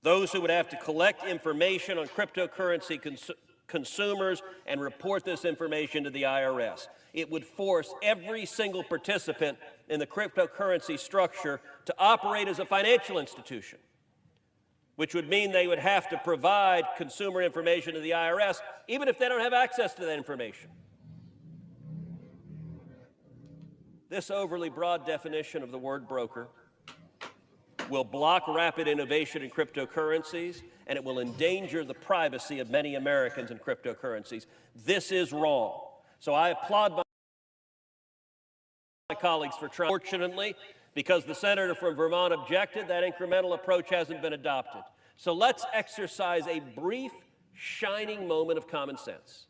those who would have to collect information on cryptocurrency consumers and report this information to the IRS. It would force every single participant in the cryptocurrency structure to operate as a financial institution, which would mean they would have to provide consumer information to the IRS, even if they don't have access to that information. This overly broad definition of the word broker will block rapid innovation in cryptocurrencies, and it will endanger the privacy of many Americans in cryptocurrencies. This is wrong. So I applaud my colleagues for trying. Fortunately, because the senator from Vermont objected, that incremental approach hasn't been adopted. So let's exercise a brief, shining moment of common sense.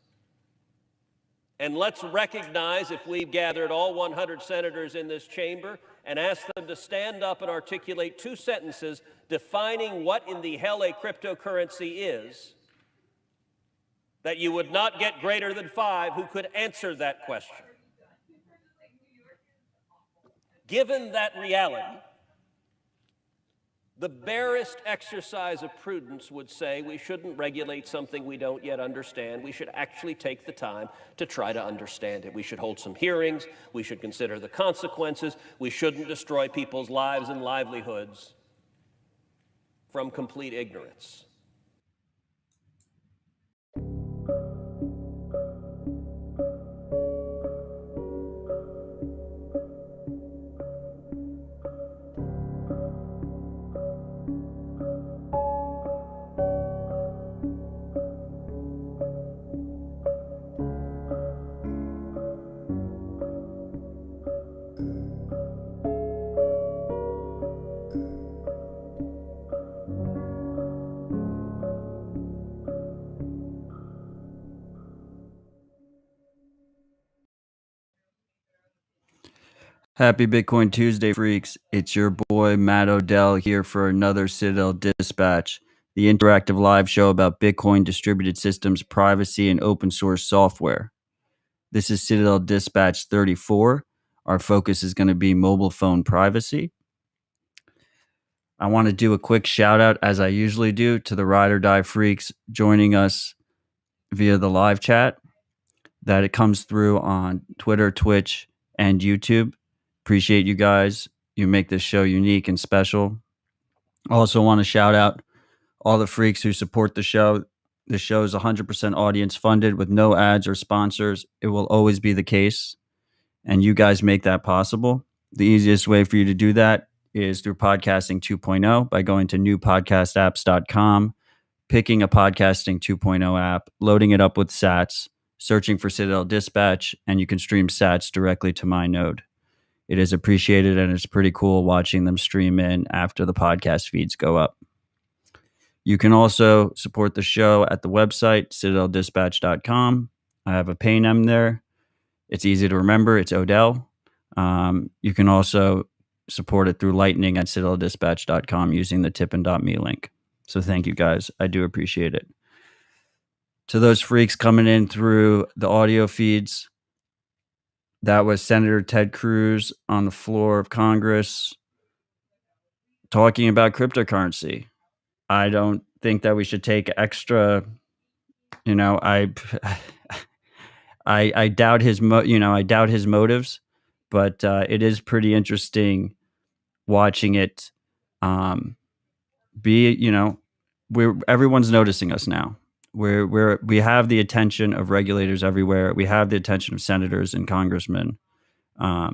And let's recognize, if we've gathered all 100 senators in this chamber and asked them to stand up and articulate 2 sentences defining what in the hell a cryptocurrency is, that you would not get greater than 5 who could answer that question. Given that reality, the barest exercise of prudence would say we shouldn't regulate something we don't yet understand. We should actually take the time to try to understand it. We should hold some hearings. We should consider the consequences. We shouldn't destroy people's lives and livelihoods from complete ignorance. Happy Bitcoin Tuesday, freaks. It's your boy, Matt Odell, here for another Citadel Dispatch, the interactive live show about Bitcoin, distributed systems, privacy, and open source software. This is Citadel Dispatch 34. Our focus is going to be mobile phone privacy. I want to do a quick shout out, as I usually do, to the Ride or Die freaks joining us via the live chat. That it comes through on Twitter, Twitch, and YouTube. Appreciate you guys. You make this show unique and special. Also want to shout out all the freaks who support the show. The show is 100% audience funded with no ads or sponsors. It will always be the case. And you guys make that possible. The easiest way for you to do that is through Podcasting 2.0 by going to newpodcastapps.com, picking a Podcasting 2.0 app, loading it up with sats, searching for Citadel Dispatch, and you can stream sats directly to my node. It is appreciated, and it's pretty cool watching them stream in after the podcast feeds go up. You can also support the show at the website, citadeldispatch.com. I have a paynem there. It's easy to remember. It's Odell. You can also support it through Lightning at citadeldispatch.com using the tippin.me link. So thank you, guys. I do appreciate it. To those freaks coming in through the audio feeds, that was Senator Ted Cruz on the floor of Congress talking about cryptocurrency. I don't think that we should take extra, I doubt his I doubt his motives, but it is pretty interesting watching it everyone's noticing us now. We have the attention of regulators everywhere. We have the attention of senators and congressmen. A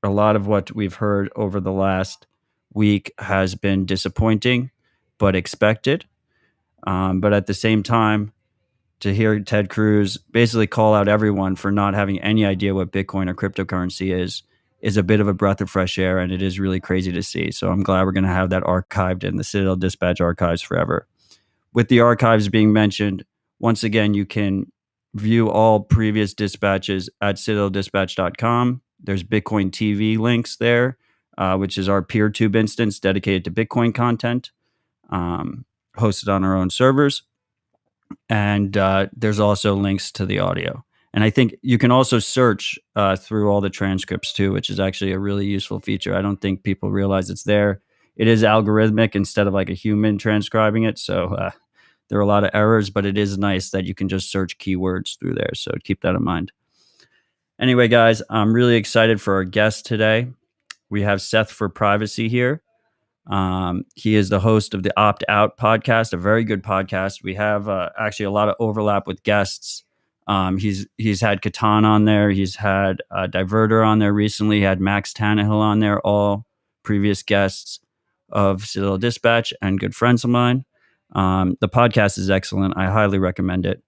lot of what we've heard over the last week has been disappointing, but expected. But at the same time, to hear Ted Cruz basically call out everyone for not having any idea what Bitcoin or cryptocurrency is a bit of a breath of fresh air, and it is really crazy to see. So I'm glad we're going to have that archived in the Citadel Dispatch archives forever. With the archives being mentioned, once again, you can view all previous dispatches at citadeldispatch.com. There's Bitcoin TV links there, which is our PeerTube instance dedicated to Bitcoin content, hosted on our own servers. And there's also links to the audio. And I think you can also search through all the transcripts too, which is actually a really useful feature. I don't think people realize it's there. it is algorithmic instead of like a human transcribing it. So there are a lot of errors, but it is nice that you can just search keywords through there. So keep that in mind. Anyway, guys, I'm really excited for our guest today. We have Seth for Privacy here. He is the host of the Opt Out podcast, a very good podcast. We have actually a lot of overlap with guests. He's had Catan on there. He's had Diverter on there recently. He had Max Tannehill on there, all previous guests of Citadel Dispatch and good friends of mine. The podcast is excellent. I highly recommend it.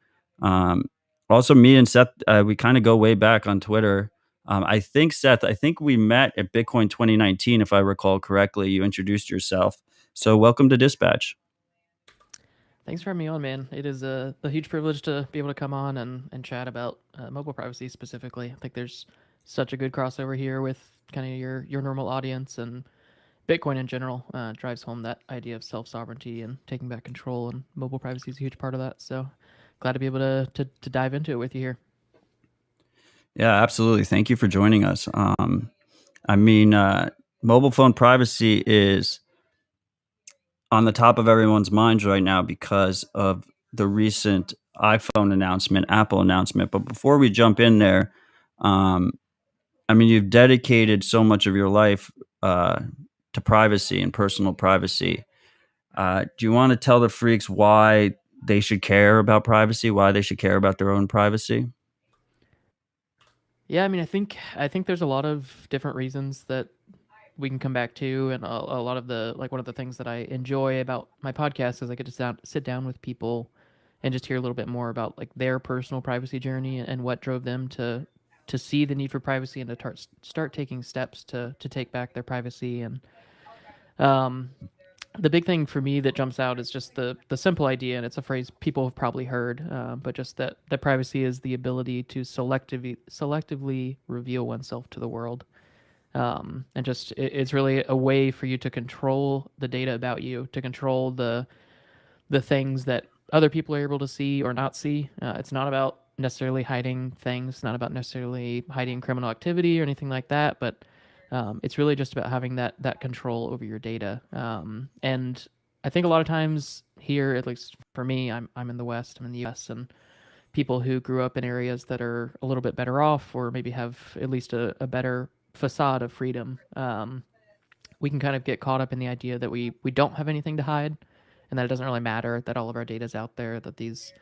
Also, me and Seth, we kind of go way back on Twitter. I think, Seth, we met at Bitcoin 2019, if I recall correctly. You introduced yourself. So welcome to Dispatch. Thanks for having me on, man. It is a huge privilege to be able to come on and chat about mobile privacy specifically. I think there's such a good crossover here with kind of your normal audience, and Bitcoin in general drives home that idea of self-sovereignty and taking back control, and mobile privacy is a huge part of that. So glad to be able to dive into it with you here. Yeah, absolutely. Thank you for joining us. Mobile phone privacy is on the top of everyone's minds right now because of the recent iPhone announcement, Apple announcement. But before we jump in there, you've dedicated so much of your life to privacy and personal privacy. Do you want to tell the freaks why they should care about privacy, why they should care about their own privacy? Yeah, I think there's a lot of different reasons that we can come back to, and a lot of the one of the things that I enjoy about my podcast is I get to sit down with people and just hear a little bit more about like their personal privacy journey and what drove them to see the need for privacy and to start taking steps to take back their privacy. And the big thing for me that jumps out is just the simple idea, and it's a phrase people have probably heard, but just that privacy is the ability to selectively reveal oneself to the world. And just it's really a way for you to control the data about you, to control the things that other people are able to see or not see. It's not about necessarily hiding things. It's not about necessarily hiding criminal activity or anything like that, but it's really just about having that control over your data. And I think a lot of times here, at least for me, I'm in the West, I'm in the US, and people who grew up in areas that are a little bit better off, or maybe have at least a better facade of freedom, we can kind of get caught up in the idea that we don't have anything to hide, and that it doesn't really matter, that all of our data is out there, that these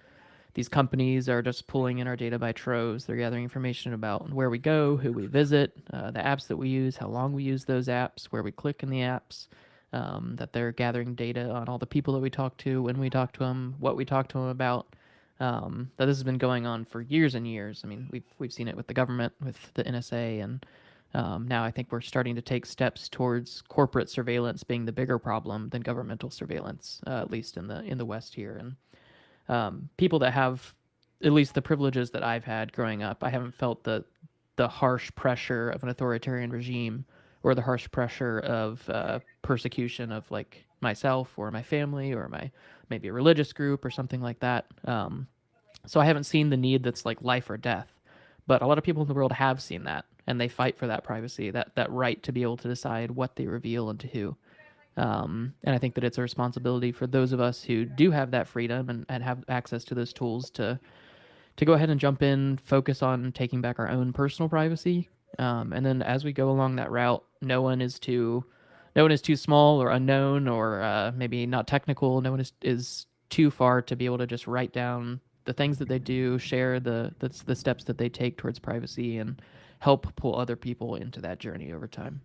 companies are just pulling in our data by troves. They're gathering information about where we go, who we visit, the apps that we use, how long we use those apps, where we click in the apps, that they're gathering data on all the people that we talk to, when we talk to them, what we talk to them about. That this has been going on for years and years. I mean, we've seen it with the government, with the NSA, and now I think we're starting to take steps towards corporate surveillance being the bigger problem than governmental surveillance, at least in the West here. And people that have at least the privileges that I've had growing up, I haven't felt the harsh pressure of an authoritarian regime, or the harsh pressure of persecution of like myself or my family or maybe a religious group or something like that. So I haven't seen the need that's like life or death, but a lot of people in the world have seen that, and they fight for that privacy, that right to be able to decide what they reveal and to who. And I think that it's a responsibility for those of us who do have that freedom and have access to those tools to go ahead and jump in, focus on taking back our own personal privacy. And then as we go along that route, no one is too small or unknown, or maybe not technical. No one is too far to be able to just write down the things that they do, share the steps that they take towards privacy, and help pull other people into that journey over time.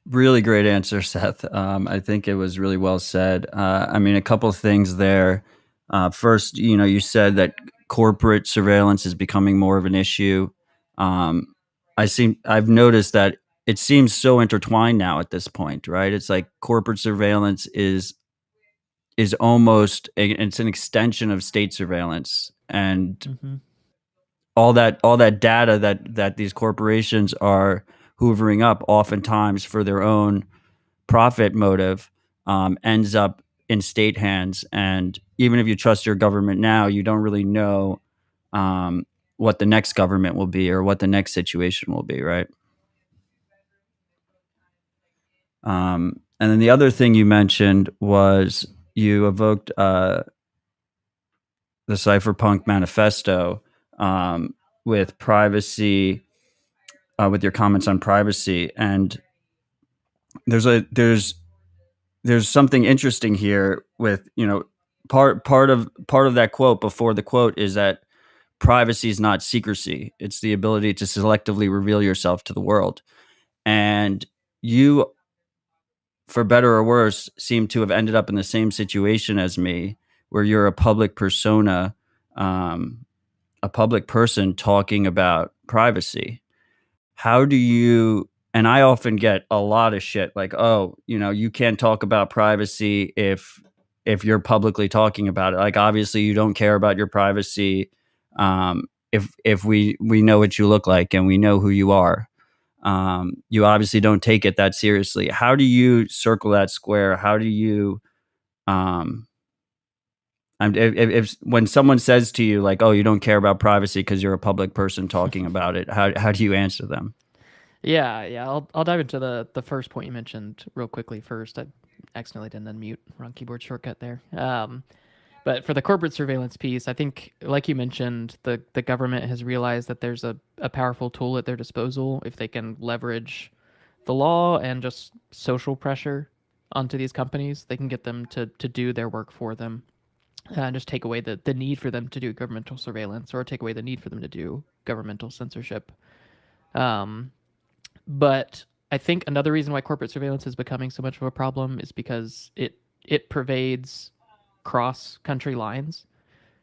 Really great answer, Seth. I think it was really well said. A couple of things there. First, you said that corporate surveillance is becoming more of an issue. I've noticed that it seems so intertwined now at this point, right? It's like corporate surveillance is almost it's an extension of state surveillance, and Mm-hmm. all that data that these corporations are hoovering up, oftentimes for their own profit motive, ends up in state hands. And even if you trust your government now, you don't really know what the next government will be or what the next situation will be, right? And then the other thing you mentioned was you evoked the Cypherpunk Manifesto with privacy, with your comments on privacy, and there's something interesting here with part of that quote before the quote is that privacy is not secrecy; it's the ability to selectively reveal yourself to the world, and you, for better or worse, seem to have ended up in the same situation as me, where you're a public persona, a public person talking about privacy. How do you, and I often get a lot of shit like, oh, you can't talk about privacy if you're publicly talking about it. Like, obviously you don't care about your privacy. If we know what you look like and we know who you are. You obviously don't take it that seriously. How do you circle that square? How do you, if when someone says to you like, "Oh, you don't care about privacy because you're a public person talking about it," how do you answer them? Yeah. I'll dive into the first point you mentioned real quickly first. I accidentally didn't unmute. Wrong keyboard shortcut there. But for the corporate surveillance piece, I think, like you mentioned, the government has realized that there's a powerful tool at their disposal if they can leverage the law and just social pressure onto these companies. They can get them to do their work for them and just take away the need for them to do governmental surveillance or take away the need for them to do governmental censorship. But I think another reason why corporate surveillance is becoming so much of a problem is because it pervades cross country lines.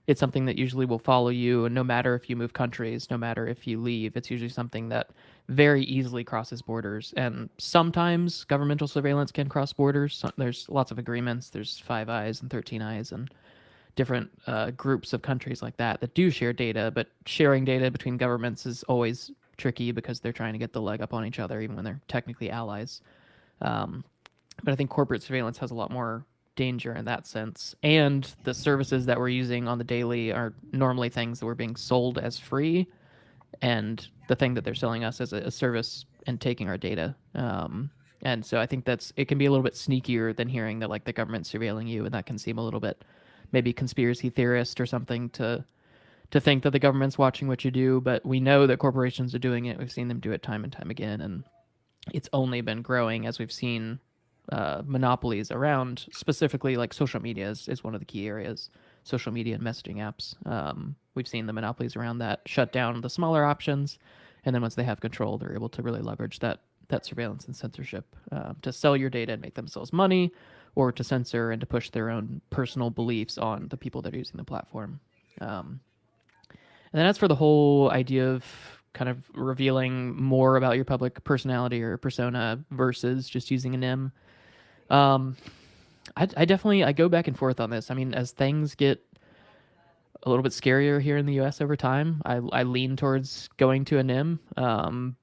It's something that usually will follow you, and no matter if you move countries, no matter if you leave, it's usually something that very easily crosses borders. And sometimes governmental surveillance can cross borders. There's lots of agreements. There's Five Eyes and 13 Eyes and different groups of countries like that do share data, but sharing data between governments is always tricky because they're trying to get the leg up on each other, even when they're technically allies. But I think corporate surveillance has a lot more danger in that sense. And the services that we're using on the daily are normally things that were being sold as free, and the thing that they're selling us as a service and taking our data. And so I think it can be a little bit sneakier than hearing that like the government's surveilling you, and that can seem a little bit maybe conspiracy theorist or something to think that the government's watching what you do. But we know that corporations are doing it. We've seen them do it time and time again, and it's only been growing as we've seen monopolies around, specifically like social media is one of the key areas. Social media and messaging apps. We've seen the monopolies around that shut down the smaller options, and then once they have control, they're able to really leverage that surveillance and censorship to sell your data and make themselves money, or to censor and to push their own personal beliefs on the people that are using the platform. And then as for the whole idea of kind of revealing more about your public personality or persona versus just using a NIM, I definitely I go back and forth on this. I mean, as things get a little bit scarier here in the U.S. over time, I lean towards going to a NIM.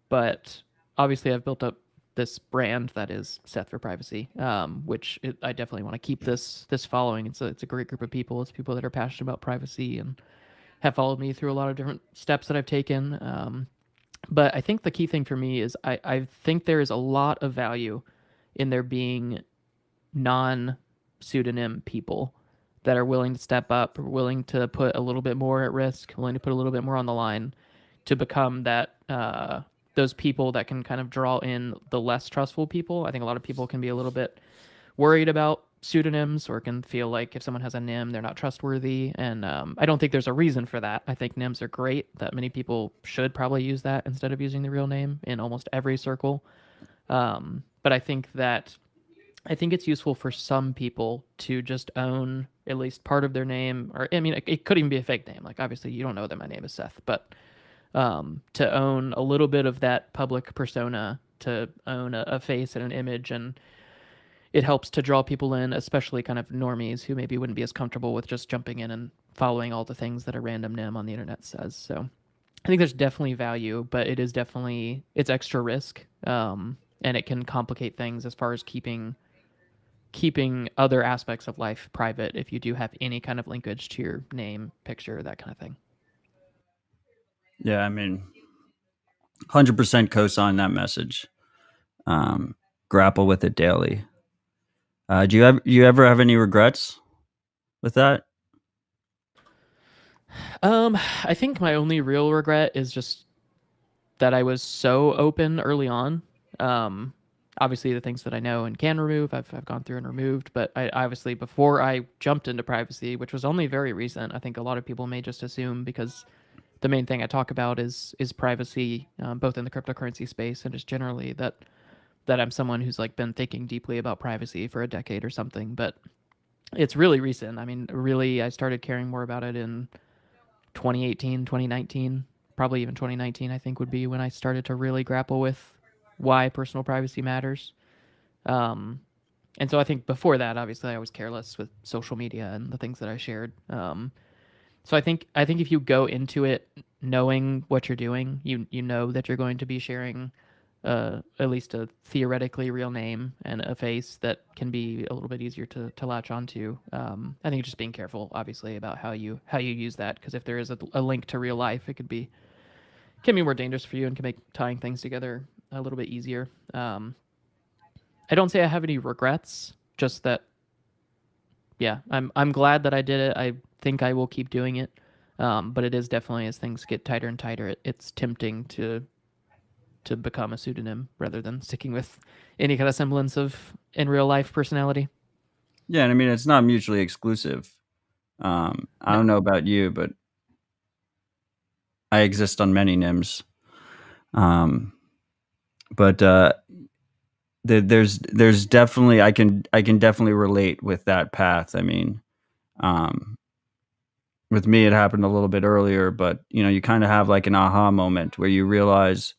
But obviously, I've built up this brand that is Seth for Privacy, which I definitely want to keep this following. It's a great group of people. It's people that are passionate about privacy and have followed me through a lot of different steps that I've taken. But I think the key thing for me is I think there is a lot of value in there being non-pseudonym people that are willing to step up, willing to put a little bit more at risk, willing to put a little bit more on the line to become that those people that can kind of draw in the less trustful people. I think a lot of people can be a little bit worried about pseudonyms or can feel like if someone has a NIM, they're not trustworthy. And I don't think there's a reason for that. I think NIMs are great, that many people should probably use that instead of using the real name in almost every circle. But I think it's useful for some people to just own at least part of their name, or I mean, it could even be a fake name. Like obviously you don't know that my name is Seth, but to own a little bit of that public persona, to own a face and an image, and it helps to draw people in, especially kind of normies who maybe wouldn't be as comfortable with just jumping in and following all the things that a random NIM on the internet says. So I think there's definitely value, but it's extra risk, and it can complicate things as far as keeping other aspects of life private if you do have any kind of linkage to your name, picture, that kind of thing. Yeah, I mean, 100% co-sign that message. grapple with it daily. Do you ever have any regrets with that? I think my only real regret is just that I was so open early on. Um, Obviously, the things that I know and can remove, I've gone through and removed. But I obviously, before I jumped into privacy, which was only very recent, I think a lot of people may just assume because the main thing I talk about is privacy, both in the cryptocurrency space and just generally that I'm someone who's like been thinking deeply about privacy for a decade or something. But it's really recent. I mean, really, I started caring more about it in 2018, 2019, probably even 2019, I think would be when I started to really grapple with why personal privacy matters. Um, and so I think before that, obviously, I was careless with social media and the things that I shared. So I think if you go into it knowing what you're doing, you know that you're going to be sharing at least a theoretically real name and a face that can be a little bit easier to latch onto. I think just being careful, obviously, about how you use that, because if there is a link to real life, it can be more dangerous for you and can make tying things together a little bit easier. I don't say I have any regrets, just that yeah, I'm glad that I did it. I think I will keep doing it. But it is definitely, as things get tighter and tighter, it's tempting to become a pseudonym rather than sticking with any kind of semblance of in real life personality. Yeah, and I mean it's not mutually exclusive. I No. don't know about you, but I exist on many NIMs. Um, but there's definitely I can definitely relate with that path. I mean, um, with me it happened a little bit earlier, but you kind of have like an aha moment where you realize.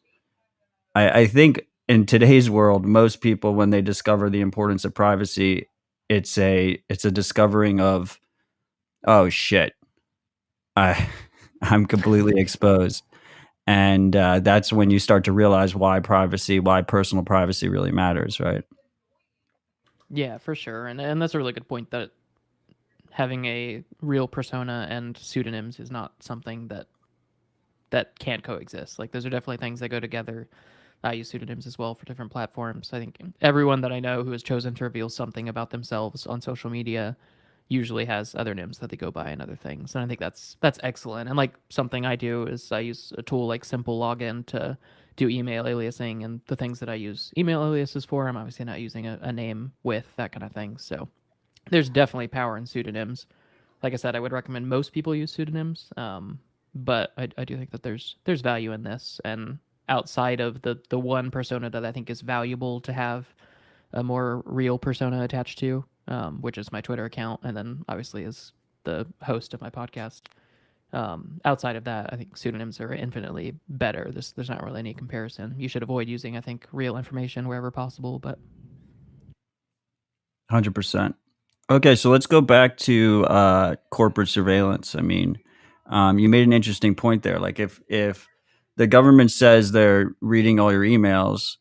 I think in today's world, most people when they discover the importance of privacy, it's a discovering of, oh shit, I I'm completely exposed. And that's when you start to realize why personal privacy really matters, right? Yeah, for sure. And that's a really good point, that having a real persona and pseudonyms is not something that can't coexist. Like, those are definitely things that go together. I use pseudonyms as well for different platforms. I think everyone that I know who has chosen to reveal something about themselves on social media usually has other names that they go by and other things. And I think that's excellent. And like, something I do is I use a tool like Simple Login to do email aliasing, and the things that I use email aliases for, I'm obviously not using a name with that kind of thing. So there's definitely power in pseudonyms. Like I said, I would recommend most people use pseudonyms, but I do think that there's value in this. And outside of the one persona that I think is valuable to have a more real persona attached to, which is my Twitter account, and then obviously is the host of my podcast. Outside of that, I think pseudonyms are infinitely better. There's not really any comparison. You should avoid using, I think, real information wherever possible, but 100%. Okay, so let's go back to corporate surveillance. I mean, you made an interesting point there. Like if the government says they're reading all your emails,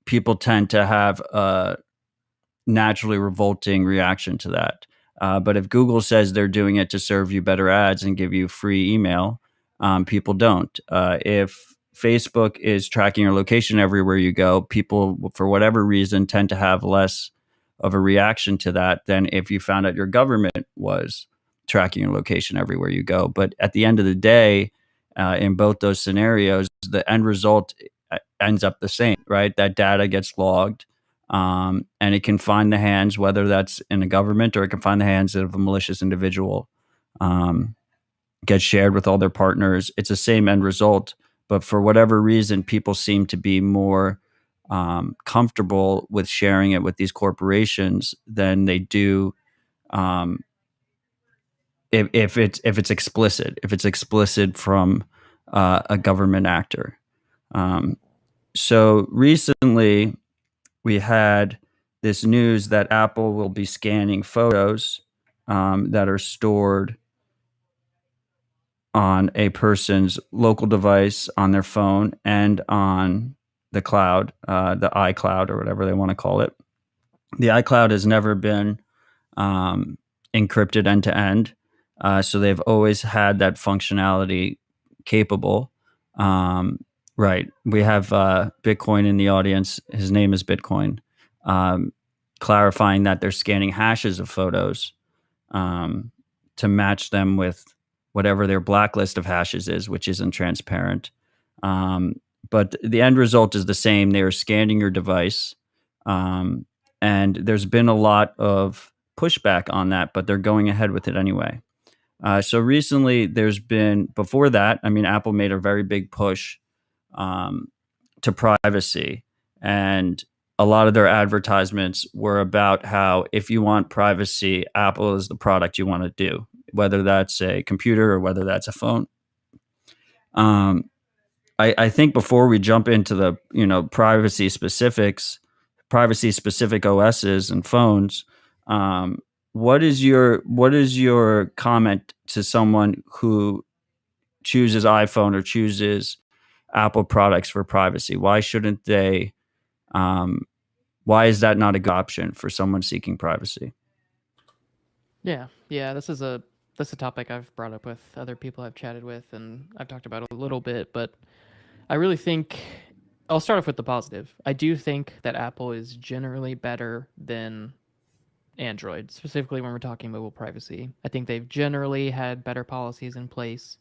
people tend to have a naturally revolting reaction to that. But if Google says they're doing it to serve you better ads and give you free email, people don't. If Facebook is tracking your location everywhere you go, people, for whatever reason, tend to have less of a reaction to that than if you found out your government was tracking your location everywhere you go. But at the end of the day, in both those scenarios, the end result ends up the same, right? That data gets logged, and it can find the hands, whether that's in a government or it can find the hands of a malicious individual, um, get shared with all their partners. It's the same end result, but for whatever reason, people seem to be more comfortable with sharing it with these corporations than they do um, if it's explicit from a government actor. Um, so recently, we had this news that Apple will be scanning photos that are stored on a person's local device, on their phone, and on the cloud, the iCloud or whatever they want to call it. The iCloud has never been um, encrypted end to end, so they've always had that functionality capable. Um, Right. We have Bitcoin in the audience. His name is Bitcoin, clarifying that they're scanning hashes of photos to match them with whatever their blacklist of hashes is, which isn't transparent. But the end result is the same. They are scanning your device. And there's been a lot of pushback on that, but they're going ahead with it anyway. So recently, before that, I mean, Apple made a very big push to privacy. And a lot of their advertisements were about how if you want privacy, Apple is the product you want to do, whether that's a computer or whether that's a phone. I think before we jump into the privacy specific OSs and phones, what is your comment to someone who chooses iPhone or chooses Apple products for privacy? Why shouldn't they? Why is that not a good option for someone seeking privacy? Yeah, this is a topic I've brought up with other people I've chatted with, and I've talked about a little bit, but I really think I'll start off with the positive. I do think that Apple is generally better than Android, specifically when we're talking mobile privacy. I think they've generally had better policies in place.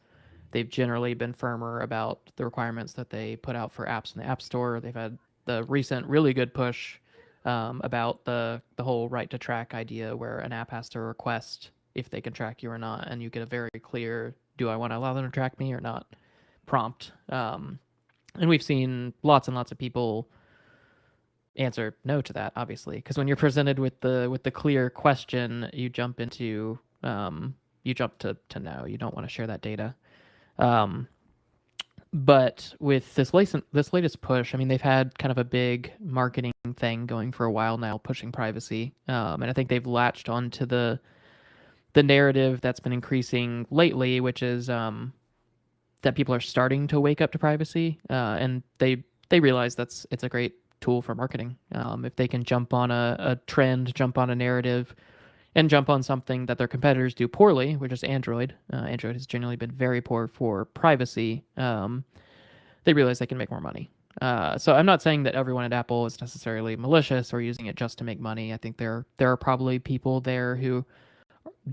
They've generally been firmer about the requirements that they put out for apps in the App Store. They've had the recent really good push about the whole right to track idea, where an app has to request if they can track you or not, and you get a very clear, do I want to allow them to track me or not, prompt. And we've seen lots and lots of people answer no to that, obviously, because when you're presented with the clear question, you jump to no. You don't want to share that data. But with this latest push, I mean, they've had kind of a big marketing thing going for a while now, pushing privacy, and I think they've latched onto the narrative that's been increasing lately, which is that people are starting to wake up to privacy, and they realize it's a great tool for marketing. If they can jump on a trend, jump on a narrative, and jump on something that their competitors do poorly, which is Android. Android has generally been very poor for privacy. They realize they can make more money. So I'm not saying that everyone at Apple is necessarily malicious or using it just to make money. I think there are probably people there who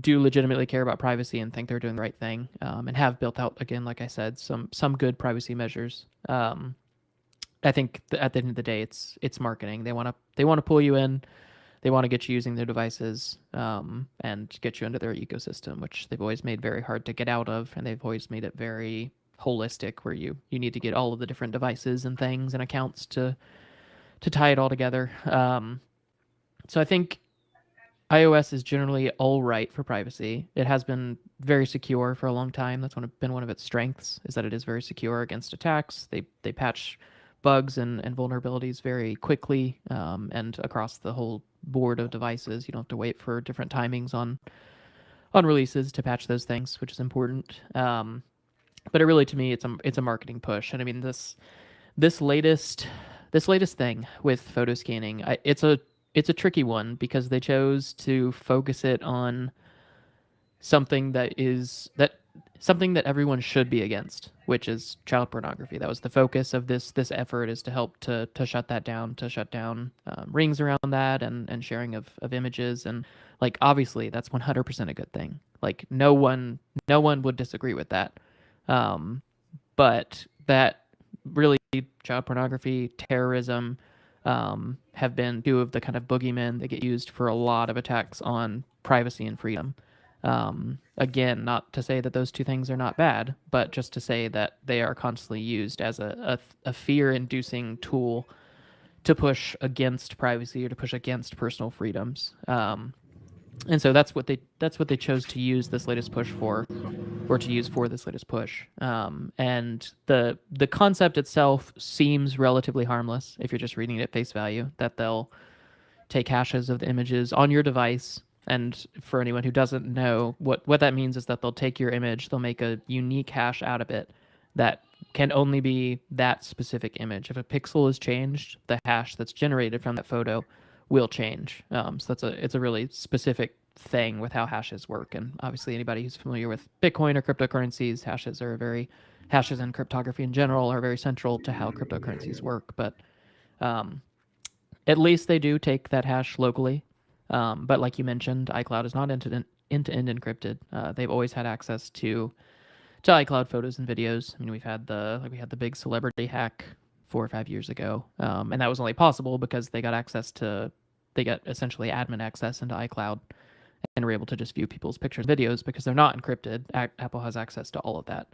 do legitimately care about privacy and think they're doing the right thing, and have built out, again, like I said, some good privacy measures. I think at the end of the day, it's marketing. They want to pull you in. They want to get you using their devices, and get you into their ecosystem, which they've always made very hard to get out of, and they've always made it very holistic, where you need to get all of the different devices and things and accounts to tie it all together. So I think iOS is generally all right for privacy. It has been very secure for a long time. That's been one of its strengths, is that it is very secure against attacks. They patch bugs and vulnerabilities very quickly, and across the whole board of devices. You don't have to wait for different timings on releases to patch those things, which is important. But it really, to me, it's a marketing push. And I mean, this latest thing with photo scanning, it's a tricky one, because they chose to focus it on something that everyone should be against, which is child pornography. That was the focus of this effort, is to help to shut that down, to shut down rings around that and sharing of images. And like, obviously that's 100% a good thing. Like no one would disagree with that. But that really, child pornography, terrorism, have been two of the kind of boogeymen that get used for a lot of attacks on privacy and freedom. Again, not to say that those two things are not bad, but just to say that they are constantly used as a fear-inducing tool to push against privacy or to push against personal freedoms. And so that's what they chose to use this latest push for, or to use for this latest push. And the concept itself seems relatively harmless if you're just reading it at face value, that they'll take hashes of the images on your device. And for anyone who doesn't know, what that means is that they'll take your image, they'll make a unique hash out of it that can only be that specific image. If a pixel is changed, the hash that's generated from that photo will change. So it's a really specific thing with how hashes work. And obviously, anybody who's familiar with Bitcoin or cryptocurrencies, hashes and cryptography in general are very central to how cryptocurrencies work. But at least they do take that hash locally. But like you mentioned, iCloud is not end-to-end encrypted. They've always had access to iCloud photos and videos. I mean, we had the big celebrity hack 4 or 5 years ago, and that was only possible because they got essentially admin access into iCloud and were able to just view people's pictures and videos because they're not encrypted. Apple has access to all of that.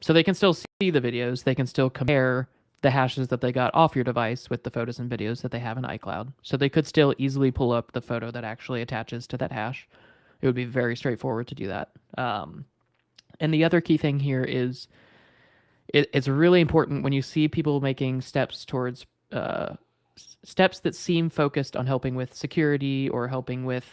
So they can still see the videos. They can still compare the hashes that they got off your device with the photos and videos that they have in iCloud. So they could still easily pull up the photo that actually attaches to that hash. It would be very straightforward to do that. And the other key thing here is it's really important when you see people making steps towards steps that seem focused on helping with security or helping with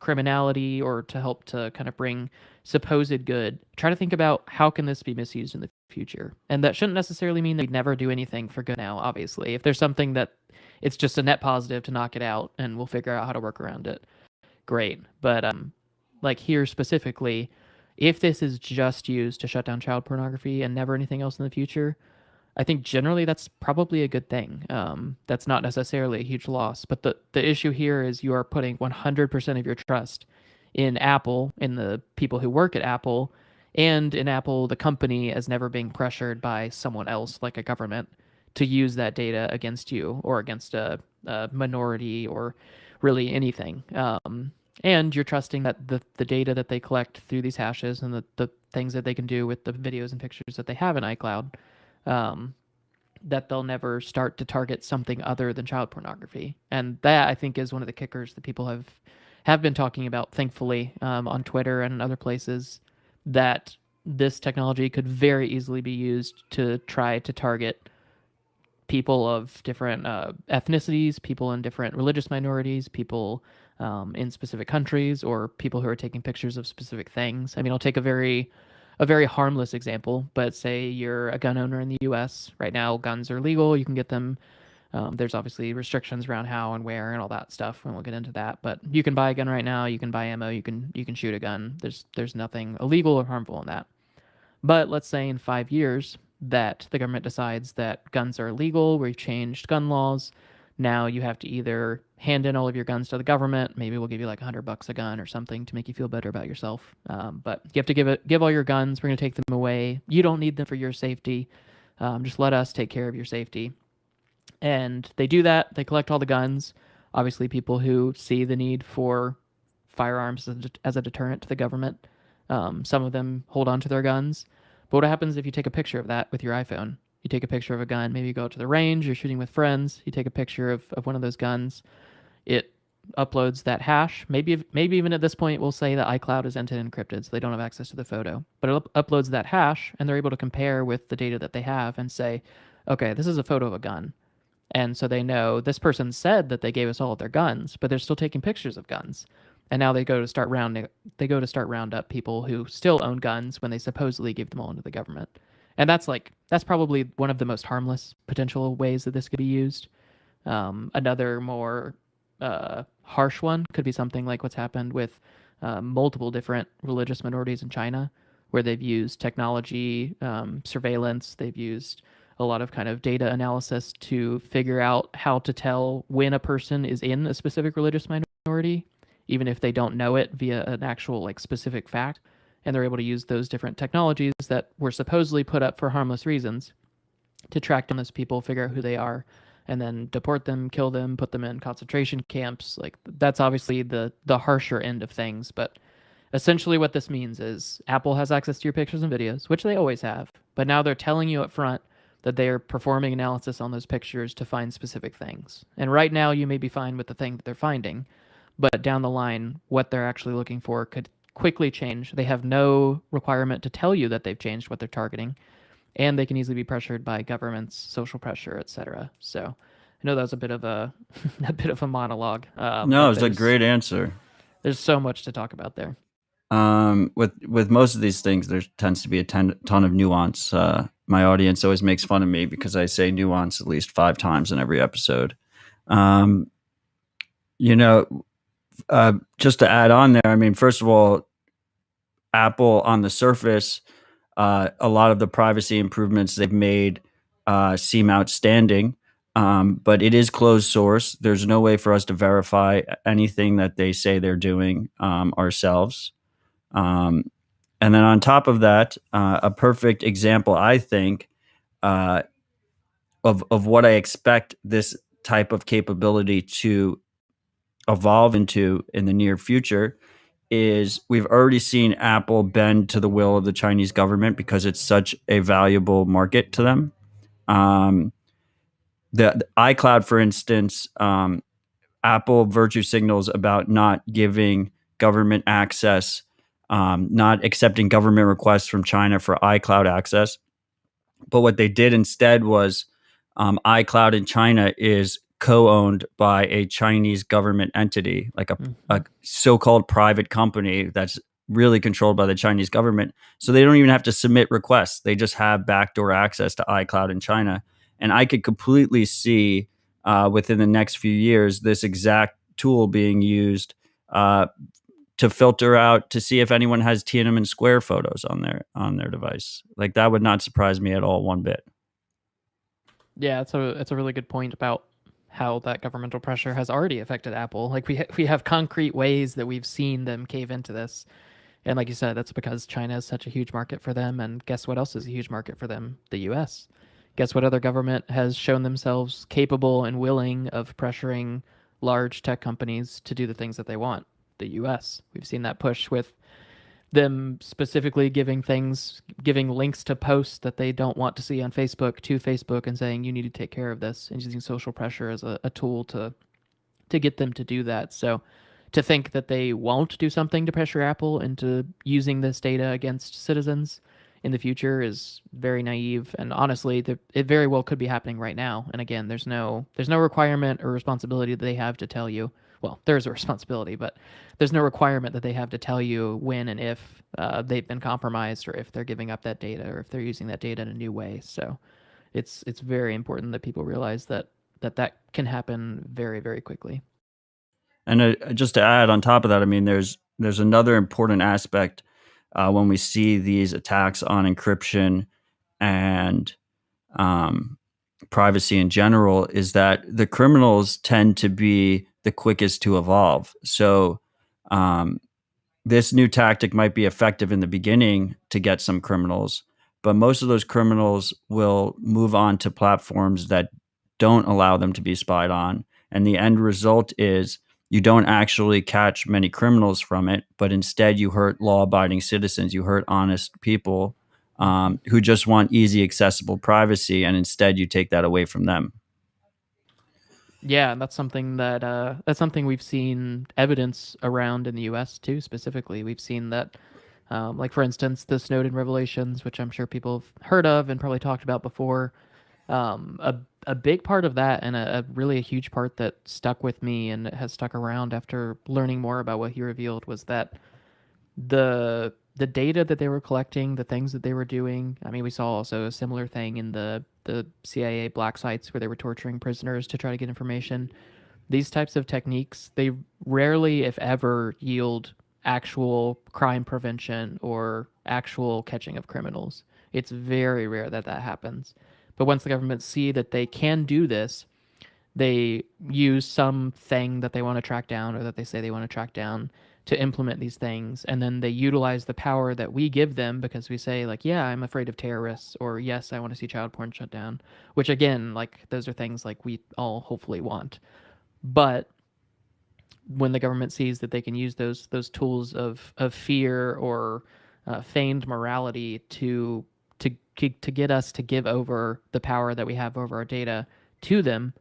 criminality or to help to kind of bring supposed good. Try to think about how can this be misused in the future. And that shouldn't necessarily mean that we'd never do anything for good now, obviously. If there's something that it's just a net positive to knock it out and we'll figure out how to work around it, great. But like here specifically, if this is just used to shut down child pornography and never anything else in the future, I think generally that's probably a good thing. That's not necessarily a huge loss. But the issue here is you are putting 100% of your trust in Apple, in the people who work at Apple, and in Apple, the company, as never being pressured by someone else, like a government, to use that data against you or against a minority or really anything. And you're trusting that the data that they collect through these hashes and the things that they can do with the videos and pictures that they have in iCloud, that they'll never start to target something other than child pornography. And that, I think, is one of the kickers that people have been talking about, thankfully, on Twitter and other places, that this technology could very easily be used to try to target people of different ethnicities, people in different religious minorities, people in specific countries, or people who are taking pictures of specific things. I mean, I'll take a very harmless example, but say you're a gun owner in the U.S. Right now, guns are legal. You can get them. There's obviously restrictions around how and where and all that stuff, and we'll get into that. But you can buy a gun right now. You can buy ammo. You can shoot a gun. There's nothing illegal or harmful in that. But let's say in 5 years that the government decides that guns are illegal. We've changed gun laws. Now you have to either hand in all of your guns to the government. Maybe we'll give you like $100 a gun or something to make you feel better about yourself. But you have to give all your guns. We're going to take them away. You don't need them for your safety. Just let us take care of your safety. And they do that. They collect all the guns. Obviously, people who see the need for firearms as a deterrent to the government, some of them hold on to their guns. But what happens if you take a picture of that with your iPhone? You take a picture of a gun, maybe you go out to the range, you're shooting with friends, you take a picture of one of those guns, it uploads that hash. Maybe even at this point we'll say that iCloud is end-to-end encrypted, so they don't have access to the photo. But it uploads that hash, and they're able to compare with the data that they have and say, okay, this is a photo of a gun. And so they know this person said that they gave us all of their guns, but they're still taking pictures of guns. And now they go to start round up people who still own guns when they supposedly gave them all to the government. And that's probably one of the most harmless potential ways that this could be used. Another more harsh one could be something like what's happened with multiple different religious minorities in China, where they've used technology, surveillance, they've used a lot of kind of data analysis to figure out how to tell when a person is in a specific religious minority, even if they don't know it via an actual like specific fact. And they're able to use those different technologies that were supposedly put up for harmless reasons to track down those people, figure out who they are, and then deport them, kill them, put them in concentration camps. Like that's obviously the harsher end of things. But essentially what this means is Apple has access to your pictures and videos, which they always have. But now they're telling you up front that they are performing analysis on those pictures to find specific things. And right now you may be fine with the thing that they're finding, but down the line, what they're actually looking for could quickly change. They have no requirement to tell you that they've changed what they're targeting, and they can easily be pressured by governments, social pressure, etc. So I know that was a bit of a monologue. No, it's a great answer. There's so much to talk about there. With most of these things, there tends to be a ton of nuance. My audience always makes fun of me because I say nuance at least 5 times in every episode. You know, just to add on there, I mean, first of all, Apple on the surface, a lot of the privacy improvements they've made seem outstanding, but it is closed source. There's no way for us to verify anything that they say they're doing ourselves. Um, and then on top of that, a perfect example, I think, uh, of what I expect this type of capability to evolve into in the near future is we've already seen Apple bend to the will of the Chinese government because it's such a valuable market to them. Um, the iCloud, for instance, Apple virtue signals about not giving government access, not accepting government requests from China for iCloud access. But what they did instead was iCloud in China is co-owned by a Chinese government entity, like a so-called private company that's really controlled by the Chinese government. So they don't even have to submit requests. They just have backdoor access to iCloud in China. And I could completely see within the next few years this exact tool being used to filter out to see if anyone has Tiananmen Square photos on their device. Like that would not surprise me at all one bit. Yeah, it's a really good point about how that governmental pressure has already affected Apple. Like we have concrete ways that we've seen them cave into this. And like you said, that's because China is such a huge market for them. And guess what else is a huge market for them? The US. Guess what other government has shown themselves capable and willing of pressuring large tech companies to do the things that they want? The US. We've seen that push with them specifically giving links to posts that they don't want to see on Facebook to Facebook and saying, you need to take care of this, and using social pressure as a tool to get them to do that. So to think that they won't do something to pressure Apple into using this data against citizens in the future is very naive. And honestly, it very well could be happening right now. And again, there's no requirement or responsibility that they have to tell you. Well, there's a responsibility, but there's no requirement that they have to tell you when and if they've been compromised, or if they're giving up that data, or if they're using that data in a new way. So it's very important that people realize that can happen very, very quickly. And just to add on top of that, I mean, there's another important aspect when we see these attacks on encryption and privacy in general, is that the criminals tend to be the quickest to evolve. So this new tactic might be effective in the beginning to get some criminals, but most of those criminals will move on to platforms that don't allow them to be spied on. And the end result is you don't actually catch many criminals from it, but instead you hurt law-abiding citizens, you hurt honest people who just want easy, accessible privacy, and instead you take that away from them. Yeah, and that's something we've seen evidence around in the U.S. too. Specifically, we've seen that, like for instance, the Snowden revelations, which I'm sure people have heard of and probably talked about before. A big part of that, and a really a huge part that stuck with me and has stuck around after learning more about what he revealed, was that the data that they were collecting, the things that they were doing. I mean, we saw also a similar thing in the CIA black sites where they were torturing prisoners to try to get information. These types of techniques, they rarely, if ever, yield actual crime prevention or actual catching of criminals. It's very rare that happens. But once the government see that they can do this, they use something that they want to track down, or that they say they want to track down, to implement these things. And then they utilize the power that we give them, because we say, like, yeah, I'm afraid of terrorists, or yes, I want to see child porn shut down, which again, like, those are things like we all hopefully want. But when the government sees that they can use those tools of fear or feigned morality to get us to give over the power that we have over our data to them,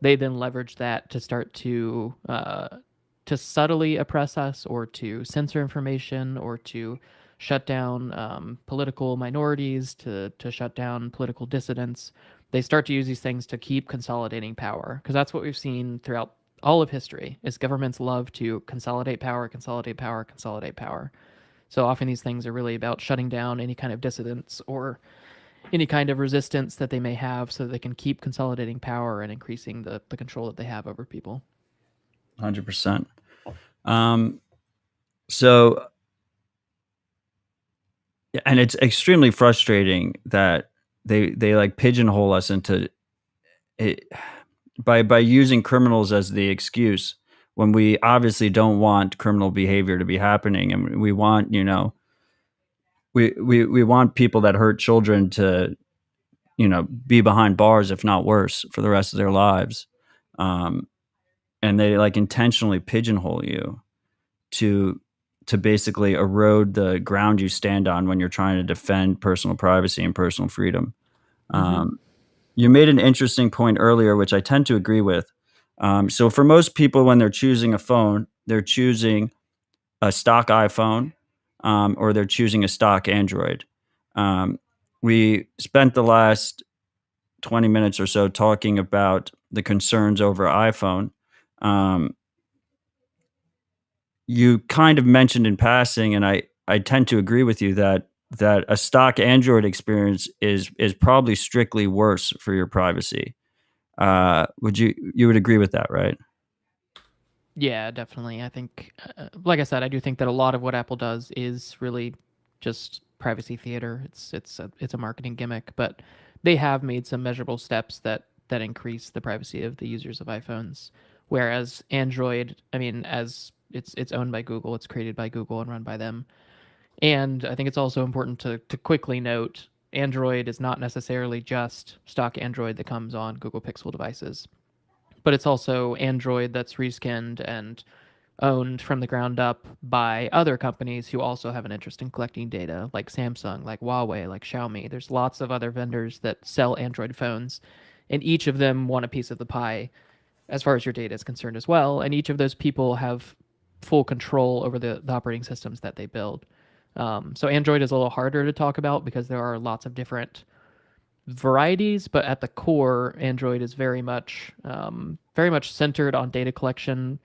they then leverage that to start to subtly oppress us, or to censor information, or to shut down political minorities, to shut down political dissidents. They start to use these things to keep consolidating power, because that's what we've seen throughout all of history, is governments love to consolidate power, consolidate power, consolidate power. So often these things are really about shutting down any kind of dissidents or any kind of resistance that they may have, so that they can keep consolidating power and increasing the control that they have over people. 100%. So, and it's extremely frustrating that they like pigeonhole us into it by using criminals as the excuse when we obviously don't want criminal behavior to be happening, and we want, we want people that hurt children to, be behind bars, if not worse, for the rest of their lives. And they like intentionally pigeonhole you to basically erode the ground you stand on when you're trying to defend personal privacy and personal freedom. You made an interesting point earlier, which I tend to agree with. So for most people, when they're choosing a phone, they're choosing a stock iPhone, or they're choosing a stock Android. We spent the last 20 minutes or so talking about the concerns over iPhone. You kind of mentioned in passing, and I tend to agree with you that a stock Android experience is probably strictly worse for your privacy. You would agree with that, right? Yeah, definitely. I think, like I said, I do think that a lot of what Apple does is really just privacy theater. It's a marketing gimmick, but they have made some measurable steps that increase the privacy of the users of iPhones. Whereas Android, I mean, as it's owned by Google, it's created by Google and run by them. And I think it's also important to quickly note Android is not necessarily just stock Android that comes on Google Pixel devices, but it's also Android that's reskinned and owned from the ground up by other companies who also have an interest in collecting data, like Samsung, like Huawei, like Xiaomi. There's lots of other vendors that sell Android phones, and each of them want a piece of the pie as far as your data is concerned as well. And each of those people have full control over the operating systems that they build. So Android is a little harder to talk about because there are lots of different varieties, but at the core, Android is very much centered on data collection,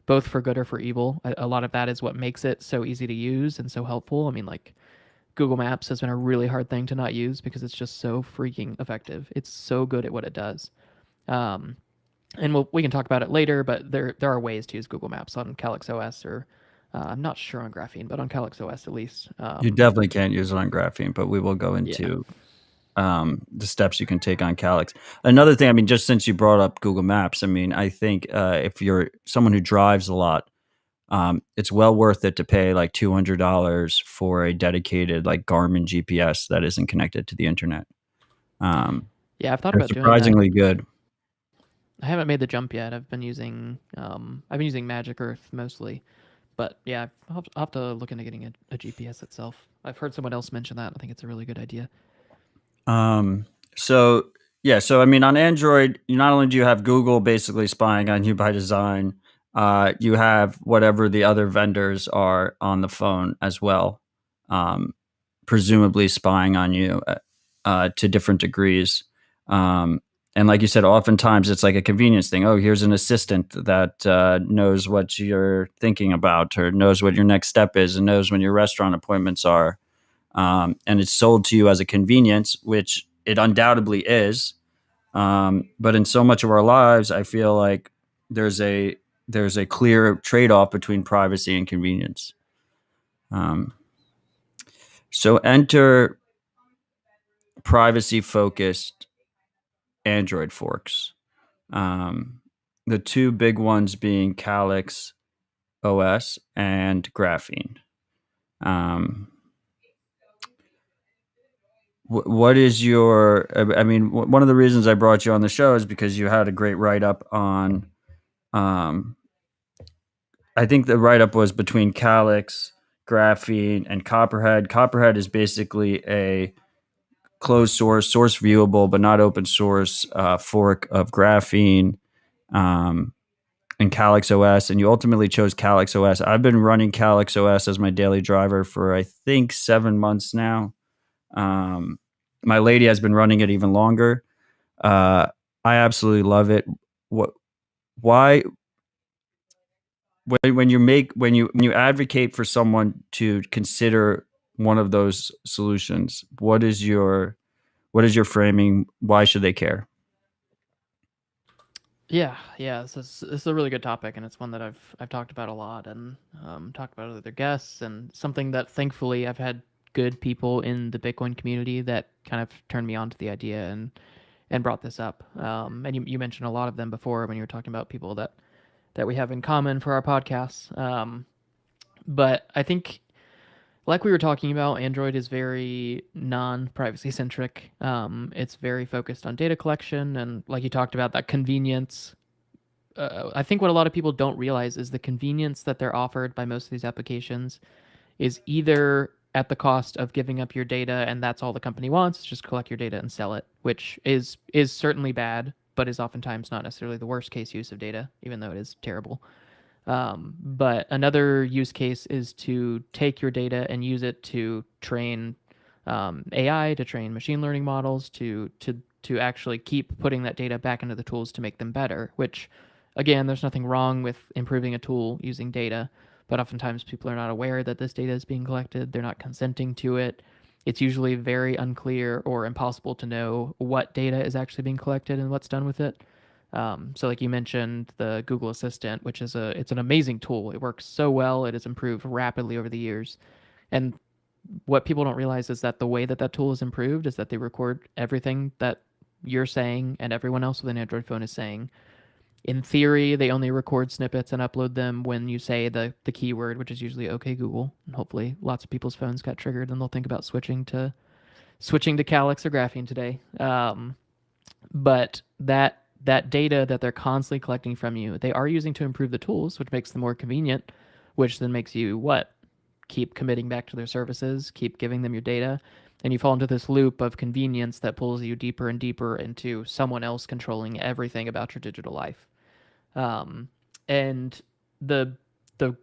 both for good or for evil. A lot of that is what makes it so easy to use and so helpful. I mean, like Google Maps has been a really hard thing to not use because it's just so freaking effective. It's so good at what it does. And we can talk about it later, but there are ways to use Google Maps on Calyx OS, or I'm not sure on Graphene, but on Calyx OS at least. You definitely can't use it on Graphene, but we will go Yeah. into the steps you can take on Calyx. Another thing, I mean, just since you brought up Google Maps, I mean, I think if you're someone who drives a lot, it's well worth it to pay like $200 for a dedicated like Garmin GPS that isn't connected to the internet. Yeah, I've thought They're about doing that. surprisingly good. I haven't made the jump yet. I've been using Magic Earth mostly, but yeah, I'll have to look into getting a GPS itself. I've heard someone else mention that. I think it's a really good idea. So yeah, so I mean, on Android, you not only do you have Google basically spying on you by design, you have whatever the other vendors are on the phone as well, presumably spying on you to different degrees. And like you said, oftentimes it's like a convenience thing. Oh, here's an assistant that knows what you're thinking about, or knows what your next step is, and knows when your restaurant appointments are. And it's sold to you as a convenience, which it undoubtedly is. But in so much of our lives, I feel like there's a clear trade-off between privacy and convenience. So enter privacy-focused Android forks. The two big ones being Calyx OS and Graphene. What is your? I mean, one of the reasons I brought you on the show is because you had a great write-up on. I think the write-up was between Calyx, Graphene, and Copperhead. Copperhead is basically a closed source, source viewable, but not open source fork of Graphene. And Calyx OS, and you ultimately chose Calyx OS. I've been running Calyx OS as my daily driver for I think 7 months now. My lady has been running it even longer. I absolutely love it. Why? When you advocate for someone to consider one of those solutions, what is your framing? Why should they care? Yeah. This is a really good topic, and it's one that I've talked about a lot, and talked about with other guests, and something that thankfully I've had good people in the Bitcoin community that kind of turned me on to the idea and brought this up. And you mentioned a lot of them before when you were talking about people that we have in common for our podcasts. But I think, like we were talking about, Android is very non-privacy centric. It's very focused on data collection, and like you talked about, that convenience. I think what a lot of people don't realize is the convenience that they're offered by most of these applications is either at the cost of giving up your data, and that's all the company wants, just collect your data and sell it, which is certainly bad, but is oftentimes not necessarily the worst case use of data, even though it is terrible. But another use case is to take your data and use it to train AI, to train machine learning models, to actually keep putting that data back into the tools to make them better. Which, again, there's nothing wrong with improving a tool using data, but oftentimes people are not aware that this data is being collected. They're not consenting to it. It's usually very unclear or impossible to know what data is actually being collected and what's done with it. So like you mentioned, the Google Assistant, which is it's an amazing tool. It works so well. It has improved rapidly over the years. And what people don't realize is that the way that that tool is improved is that they record everything that you're saying and everyone else with an Android phone is saying. In theory, they only record snippets and upload them when you say the keyword, which is usually "Okay Google." And hopefully, lots of people's phones got triggered, and they'll think about switching to Calyx or Graphene today. But that data that they're constantly collecting from you, they are using to improve the tools, which makes them more convenient, which then makes you what? Keep committing back to their services, keep giving them your data, and you fall into this loop of convenience that pulls you deeper and deeper into someone else controlling everything about your digital life. And the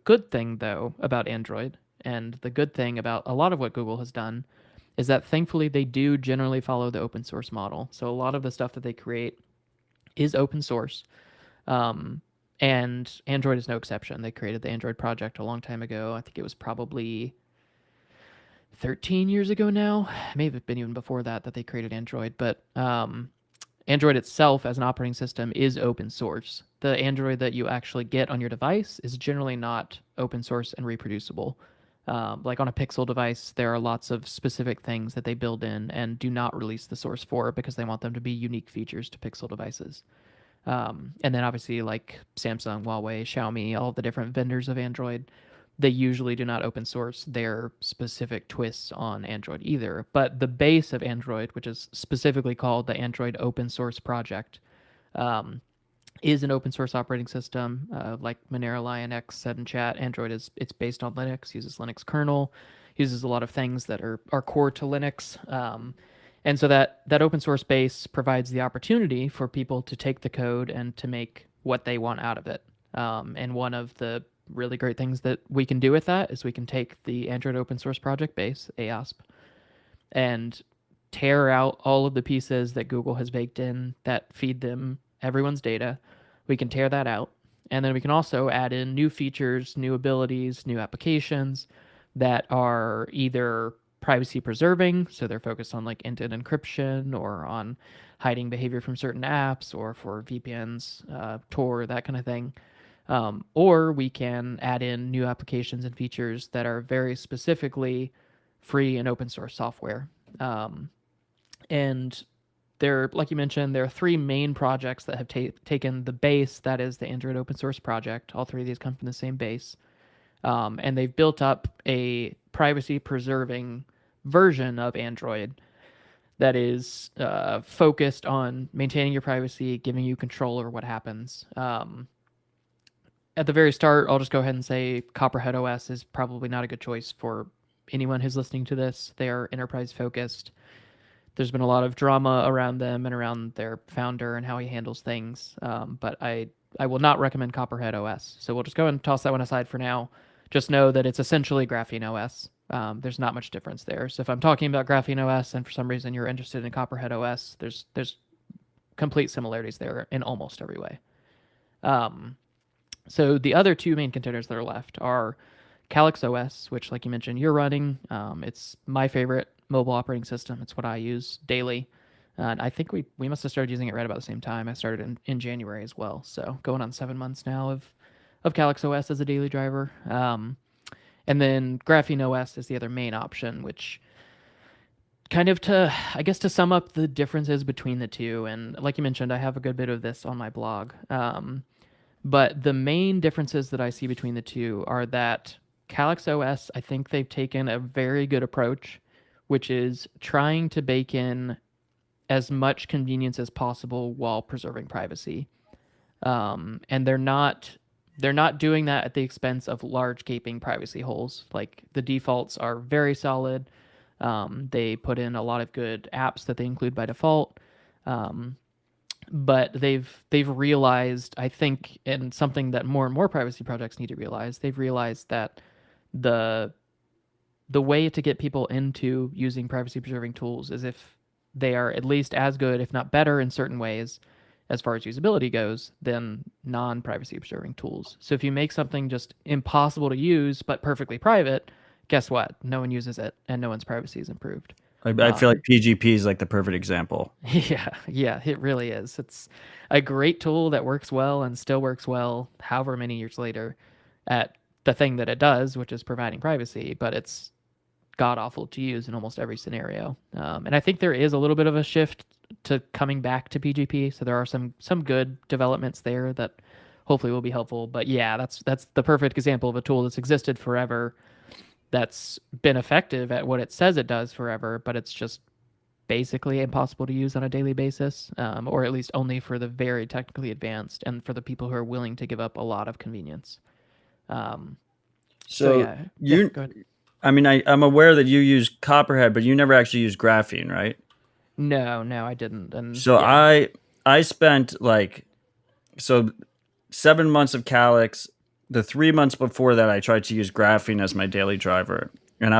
good thing though about Android, and the good thing about a lot of what Google has done, is that thankfully they do generally follow the open source model. So a lot of the stuff that they create is open source. And Android is no exception. They created the Android project a long time ago. I think it was probably 13 years ago now. It may have been even before that they created Android. But Android itself as an operating system is open source. The Android that you actually get on your device is generally not open source and reproducible. Like on a Pixel device, there are lots of specific things that they build in and do not release the source for because they want them to be unique features to Pixel devices. And then obviously like Samsung, Huawei, Xiaomi, all of the different vendors of Android, they usually do not open source their specific twists on Android either. But the base of Android, which is specifically called the Android Open Source Project, is an open source operating system. Like Monero Lion X said in chat, Android it's based on Linux, uses Linux kernel, uses a lot of things that are core to Linux. And so that open source base provides the opportunity for people to take the code and to make what they want out of it. And one of the really great things that we can do with that is we can take the Android open source project base, AOSP, and tear out all of the pieces that Google has baked in that feed them everyone's data. We can tear that out. And then we can also add in new features, new abilities, new applications that are either privacy preserving, so they're focused on like end-to-end encryption or on hiding behavior from certain apps or for VPNs, Tor, that kind of thing. Or we can add in new applications and features that are very specifically free and open source software. And there, like you mentioned, there are three main projects that have taken the base, that is the Android open source project. All three of these come from the same base. And they've built up a privacy preserving version of Android that is focused on maintaining your privacy, giving you control over what happens. At the very start, I'll just go ahead and say Copperhead OS is probably not a good choice for anyone who's listening to this. They are enterprise focused. There's been a lot of drama around them and around their founder and how he handles things. But I will not recommend Copperhead OS. So we'll just go and toss that one aside for now. Just know that it's essentially Graphene OS. There's not much difference there. So if I'm talking about Graphene OS and for some reason you're interested in Copperhead OS, there's complete similarities there in almost every way. So the other two main containers that are left are Calyx OS, which, like you mentioned, you're running. It's my favorite mobile operating system. It's what I use daily. And I think we must have started using it right about the same time. I started in January as well, so going on 7 months now of Calyx OS as a daily driver. And then Graphene OS is the other main option, which kind of to sum up the differences between the two. And like you mentioned, I have a good bit of this on my blog. But the main differences that I see between the two are that Calyx OS, I think they've taken a very good approach, which is trying to bake in as much convenience as possible while preserving privacy. And they're not doing that at the expense of large gaping privacy holes. Like the defaults are very solid. They put in a lot of good apps that they include by default. But they've realized, I think, and something that more and more privacy projects need to realize, they've realized that the way to get people into using privacy preserving tools is if they are at least as good, if not better, in certain ways as far as usability goes than non-privacy preserving tools. So if you make something just impossible to use but perfectly private, guess what? No one uses it and no one's privacy is improved. I feel like PGP is like the perfect example. Yeah, it really is. It's a great tool that works well and still works well however many years later at the thing that it does, which is providing privacy, but it's god awful to use in almost every scenario. And I think there is a little bit of a shift to coming back to PGP. So there are some good developments there that hopefully will be helpful. But yeah, that's the perfect example of a tool that's existed forever, that's been effective at what it says it does forever, but it's just basically impossible to use on a daily basis, or at least only for the very technically advanced and for the people who are willing to give up a lot of convenience. So yeah, go ahead. I mean, I'm aware that you use Copperhead, but you never actually use Graphene, right? No, I didn't. And So yeah. I spent 7 months of Calyx. The 3 months before that, I tried to use Graphene as my daily driver, and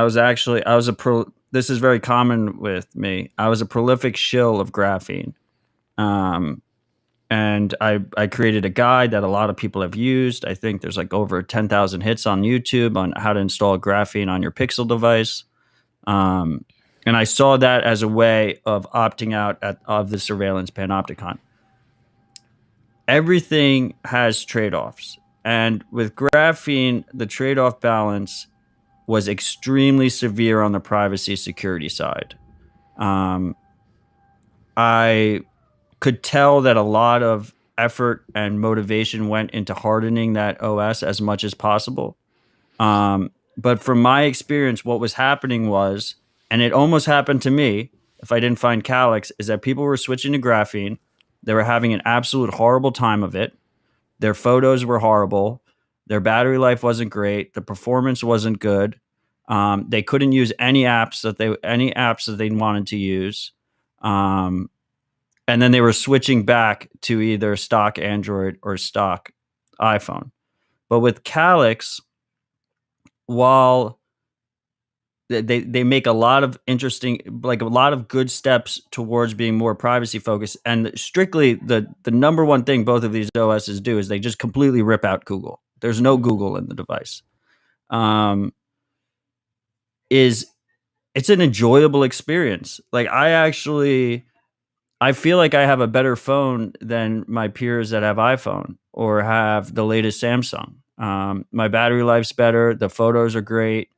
this is very common with me. I was a prolific shill of Graphene, and I created a guide that a lot of people have used. I think there's like over 10,000 hits on YouTube on how to install Graphene on your Pixel device. And I saw that as a way of opting out of the surveillance panopticon. Everything has trade-offs. And with Graphene, the trade-off balance was extremely severe on the privacy security side. I could tell that a lot of effort and motivation went into hardening that OS as much as possible. But from my experience, what was happening was, and it almost happened to me if I didn't find Calyx, is that people were switching to Graphene. They were having an absolute horrible time of it. Their photos were horrible. Their battery life wasn't great. The performance wasn't good. They couldn't use any apps that they wanted to use. And then they were switching back to either stock Android or stock iPhone. But with Calyx, while they make a lot of interesting, like a lot of good steps towards being more privacy focused, and strictly the number one thing both of these OSs do is they just completely rip out Google. There's no Google in the device. It's an enjoyable experience. Like I feel like I have a better phone than my peers that have iPhone or have the latest Samsung. My battery life's better. The photos are great.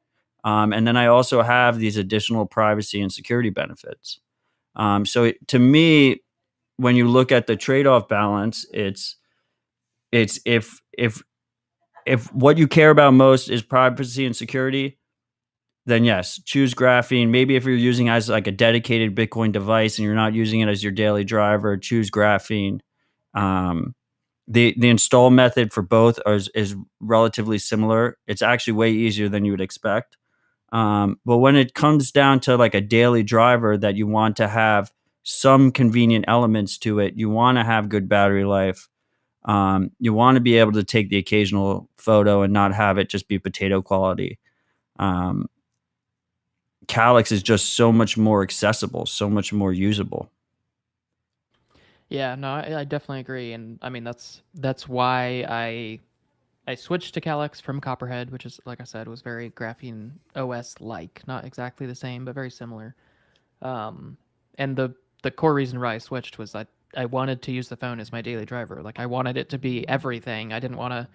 And then I also have these additional privacy and security benefits. To me, when you look at the trade-off balance, it's if what you care about most is privacy and security, then yes, choose Graphene. Maybe if you're using it as like a dedicated Bitcoin device and you're not using it as your daily driver, choose Graphene. The install method for both is relatively similar. It's actually way easier than you would expect. But when it comes down to like a daily driver that you want to have some convenient elements to it, you want to have good battery life. You want to be able to take the occasional photo and not have it just be potato quality. Calyx is just so much more accessible, so much more usable. Yeah, no, I definitely agree, and I mean that's why I switched to Calyx from Copperhead, which is, like I said, was very Graphene OS like, not exactly the same, but very similar. And the core reason why I switched was that I wanted to use the phone as my daily driver. Like I wanted it to be everything. I didn't want to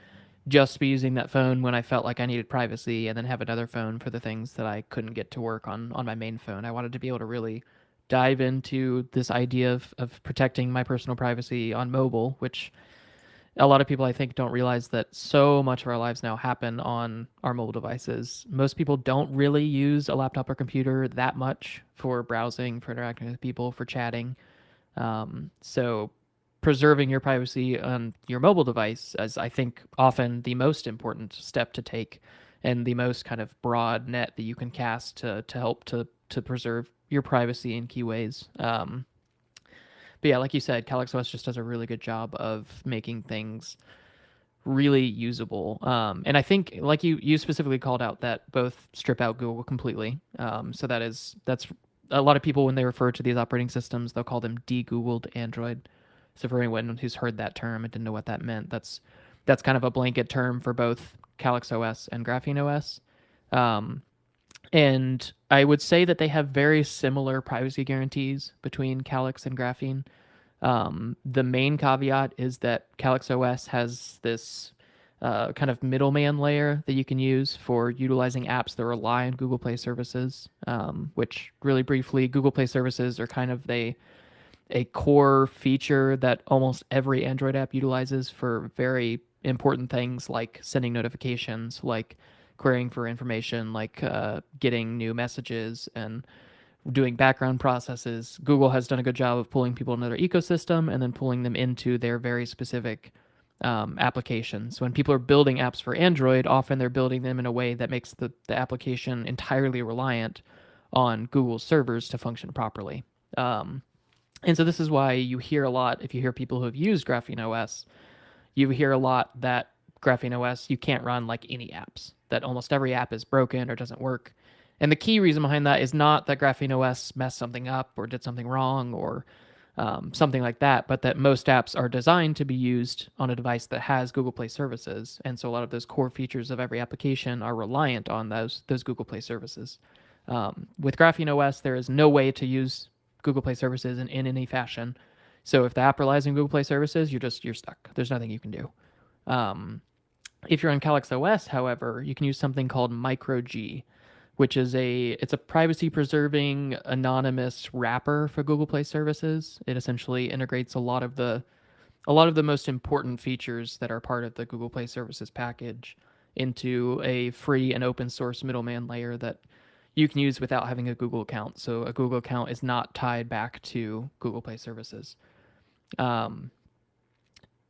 just be using that phone when I felt like I needed privacy and then have another phone for the things that I couldn't get to work on my main phone. I wanted to be able to really dive into this idea of protecting my personal privacy on mobile, which a lot of people I think don't realize that so much of our lives now happen on our mobile devices. Most people don't really use a laptop or computer that much for browsing, for interacting with people, for chatting. So preserving your privacy on your mobile device is, I think, often the most important step to take and the most kind of broad net that you can cast to help to preserve your privacy in key ways. But yeah, like you said, Calyx OS just does a really good job of making things really usable. And I think, like you specifically called out, that both strip out Google completely. So that's a lot of people, when they refer to these operating systems, they'll call them de-Googled Android. So for anyone who's heard that term and didn't know what that meant, that's kind of a blanket term for both Calyx OS and Graphene OS. And I would say that they have very similar privacy guarantees between Calyx and Graphene. The main caveat is that Calyx OS has this kind of middleman layer that you can use for utilizing apps that rely on Google Play services, which really briefly, Google Play services are kind of a core feature that almost every Android app utilizes for very important things like sending notifications, like querying for information, like getting new messages and doing background processes. Google has done a good job of pulling people into their ecosystem and then pulling them into their very specific applications. When people are building apps for Android, often they're building them in a way that makes the application entirely reliant on Google's servers to function properly. And so this is why you hear a lot, if you hear people who have used Graphene OS, you hear a lot that Graphene OS, you can't run like any apps, that almost every app is broken or doesn't work. And the key reason behind that is not that Graphene OS messed something up or did something wrong or something like that, but that most apps are designed to be used on a device that has Google Play services. And so a lot of those core features of every application are reliant on those Google Play services. With Graphene OS, there is no way to use Google Play services in any fashion. So if the app relies on Google Play services, you're stuck. There's nothing you can do. If you're on Calyx OS, however, you can use something called MicroG, which is it's a privacy preserving anonymous wrapper for Google Play services. It essentially integrates a lot of the most important features that are part of the Google Play services package into a free and open source middleman layer that you can use without having a Google account. So a Google account is not tied back to Google Play services.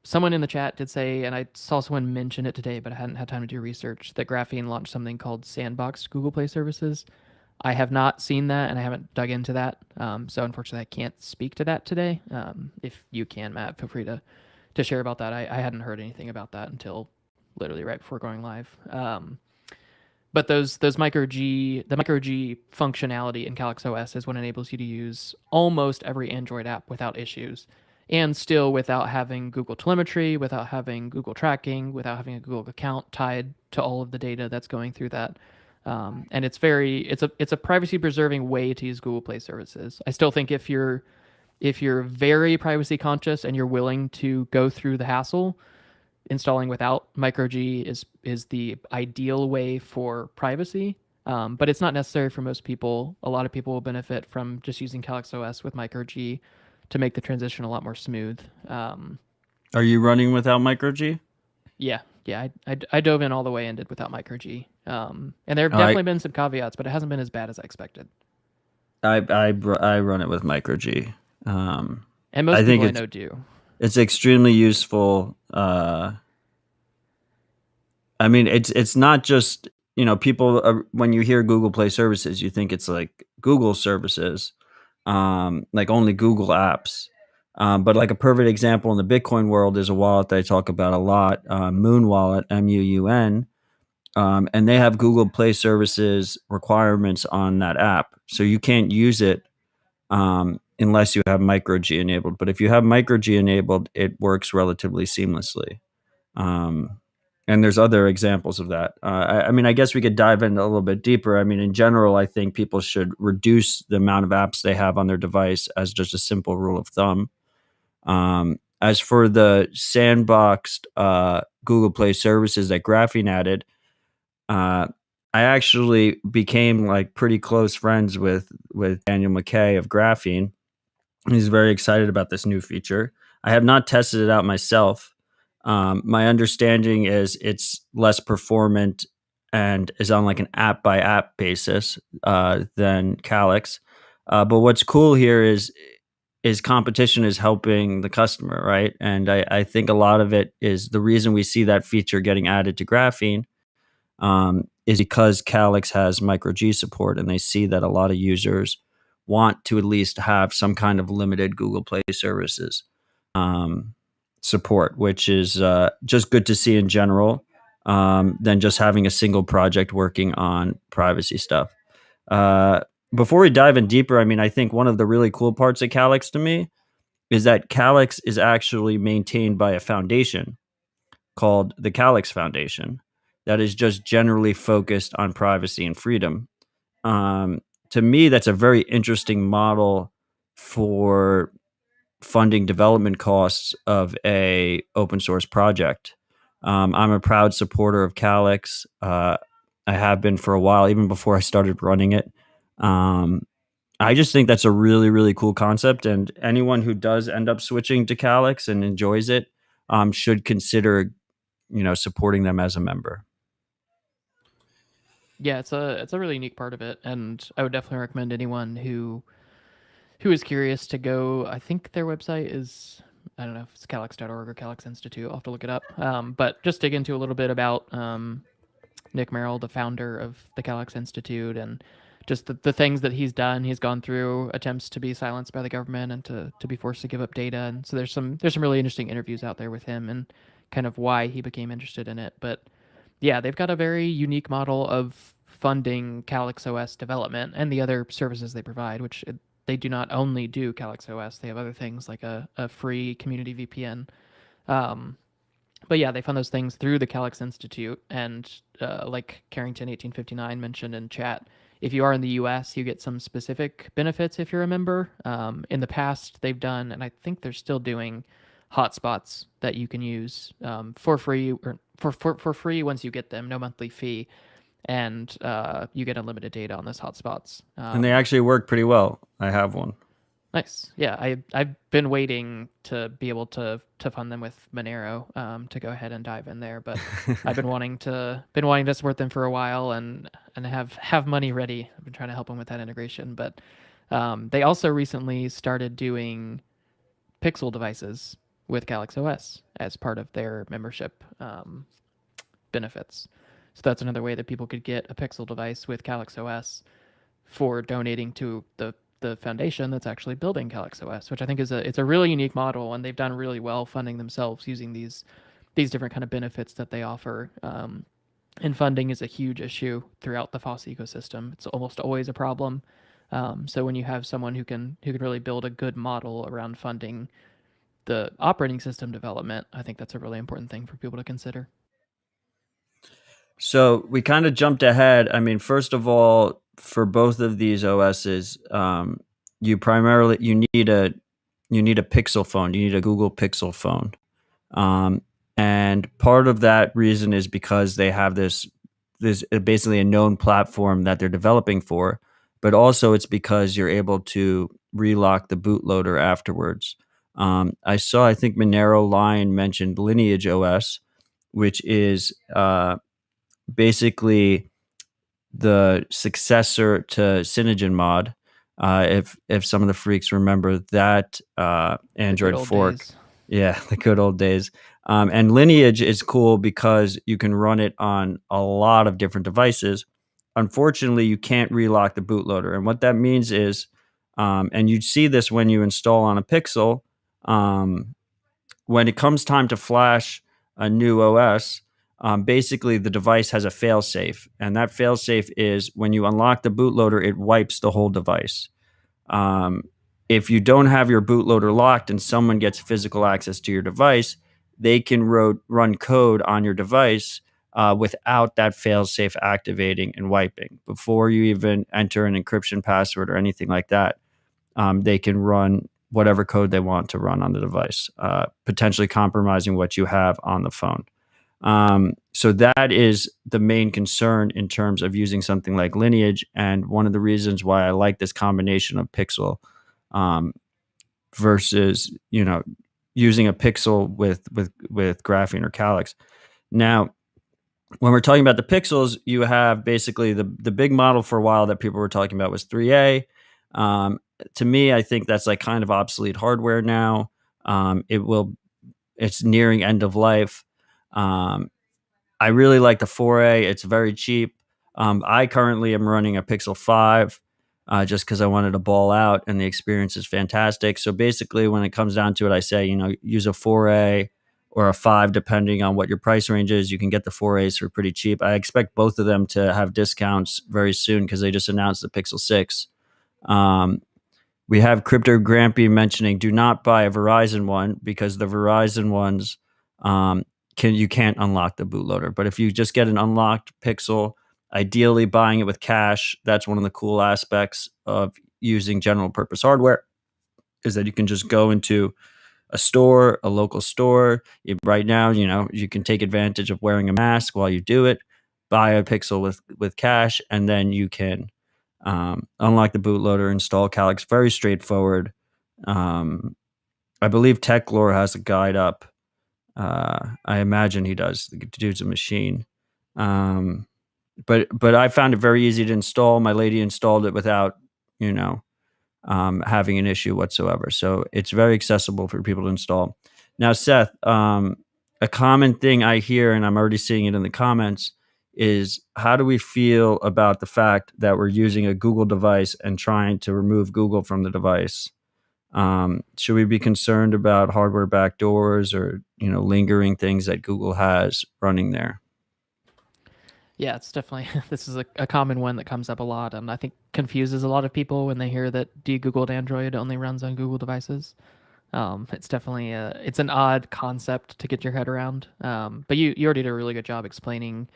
Someone in the chat did say, and I saw someone mention it today, but I hadn't had time to do research, that Graphene launched something called Sandboxed Google Play services. I have not seen that, and I haven't dug into that. So unfortunately, I can't speak to that today. If you can, Matt, feel free to share about that. I hadn't heard anything about that until literally right before going live. But the MicroG functionality in Calyx OS is what enables you to use almost every Android app without issues, and still without having Google telemetry, without having Google tracking, without having a Google account tied to all of the data that's going through that. And it's a privacy preserving way to use Google Play services. I still think if you're very privacy conscious and you're willing to go through the hassle, installing without MicroG is the ideal way for privacy. But it's not necessary for most people. A lot of people will benefit from just using Calyx OS with MicroG to make the transition a lot more smooth. Are you running without MicroG? Yeah. I dove in all the way and did without MicroG. And there have definitely been some caveats, but it hasn't been as bad as I expected. I run it with MicroG. And most people I know do. It's extremely useful. I mean, it's not just, people, when you hear Google Play services, you think it's like Google services, like only Google apps. But like a perfect example in the Bitcoin world is a wallet that I talk about a lot, Moon Wallet, MUUN. And they have Google Play services requirements on that app. So you can't use it unless you have MicroG enabled. But if you have MicroG enabled, it works relatively seamlessly. And And there's other examples of that. I mean, I guess we could dive in a little bit deeper. I mean, in general, I think people should reduce the amount of apps they have on their device as just a simple rule of thumb. As for the sandboxed Google Play services that Graphene added, uh, I actually became like pretty close friends with Daniel McKay of Graphene. He's very excited about this new feature. I have not tested it out myself. My understanding is it's less performant and is on like an app by app basis than Calyx. But what's cool here is competition is helping the customer, right? And I think a lot of it is the reason we see that feature getting added to Graphene is because Calyx has micro G support, and they see that a lot of users want to at least have some kind of limited Google Play services support, which is just good to see in general, than just having a single project working on privacy stuff. Before we dive in deeper, I mean, I think one of the really cool parts of Calyx to me is that Calyx is actually maintained by a foundation called the Calyx Foundation that is just generally focused on privacy and freedom. To me, that's a very interesting model for funding development costs of a open source project. I'm a proud supporter of Calyx. I have been for a while, even before I started running it. I just think that's a really, really cool concept, and anyone who does end up switching to Calyx and enjoys it should consider, supporting them as a member. Yeah, it's a really unique part of it, and I would definitely recommend anyone who is curious to go. I think their website is, I don't know if it's calyx.org or Calyx Institute. I'll have to look it up. But just dig into a little bit about Nick Merrill, the founder of the Calyx Institute, and just the things that he's done. He's gone through attempts to be silenced by the government and to be forced to give up data. And so there's some really interesting interviews out there with him and kind of why he became interested in it. But yeah, they've got a very unique model of funding Calyx OS development and the other services they provide, which they do not only do Calyx OS. They have other things like a free community VPN. But yeah, they fund those things through the Calyx Institute. And like Carrington 1859 mentioned in chat, if you are in the US, you get some specific benefits if you're a member. In the past, they've done, and I think they're still doing, hotspots that you can use for free, or for free once you get them, no monthly fee, and you get unlimited data on those hotspots. And they actually work pretty well. I have one. Nice. Yeah, I've been waiting to be able to fund them with Monero to go ahead and dive in there, but I've been wanting to support them for a while and have money ready. I've been trying to help them with that integration, but they also recently started doing Pixel devices with Calyx OS as part of their membership benefits. So that's another way that people could get a Pixel device with Calyx OS for donating to the foundation that's actually building Calyx OS, which I think it's a really unique model, and they've done really well funding themselves using these different kind of benefits that they offer. And funding is a huge issue throughout the FOSS ecosystem. It's almost always a problem. So when you have someone who can really build a good model around funding the operating system development, I think that's a really important thing for people to consider. So we kind of jumped ahead. I mean, first of all, for both of these OSs, you need a Pixel phone. You need a Google Pixel phone, and part of that reason is because they have this basically a known platform that they're developing for, but also it's because you're able to relock the bootloader afterwards. I think Monero Line mentioned Lineage OS, which is basically the successor to Cyanogen if some of the freaks remember that Android fork. Days. Yeah, the good old days. And Lineage is cool because you can run it on a lot of different devices. Unfortunately, you can't relock the bootloader. And what that means is, and you see this when you install on a Pixel, when it comes time to flash a new OS, basically the device has a failsafe, and that failsafe is when you unlock the bootloader, it wipes the whole device. If you don't have your bootloader locked and someone gets physical access to your device, they can run code on your device without that fail-safe activating and wiping. Before you even enter an encryption password or anything like that, they can run whatever code they want to run on the device, potentially compromising what you have on the phone. So that is the main concern in terms of using something like Lineage, and one of the reasons why I like this combination of Pixel versus using a Pixel with Graphene or Calyx. Now, when we're talking about the Pixels, you have basically the big model for a while that people were talking about was 3A. To me, I think that's like kind of obsolete hardware now. It's nearing end of life. I really like the 4A. It's very cheap. I currently am running a Pixel 5 just because I wanted to ball out, and the experience is fantastic. So basically, when it comes down to it, I say, use a 4A or a 5, depending on what your price range is. You can get the 4As for pretty cheap. I expect both of them to have discounts very soon because they just announced the Pixel 6. We have Crypto Grampy mentioning, do not buy a Verizon one because the Verizon ones, you can't unlock the bootloader. But if you just get an unlocked Pixel, ideally buying it with cash, that's one of the cool aspects of using general purpose hardware, is that you can just go into a store, a local store. Right now, you can take advantage of wearing a mask while you do it, buy a Pixel with cash, and then you can unlock the bootloader, install Calyx. Very straightforward. I believe TechLore has a guide up. I imagine he does. The dude's a machine. But I found it very easy to install. My lady installed it without, having an issue whatsoever. So it's very accessible for people to install. Now, Seth, a common thing I hear, and I'm already seeing it in the comments, is how do we feel about the fact that we're using a Google device and trying to remove Google from the device? Should we be concerned about hardware backdoors or, lingering things that Google has running there? Yeah, it's definitely, this is a common one that comes up a lot, and I think confuses a lot of people when they hear that de-Googled Android only runs on Google devices. It's definitely it's an odd concept to get your head around. But you already did a really good job explaining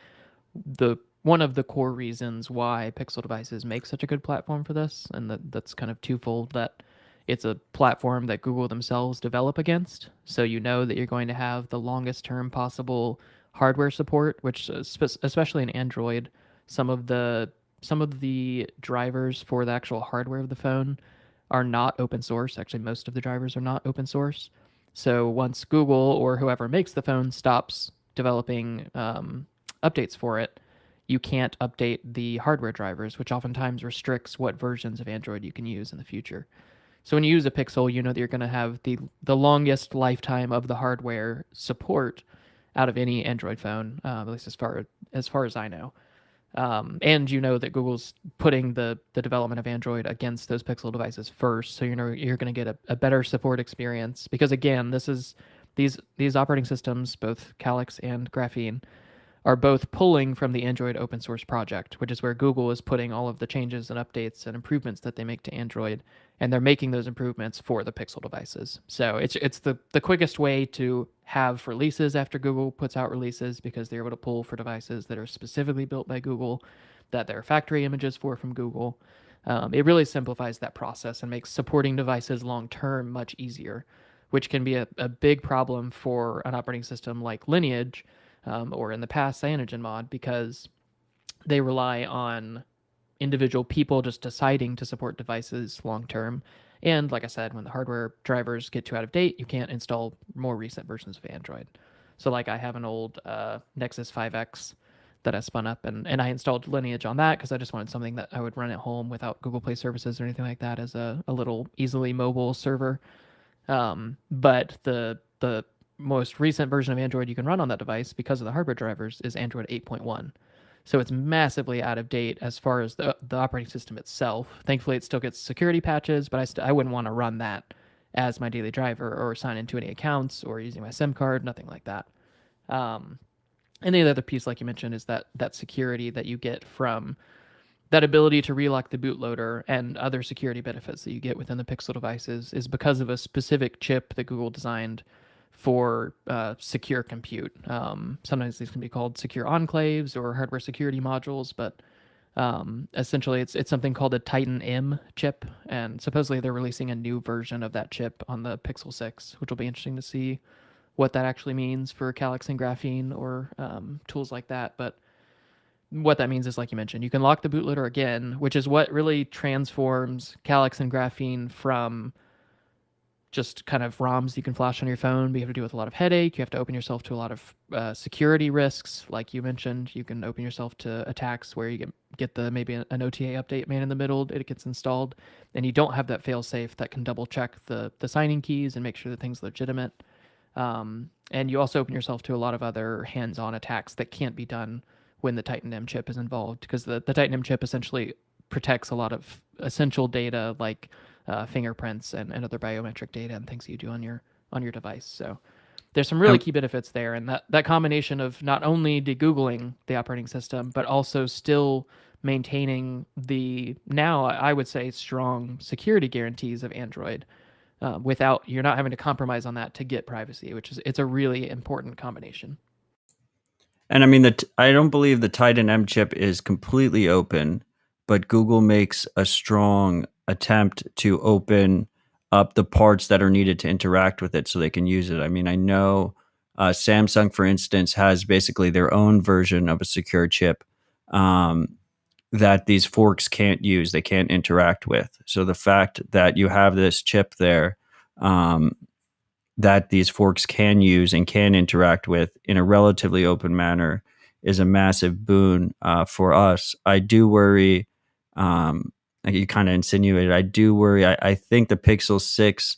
one of the core reasons why Pixel devices make such a good platform for this, and that's kind of twofold. That it's a platform that Google themselves develop against, so you know that you're going to have the longest term possible hardware support, which especially in Android, some of the drivers for the actual hardware of the phone are not open source. Actually, most of the drivers are not open source. So once Google or whoever makes the phone stops developing updates for it, you can't update the hardware drivers, which oftentimes restricts what versions of Android you can use in the future. So when you use a Pixel, you know that you're going to have the longest lifetime of the hardware support out of any Android phone, at least as far as I know. And you know that Google's putting the development of Android against those Pixel devices first, so you're going to get a better support experience, because again, these operating systems, both Calyx and Graphene, are both pulling from the Android open source project, which is where Google is putting all of the changes and updates and improvements that they make to Android, and they're making those improvements for the Pixel devices. So it's the quickest way to have releases after Google puts out releases, because they're able to pull for devices that are specifically built by Google, that there are factory images from Google. It really simplifies that process and makes supporting devices long term much easier, which can be a big problem for an operating system like Lineage, or in the past CyanogenMod, because they rely on individual people just deciding to support devices long term. And like I said, when the hardware drivers get too out of date, you can't install more recent versions of Android. So like I have an old Nexus 5X that I spun up, and I installed Lineage on that because I just wanted something that I would run at home without Google Play services or anything like that, as a little easily mobile server. But the most recent version of Android you can run on that device, because of the hardware drivers, is Android 8.1. So it's massively out of date as far as the operating system itself. Thankfully, it still gets security patches, but I wouldn't want to run that as my daily driver or sign into any accounts or using my SIM card, nothing like that. And the other piece, like you mentioned, is that security that you get from that ability to relock the bootloader and other security benefits that you get within the Pixel devices is because of a specific chip that Google designed for secure compute. Sometimes these can be called secure enclaves or hardware security modules, but essentially it's something called a Titan M chip, and supposedly they're releasing a new version of that chip on the Pixel 6, which will be interesting to see what that actually means for Calyx and Graphene or tools like that. But what that means is, like you mentioned, you can lock the bootloader again, which is what really transforms Calyx and Graphene from just kind of ROMs you can flash on your phone, but you have to deal with a lot of headache. You have to open yourself to a lot of security risks. Like you mentioned, you can open yourself to attacks where you get the maybe an OTA update man in the middle, it gets installed, and you don't have that fail safe that can double check the signing keys and make sure that thing's legitimate. And you also open yourself to a lot of other hands-on attacks that can't be done when the Titan M chip is involved, because the Titan M chip essentially protects a lot of essential data like fingerprints and other biometric data and things you do on your device. So there's some really key benefits there, and that combination of not only degoogling the operating system but also still maintaining the, now I would say, strong security guarantees of Android without, you're not having to compromise on that to get privacy, which is, it's a really important combination. And I mean, I don't believe the Titan M chip is completely open, but Google makes a strong attempt to open up the parts that are needed to interact with it so they can use it. I mean, I know Samsung, for instance, has basically their own version of a secure chip that these forks can't use, they can't interact with. So the fact that you have this chip there that these forks can use and can interact with in a relatively open manner is a massive boon for us. I do worry, like you kind of insinuated, I do worry. I think the Pixel 6,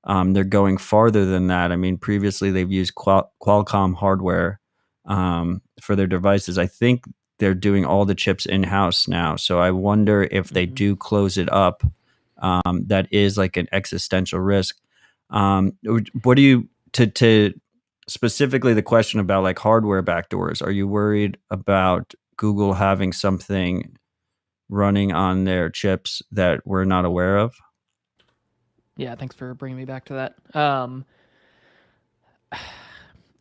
they're going farther than that. I mean, previously they've used Qualcomm hardware for their devices. I think they're doing all the chips in-house now. So I wonder if they do close it up, that is like an existential risk. What do you, to specifically the question about like hardware backdoors, are you worried about Google having something running on their chips that we're not aware of? Yeah, thanks for bringing me back to that.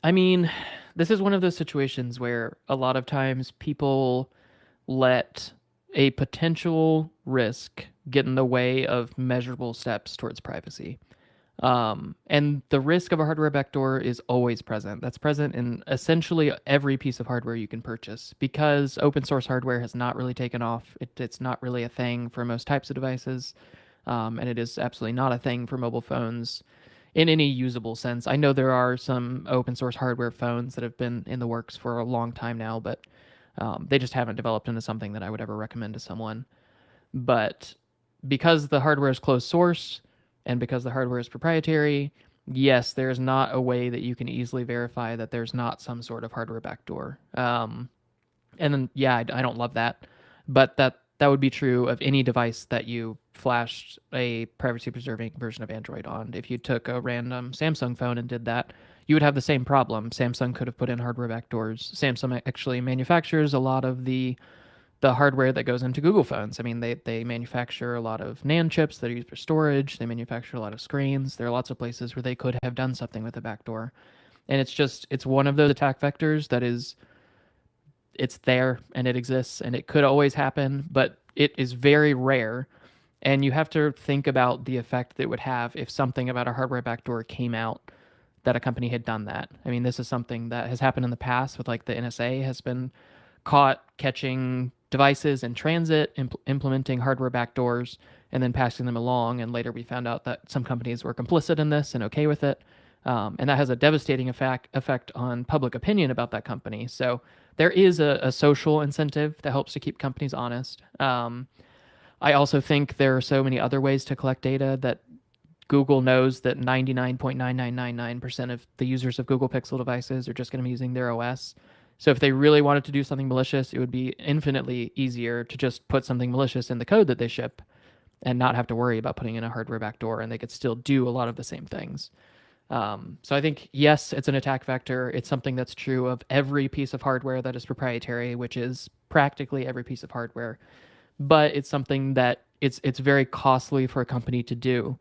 I mean, this is one of those situations where a lot of times people let a potential risk get in the way of measurable steps towards privacy. And the risk of a hardware backdoor is always present. That's present in essentially every piece of hardware you can purchase, because open source hardware has not really taken off. It's not really a thing for most types of devices, and it is absolutely not a thing for mobile phones in any usable sense. I know there are some open source hardware phones that have been in the works for a long time now, but they just haven't developed into something that I would ever recommend to someone. But because the hardware is closed source, and because the hardware is proprietary, yes, there's not a way that you can easily verify that there's not some sort of hardware backdoor. And then, yeah, I don't love that, but that would be true of any device that you flashed a privacy-preserving version of Android on. If you took a random Samsung phone and did that, you would have the same problem. Samsung could have put in hardware backdoors. Samsung actually manufactures a lot of the hardware that goes into Google phones. I mean, they manufacture a lot of NAND chips that are used for storage. They manufacture a lot of screens. There are lots of places where they could have done something with a backdoor. And it's one of those attack vectors that it's there and it exists and it could always happen, but it is very rare. And you have to think about the effect that it would have if something about a hardware backdoor came out that a company had done that. I mean, this is something that has happened in the past with, like, the NSA has been caught catching devices in transit, implementing hardware backdoors, and then passing them along. And later we found out that some companies were complicit in this and okay with it. And that has a devastating effect on public opinion about that company. So there is a social incentive that helps to keep companies honest. I also think there are so many other ways to collect data that Google knows that 99.9999% of the users of Google Pixel devices are just going to be using their OS. So if they really wanted to do something malicious, it would be infinitely easier to just put something malicious in the code that they ship and not have to worry about putting in a hardware backdoor, and they could still do a lot of the same things. So I think, yes, it's an attack vector. It's something that's true of every piece of hardware that is proprietary, which is practically every piece of hardware. But it's something that it's very costly for a company to do.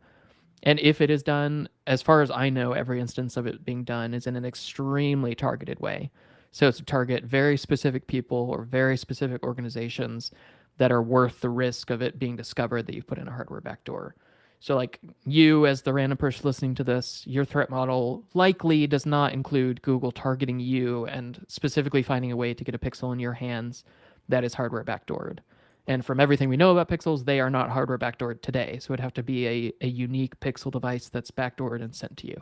And if it is done, as far as I know, every instance of it being done is in an extremely targeted way. So it's to target very specific people or very specific organizations that are worth the risk of it being discovered that you've put in a hardware backdoor. So, like you, as the random person listening to this, your threat model likely does not include Google targeting you and specifically finding a way to get a pixel in your hands that is hardware backdoored. And from everything we know about pixels, they are not hardware backdoored today. So it'd have to be a unique pixel device that's backdoored and sent to you.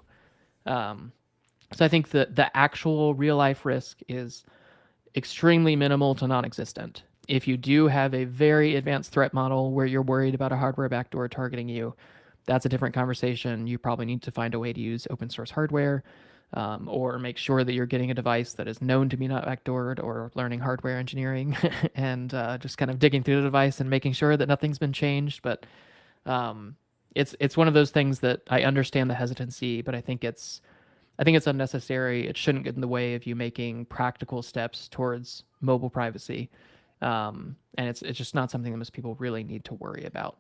So I think that the actual real life risk is extremely minimal to non-existent. If you do have a very advanced threat model where you're worried about a hardware backdoor targeting you, that's a different conversation. You probably need to find a way to use open source hardware, or make sure that you're getting a device that is known to be not backdoored, or learning hardware engineering and just kind of digging through the device and making sure that nothing's been changed. But it's one of those things that I understand the hesitancy, but I think it's unnecessary. It shouldn't get in the way of you making practical steps towards mobile privacy. And it's just not something that most people really need to worry about.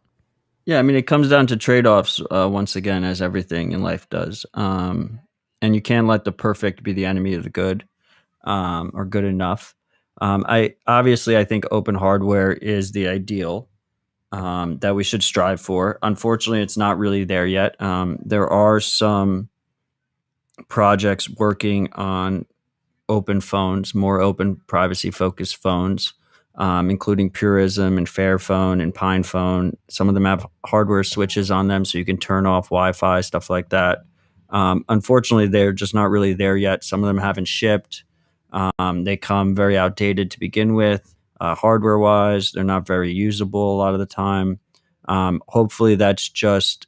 Yeah, I mean, it comes down to trade-offs once again, as everything in life does. And you can't let the perfect be the enemy of the good, or good enough. I think open hardware is the ideal that we should strive for. Unfortunately, it's not really there yet. There are some projects working on open phones, more open privacy focused phones, including Purism and Fairphone and PinePhone. Some of them have hardware switches on them so you can turn off Wi-Fi, stuff like that. Unfortunately, they're just not really there yet. Some of them haven't shipped. They come very outdated to begin with. Hardware wise, they're not very usable a lot of the time. Hopefully that's just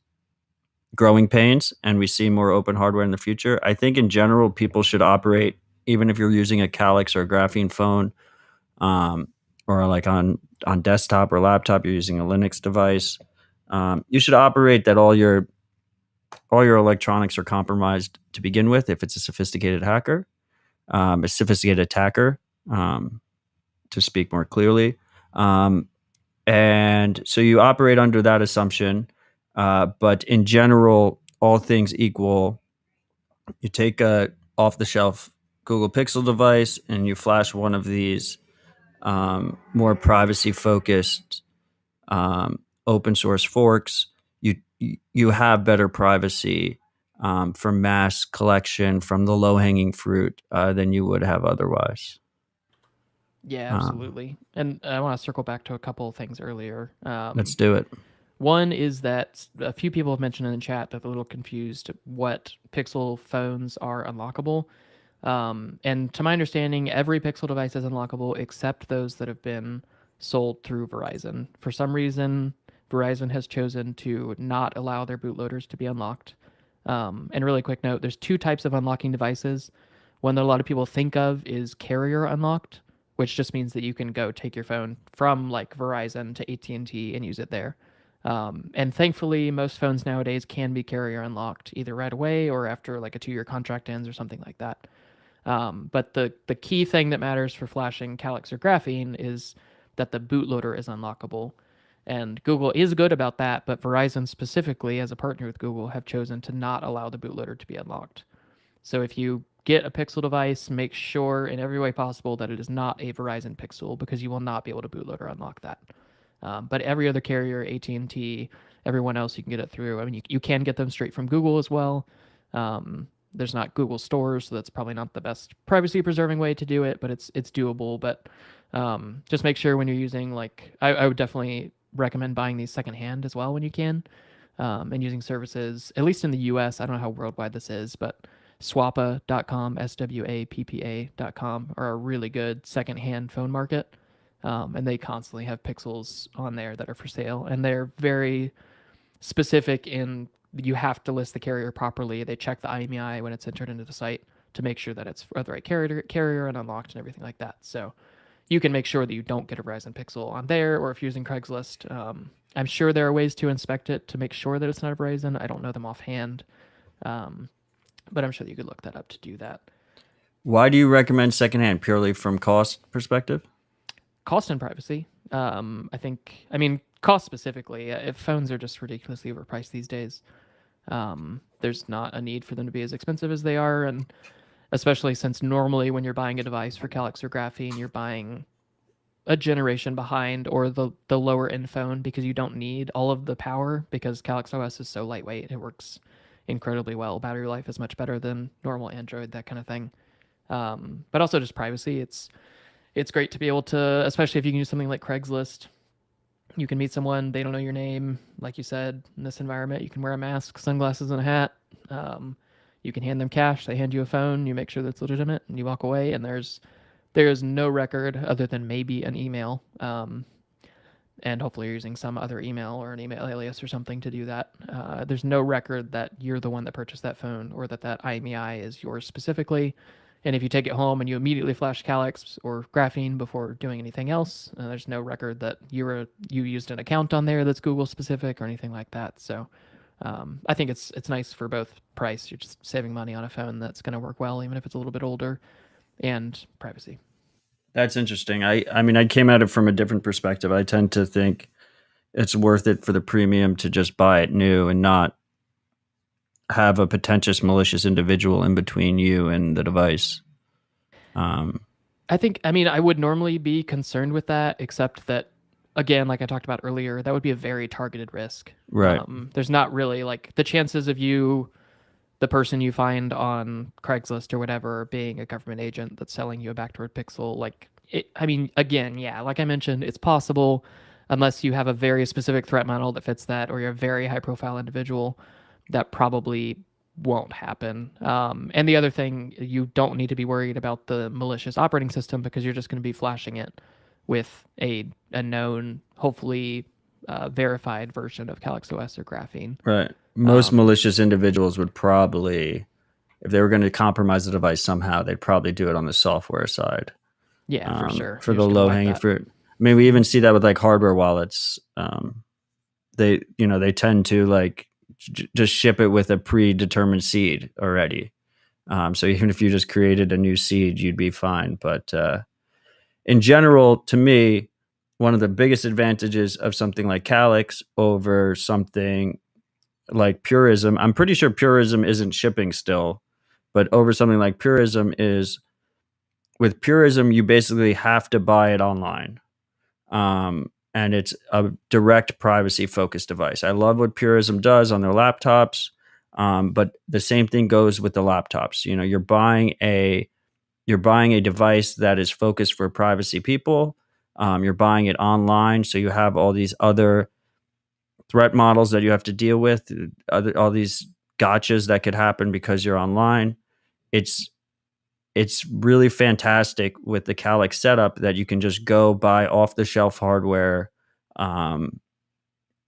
growing pains and we see more open hardware in the future. I think in general, people should operate, even if you're using a Calyx or a Graphene phone, or like on desktop or laptop, you're using a Linux device. You should operate that all your electronics are compromised to begin with. If it's a sophisticated hacker, a sophisticated attacker, to speak more clearly. And so you operate under that assumption. But in general, all things equal, you take a off-the-shelf Google Pixel device and you flash one of these more privacy-focused open source forks. You have better privacy for mass collection from the low-hanging fruit than you would have otherwise. Yeah, absolutely. And I want to circle back to a couple of things earlier. Let's do it. One is that a few people have mentioned in the chat that they're a little confused what Pixel phones are unlockable. And to my understanding, every Pixel device is unlockable except those that have been sold through Verizon. For some reason, Verizon has chosen to not allow their bootloaders to be unlocked. And really quick note, there's two types of unlocking devices. One that a lot of people think of is carrier unlocked, which just means that you can go take your phone from like Verizon to AT&T and use it there. And thankfully, most phones nowadays can be carrier unlocked either right away or after like a 2-year contract ends or something like that. But the key thing that matters for flashing Calyx or Graphene is that the bootloader is unlockable. And Google is good about that, but Verizon specifically, as a partner with Google, have chosen to not allow the bootloader to be unlocked. So if you get a Pixel device, make sure in every way possible that it is not a Verizon Pixel, because you will not be able to bootloader unlock that. But every other carrier, AT&T, everyone else, you can get it through. I mean, you can get them straight from Google as well. There's not Google stores, so that's probably not the best privacy-preserving way to do it, but it's doable. But just make sure when you're using, like, I would definitely recommend buying these secondhand as well when you can, and using services, at least in the US, I don't know how worldwide this is, but swappa.com, swappa.com are a really good secondhand phone market. And they constantly have Pixels on there that are for sale, and they're very specific in you have to list the carrier properly. They check the IMEI when it's entered into the site to make sure that it's for the right carrier and unlocked and everything like that. So you can make sure that you don't get a Verizon Pixel on there, or if you're using Craigslist, I'm sure there are ways to inspect it to make sure that it's not a Verizon. I don't know them offhand, but I'm sure that you could look that up to do that. Why do you recommend secondhand? Purely from cost perspective? Cost and privacy. I mean, cost specifically. If phones are just ridiculously overpriced these days. There's not a need for them to be as expensive as they are, and especially since normally when you're buying a device for Calyx or Graphene, you're buying a generation behind or the lower end phone because you don't need all of the power because Calyx OS is so lightweight. It works incredibly well. Battery life is much better than normal Android, that kind of thing. But also just privacy. It's great to be able to, especially if you can use something like Craigslist. You can meet someone, they don't know your name, like you said, in this environment. You can wear a mask, sunglasses, and a hat. You can hand them cash. They hand you a phone. You make sure that's legitimate, and you walk away. And there is no record other than maybe an email. And hopefully you're using some other email or an email alias or something to do that. There's no record that you're the one that purchased that phone or that IMEI is yours specifically. And if you take it home and you immediately flash Calyx or Graphene before doing anything else, there's no record that you used an account on there that's Google specific or anything like that. So I think it's nice for both price. You're just saving money on a phone that's going to work well, even if it's a little bit older, and privacy. That's interesting. I mean, I came at it from a different perspective. I tend to think it's worth it for the premium to just buy it new and not have a potentious malicious individual in between you and the device. I mean, I would normally be concerned with that, except that, again, like I talked about earlier, that would be a very targeted risk. Right. There's not really like the chances of the person you find on Craigslist or whatever, being a government agent that's selling you a backdoor pixel. I mean, again, yeah, like I mentioned, it's possible unless you have a very specific threat model that fits that, or you're a very high profile individual, that probably won't happen. And the other thing, you don't need to be worried about the malicious operating system because you're just going to be flashing it with a known, hopefully verified version of Calyx OS or Graphene. Right. Most malicious individuals would probably, if they were going to compromise the device somehow, they'd probably do it on the software side. Yeah, for sure. For the low hanging fruit. I mean, we even see that with like hardware wallets. They tend to like just ship it with a predetermined seed already. So even if you just created a new seed, you'd be fine. But in general, to me, one of the biggest advantages of something like Calyx over something like Purism, I'm pretty sure Purism isn't shipping still, but over something like Purism is, with Purism, you basically have to buy it online. And it's a direct privacy focused device. I love what Purism does on their laptops. But the same thing goes with the laptops. You know, you're buying a device that is focused for privacy people. You're buying it online, so you have all these other threat models that you have to deal with, all these gotchas that could happen because you're online. It's really fantastic with the Calyx setup that you can just go buy off the shelf hardware. That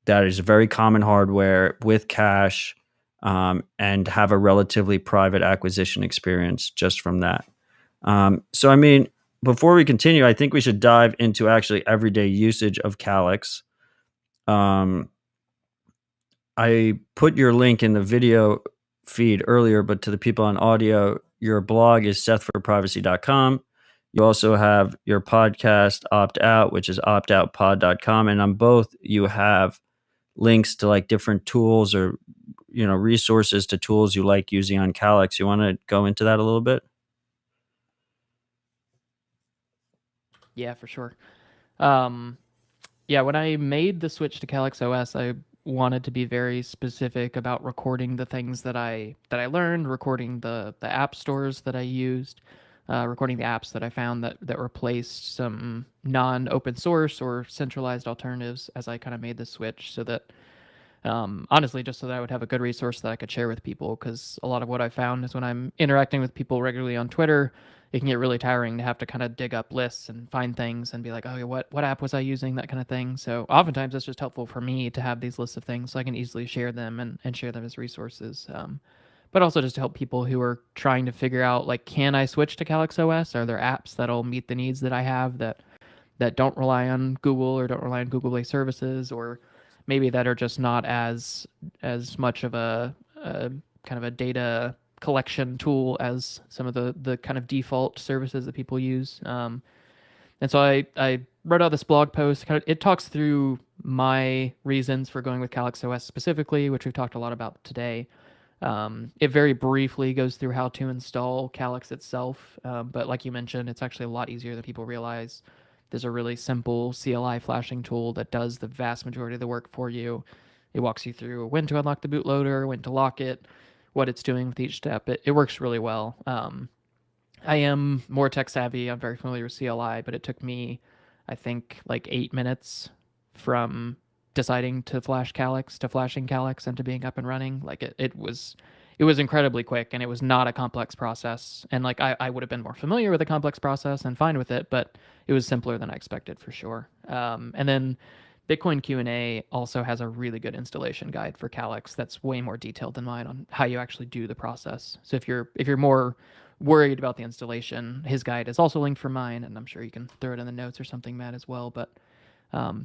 is very common hardware with cash, and have a relatively private acquisition experience just from that. So, I mean, before we continue, I think we should dive into actually everyday usage of Calyx. I put your link in the video feed earlier, but to the people on audio, your blog is sethforprivacy.com. You also have your podcast, Opt Out, which is optoutpod.com. And on both, you have links to like different tools or, resources to tools you like using on Calyx. You want to go into that a little bit? Yeah, for sure. Yeah, when I made the switch to Calyx OS, I wanted to be very specific about recording the things that I learned, recording the app stores that I used, recording the apps that I found that replaced some non-open source or centralized alternatives as I kind of made the switch, so that honestly, just so that I would have a good resource that I could share with people, because a lot of what I found is when I'm interacting with people regularly on Twitter, it can get really tiring to have to kind of dig up lists and find things and be like, oh, what app was I using, that kind of thing. So oftentimes it's just helpful for me to have these lists of things so I can easily share them and share them as resources. But also just to help people who are trying to figure out, like, can I switch to Calyx OS? Are there apps that'll meet the needs that I have that don't rely on Google or don't rely on Google-based services, or maybe that are just not as much of a kind of a data collection tool as some of the kind of default services that people use. And so I wrote out this blog post. It talks through my reasons for going with Calyx OS specifically, which we've talked a lot about today. It very briefly goes through how to install Calyx itself, but like you mentioned, it's actually a lot easier than people realize. There's a really simple CLI flashing tool that does the vast majority of the work for you. It walks you through when to unlock the bootloader, when to lock it, what it's doing with each step. It works really well. I am more tech savvy. I'm very familiar with CLI, but it took me, I think, like 8 minutes from deciding to flash Calyx to flashing Calyx and to being up and running. Like it was incredibly quick, and it was not a complex process. And like I would have been more familiar with a complex process and fine with it, but it was simpler than I expected for sure. And then Bitcoin Q&A also has a really good installation guide for Calyx that's way more detailed than mine on how you actually do the process. So if you're more worried about the installation, his guide is also linked for mine, and I'm sure you can throw it in the notes or something, Matt, as well. But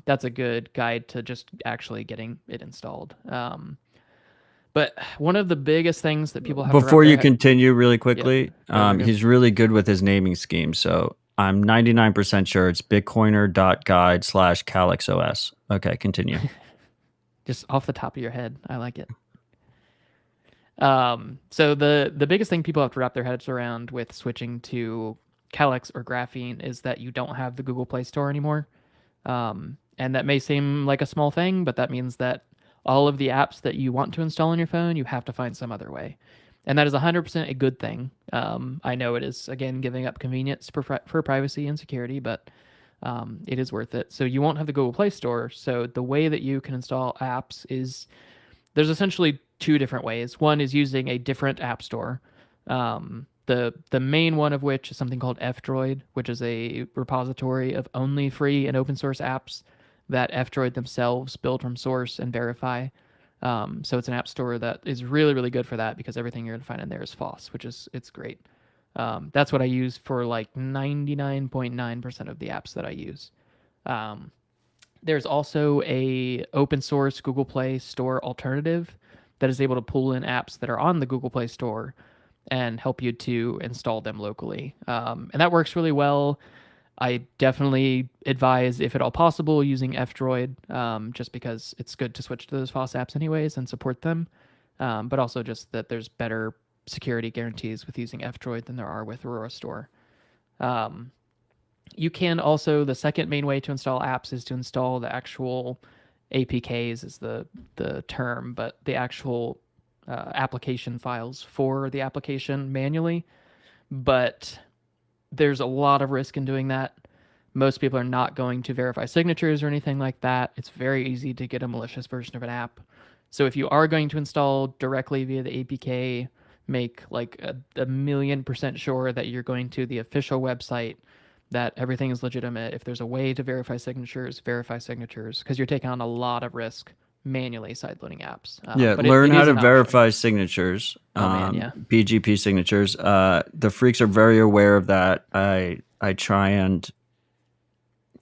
that's a good guide to just actually getting it installed. But one of the biggest things that people have Before you head, continue really quickly, Yeah, good. he's really good with his naming scheme. So I'm 99% sure it's bitcoiner.guide/calyxos. Okay, continue. Just off the top of your head, I like it. So the biggest thing people have to wrap their heads around with switching to Calyx or Graphene is that you don't have the Google Play Store anymore. And that may seem like a small thing, but that means that all of the apps that you want to install on your phone, you have to find some other way. And that is 100% a good thing. I know it is, again, giving up convenience for privacy and security, but it is worth it. So you won't have the Google Play Store. So the way that you can install apps is there's essentially two different ways. One is using a different app store. The main one of which is something called F-Droid, which is a repository of only free and open source apps that F-Droid themselves build from source and verify. So it's an app store that is really, really good for that because everything you're going to find in there is FOSS, it's great. That's what I use for like 99.9% of the apps that I use. There's also a open source Google Play Store alternative that is able to pull in apps that are on the Google Play Store and help you to install them locally. And that works really well. I definitely advise, if at all possible, using F-Droid, just because it's good to switch to those FOSS apps anyways and support them. But also just that there's better security guarantees with using F-Droid than there are with Aurora Store. You can also, the second main way to install apps is to install the actual APKs is the term, but the actual application files for the application manually. But there's a lot of risk in doing that. Most people are not going to verify signatures or anything like that. It's very easy to get a malicious version of an app. So if you are going to install directly via the APK, make like a 1,000,000% sure that you're going to the official website, that everything is legitimate. If there's a way to verify signatures, because you're taking on a lot of risk manually sideloading apps. But learn how to verify signatures. BGP signatures. The freaks are very aware of that. I try and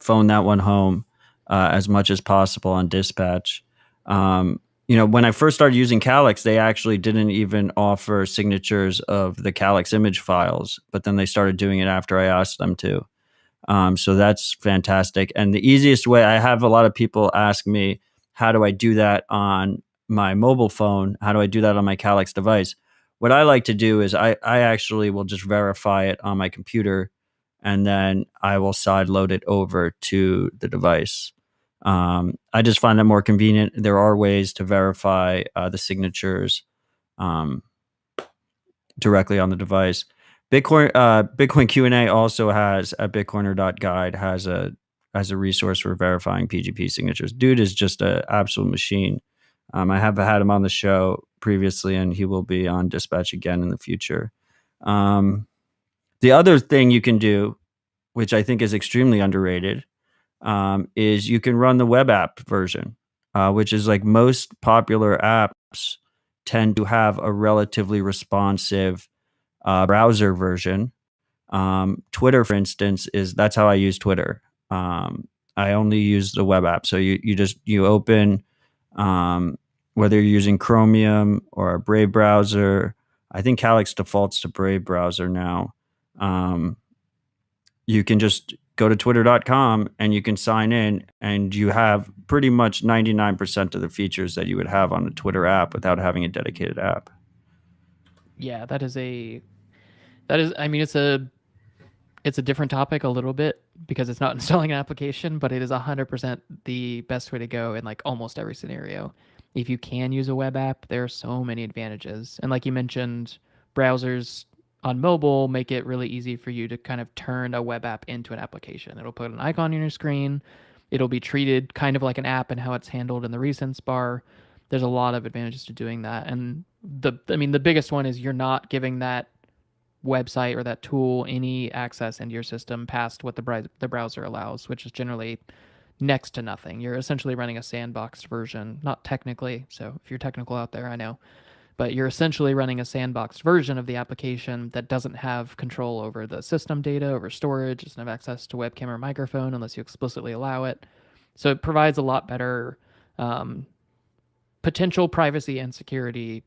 phone that one home as much as possible on dispatch. When I first started using Calyx, they actually didn't even offer signatures of the Calyx image files, but then they started doing it after I asked them to. So that's fantastic. And the easiest way, I have a lot of people ask me, how do I do that on my mobile phone? How do I do that on my Calyx device? What I like to do is I actually will just verify it on my computer, and then I will sideload it over to the device. I just find that more convenient. There are ways to verify the signatures directly on the device. Bitcoin Q&A also has at bitcoiner.guide has a resource for verifying PGP signatures. Dude is just an absolute machine. I have had him on the show previously, and he will be on Dispatch again in the future. The other thing you can do, which I think is extremely underrated, is you can run the web app version, which is like most popular apps tend to have a relatively responsive browser version. Twitter, for instance, that's how I use Twitter. I only use the web app. So you open, whether you're using Chromium or a Brave browser. I think Calyx defaults to Brave browser now. You can just go to twitter.com and you can sign in, and you have pretty much 99% of the features that you would have on a Twitter app without having a dedicated app. Yeah, I mean, it's a different topic a little bit because it's not installing an application, but it is 100% the best way to go in like almost every scenario. If you can use a web app, there are so many advantages. And like you mentioned, browsers on mobile make it really easy for you to kind of turn a web app into an application. It'll put an icon on your screen. It'll be treated kind of like an app and how it's handled in the recents bar. There's a lot of advantages to doing that. And the biggest one is you're not giving that website or that tool any access into your system past what the browser allows, which is generally next to nothing. You're essentially running a sandboxed version, not technically. So if you're technical out there, I know, but you're essentially running a sandboxed version of the application that doesn't have control over the system data, over storage, doesn't have access to webcam or microphone unless you explicitly allow it. So it provides a lot better potential privacy and security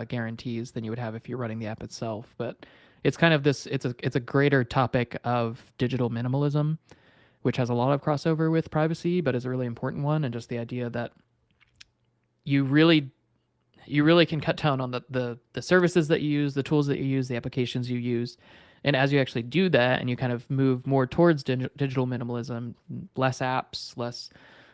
guarantees than you would have if you're running the app itself. But it's kind of this, it's a greater topic of digital minimalism, which has a lot of crossover with privacy, but is a really important one. And just the idea that you really can cut down on the services that you use, the tools that you use, the applications you use. And as you actually do that and you kind of move more towards digital minimalism, less apps, less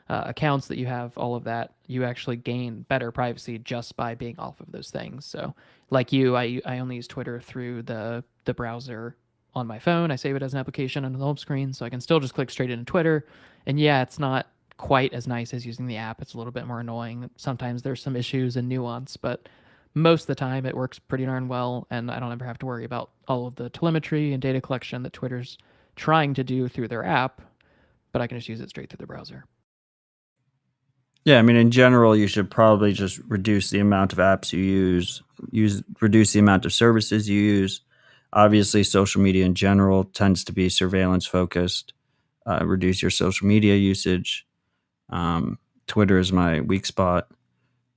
accounts that you have, all of that, you actually gain better privacy just by being off of those things. So like you, I only use Twitter through the browser on my phone. I save it as an application on the home screen, so I can still just click straight into Twitter. And yeah, it's not quite as nice as using the app. It's a little bit more annoying. Sometimes there's some issues and nuance, but most of the time it works pretty darn well, and I don't ever have to worry about all of the telemetry and data collection that Twitter's trying to do through their app, but I can just use it straight through the browser. Yeah, I mean, in general, you should probably just reduce the amount of apps you reduce the amount of services you use. Obviously, social media in general tends to be surveillance focused. Reduce your social media usage. Twitter is my weak spot,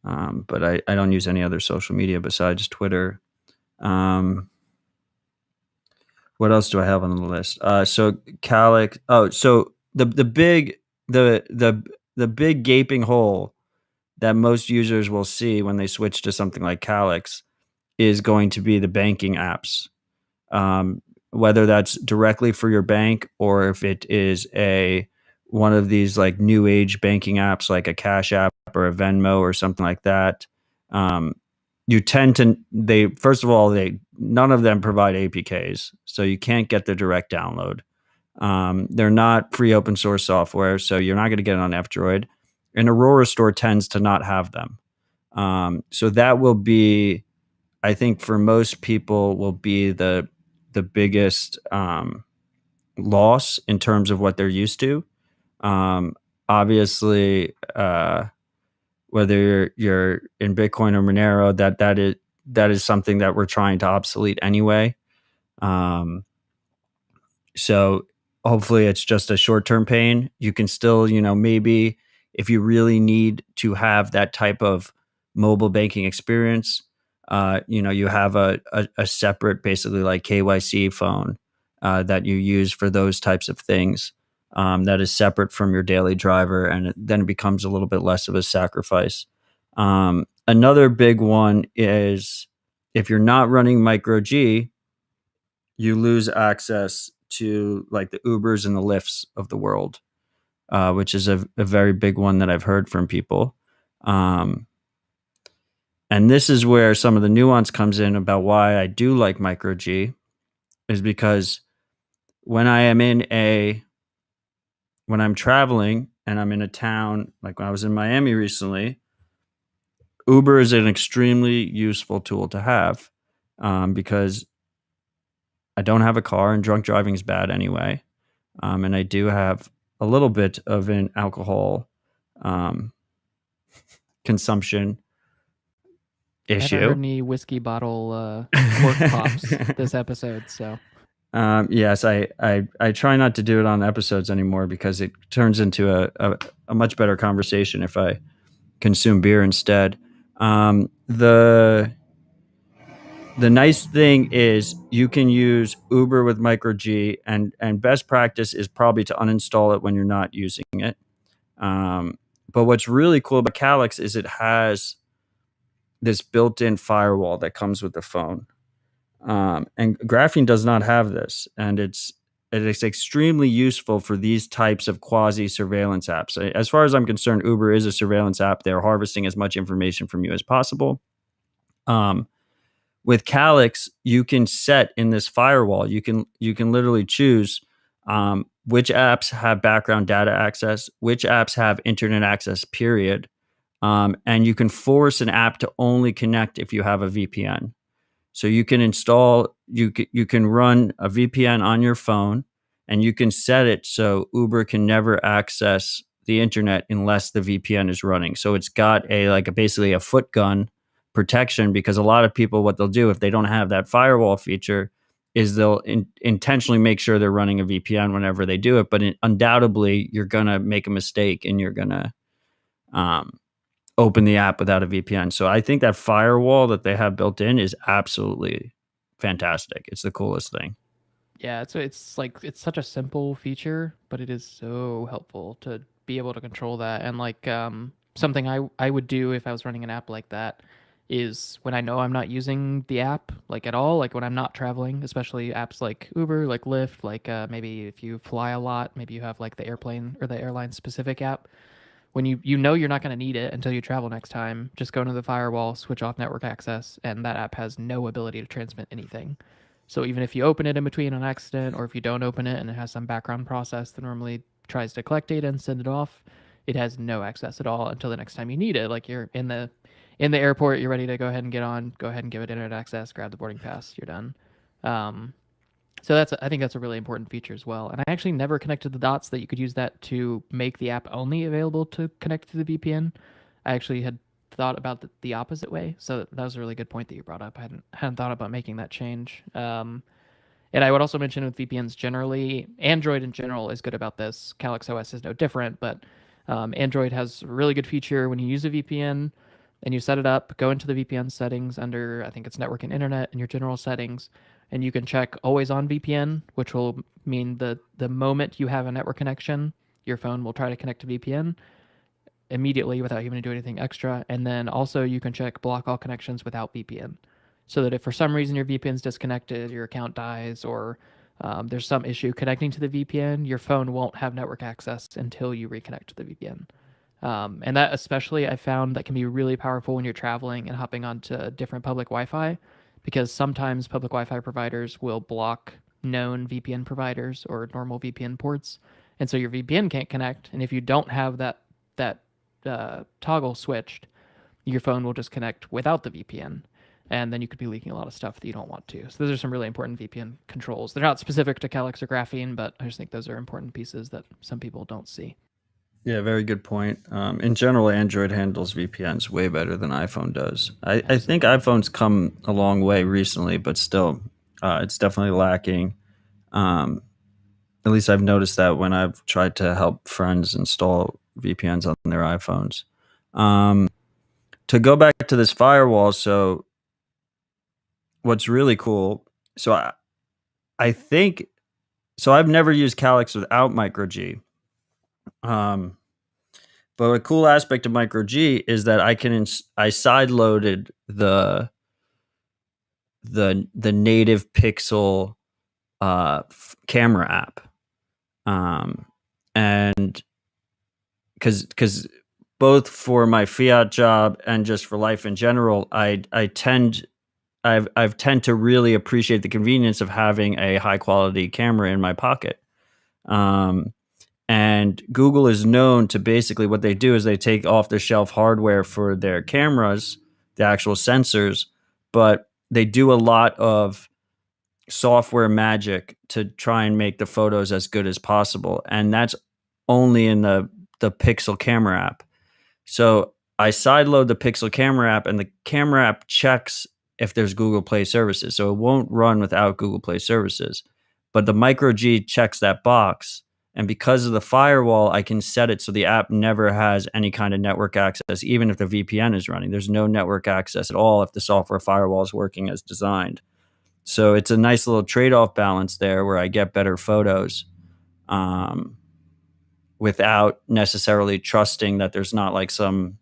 but I don't use any other social media besides Twitter. What else do I have on the list? So Calyx. Oh, so the big gaping hole that most users will see when they switch to something like Calyx is going to be the banking apps. Whether that's directly for your bank or if it is one of these like new age banking apps like a Cash App or a Venmo or something like that. You tend to first of all, none of them provide APKs, so you can't get the direct download. They're not free open source software, so you're not going to get it on F-Droid. And Aurora Store tends to not have them. So that will be, I think for most people, will be the biggest loss in terms of what they're used to. Obviously, whether you're in Bitcoin or Monero, that is something that we're trying to obsolete anyway. So hopefully it's just a short-term pain. You can still, maybe if you really need to have that type of mobile banking experience, you have a separate, basically like KYC phone that you use for those types of things. That is separate from your daily driver, and then it becomes a little bit less of a sacrifice. Another big one is if you're not running micro G, you lose access to like the Ubers and the Lyfts of the world, which is a very big one that I've heard from people. And this is where some of the nuance comes in about why I do like micro G, is because when I'm traveling and I'm in a town, like when I was in Miami recently, Uber is an extremely useful tool to have because I don't have a car and drunk driving is bad anyway. And I do have a little bit of an alcohol consumption issue. I haven't heard any whiskey bottle cork pops this episode, so. Yes, I try not to do it on episodes anymore because it turns into a much better conversation if I consume beer instead. The the nice thing is you can use Uber with micro G, and best practice is probably to uninstall it when you're not using it. But what's really cool about Calyx is it has this built-in firewall that comes with the phone. And Graphene does not have this, and it is extremely useful for these types of quasi surveillance apps. As far as I'm concerned, Uber is a surveillance app. They're harvesting as much information from you as possible. With Calyx, you can set in this firewall. You can literally choose which apps have background data access, which apps have internet access, period. And you can force an app to only connect if you have a VPN. So you can install, you can run a VPN on your phone, and you can set it so Uber can never access the internet unless the VPN is running. So it's got basically a foot gun protection, because a lot of people, what they'll do if they don't have that firewall feature is they'll intentionally make sure they're running a VPN whenever they do it. But undoubtedly, you're going to make a mistake and you're going to open the app without a VPN. So I think that firewall that they have built in is absolutely fantastic. It's the coolest thing. Yeah, it's such a simple feature, but it is so helpful to be able to control that. And something I would do if I was running an app like that is, when I know I'm not using the app at all, when I'm not traveling, especially apps like Uber, like Lyft, maybe if you fly a lot, maybe you have the airplane or the airline specific app. When you know you're not going to need it until you travel next time, just go into the firewall, switch off network access, and that app has no ability to transmit anything. So even if you open it in between on accident, or if you don't open it and it has some background process that normally tries to collect data and send it off, it has no access at all until the next time you need it. Like you're in the airport, you're ready to go ahead and get on, go ahead and give it internet access, grab the boarding pass, you're done. So I think that's a really important feature as well. And I actually never connected the dots that you could use that to make the app only available to connect to the VPN. I actually had thought about the opposite way. So that was a really good point that you brought up. I hadn't thought about making that change. And I would also mention with VPNs generally, Android in general is good about this. Calyx OS is no different, but Android has a really good feature when you use a VPN and you set it up, go into the VPN settings under, I think it's network and internet, in your general settings, and you can check always on VPN, which will mean the moment you have a network connection, your phone will try to connect to VPN immediately without having to do anything extra. And then also you can check block all connections without VPN, so that if for some reason your VPN's disconnected, your account dies, or there's some issue connecting to the VPN, your phone won't have network access until you reconnect to the VPN. And that especially I found that can be really powerful when you're traveling and hopping onto different public Wi-Fi, because sometimes public Wi-Fi providers will block known VPN providers or normal VPN ports. And so your VPN can't connect. And if you don't have that toggle switched, your phone will just connect without the VPN. And then you could be leaking a lot of stuff that you don't want to. So those are some really important VPN controls. They're not specific to Calyx or Graphene, but I just think those are important pieces that some people don't see. Yeah, very good point. In general, Android handles VPNs way better than iPhone does. I think iPhone's come a long way recently, but still, it's definitely lacking. At least I've noticed that when I've tried to help friends install VPNs on their iPhones. To go back to this firewall, so what's really cool, so I think, so I've never used Calyx without micro G. But a cool aspect of micro G is that I sideloaded the native Pixel camera app, and because both for my fiat job and just for life in general, I've tend to really appreciate the convenience of having a high quality camera in my pocket. And Google is known to basically, what they do is they take off the shelf hardware for their cameras, the actual sensors, but they do a lot of software magic to try and make the photos as good as possible. And that's only in the Pixel camera app. So I sideload the Pixel camera app, and the camera app checks if there's Google Play services. So it won't run without Google Play services. But the micro G checks that box And because of the firewall, I can set it so the app never has any kind of network access, even if the VPN is running. There's no network access at all if the software firewall is working as designed. So it's a nice little trade-off balance there where I get better photos without necessarily trusting that there's not like some,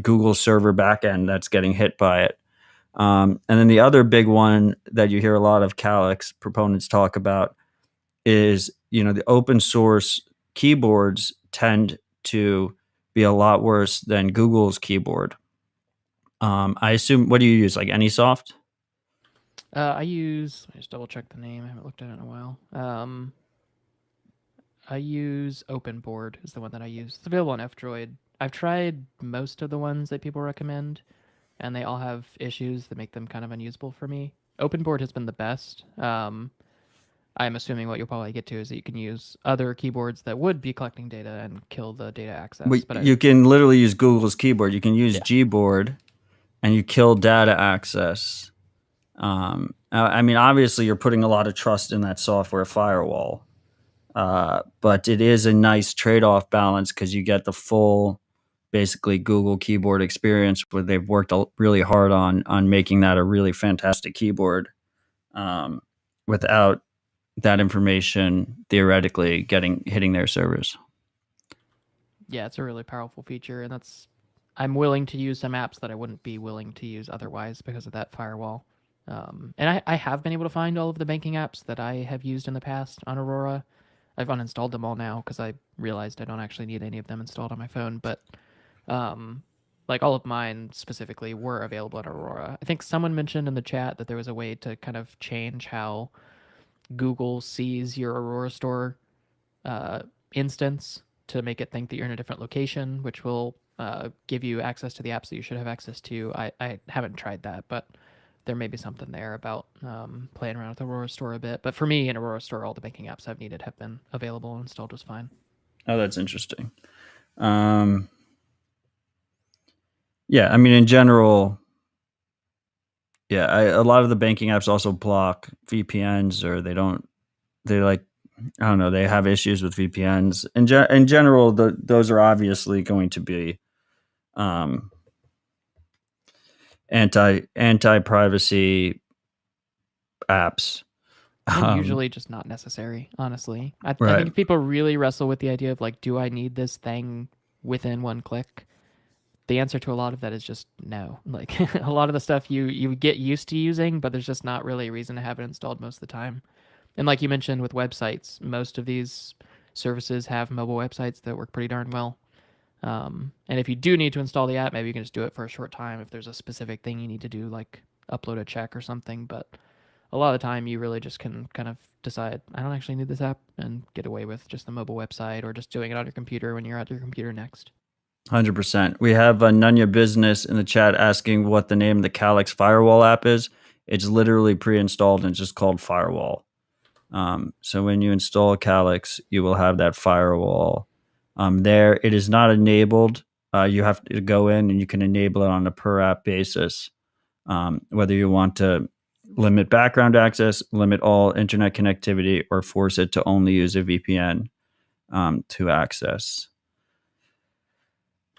Google server backend that's getting hit by it. And then the other big one that you hear a lot of Calyx proponents talk about is, the open source keyboards tend to be a lot worse than Google's keyboard. I assume, what do you use? Like AnySoft? Let me just double check the name. I haven't looked at it in a while. I use OpenBoard is the one that I use. It's available on F-Droid. I've tried most of the ones that people recommend, and they all have issues that make them kind of unusable for me. OpenBoard has been the best. I'm assuming what you'll probably get to is that you can use other keyboards that would be collecting data and kill the data access. But you can literally use Google's keyboard. You can use Gboard, and you kill data access. I mean, obviously, you're putting a lot of trust in that software firewall, but it is a nice trade-off balance because you get the full, basically, Google keyboard experience where they've worked really hard on making that a really fantastic keyboard without that information theoretically hitting their servers. Yeah, it's a really powerful feature, and I'm willing to use some apps that I wouldn't be willing to use otherwise because of that firewall. And I have been able to find all of the banking apps that I have used in the past on Aurora. I've uninstalled them all now because I realized I don't actually need any of them installed on my phone. But like all of mine specifically were available on Aurora. I think someone mentioned in the chat that there was a way to kind of change how Google sees your Aurora Store instance to make it think that you're in a different location, which will give you access to the apps that you should have access to. I haven't tried that, but there may be something there about playing around with Aurora Store a bit. But for me, in Aurora Store, all the banking apps I've needed have been available and installed just fine. Oh, that's interesting. Yeah, I mean, in general, a lot of the banking apps also block VPNs, or they have issues with VPNs. In general, those are obviously going to be anti-privacy apps. And usually just not necessary, honestly. I Right. think if people really wrestle with the idea of like, do I need this thing within one click? The answer to a lot of that is just no. Like a lot of the stuff you get used to using, but there's just not really a reason to have it installed most of the time. And like you mentioned with websites, most of these services have mobile websites that work pretty darn well. And if you do need to install the app, maybe you can just do it for a short time if there's a specific thing you need to do, like upload a check or something. But a lot of the time, you really just can kind of decide, I don't actually need this app, and get away with just the mobile website or just doing it on your computer when you're at your computer next. 100%. We have Nunya Business in the chat asking what the name of the Calyx firewall app is. It's literally pre-installed and it's just called Firewall. So when you install Calyx, you will have that firewall there. It is not enabled. You have to go in and you can enable it on a per app basis. Whether you want to limit background access, limit all internet connectivity, or force it to only use a VPN to access.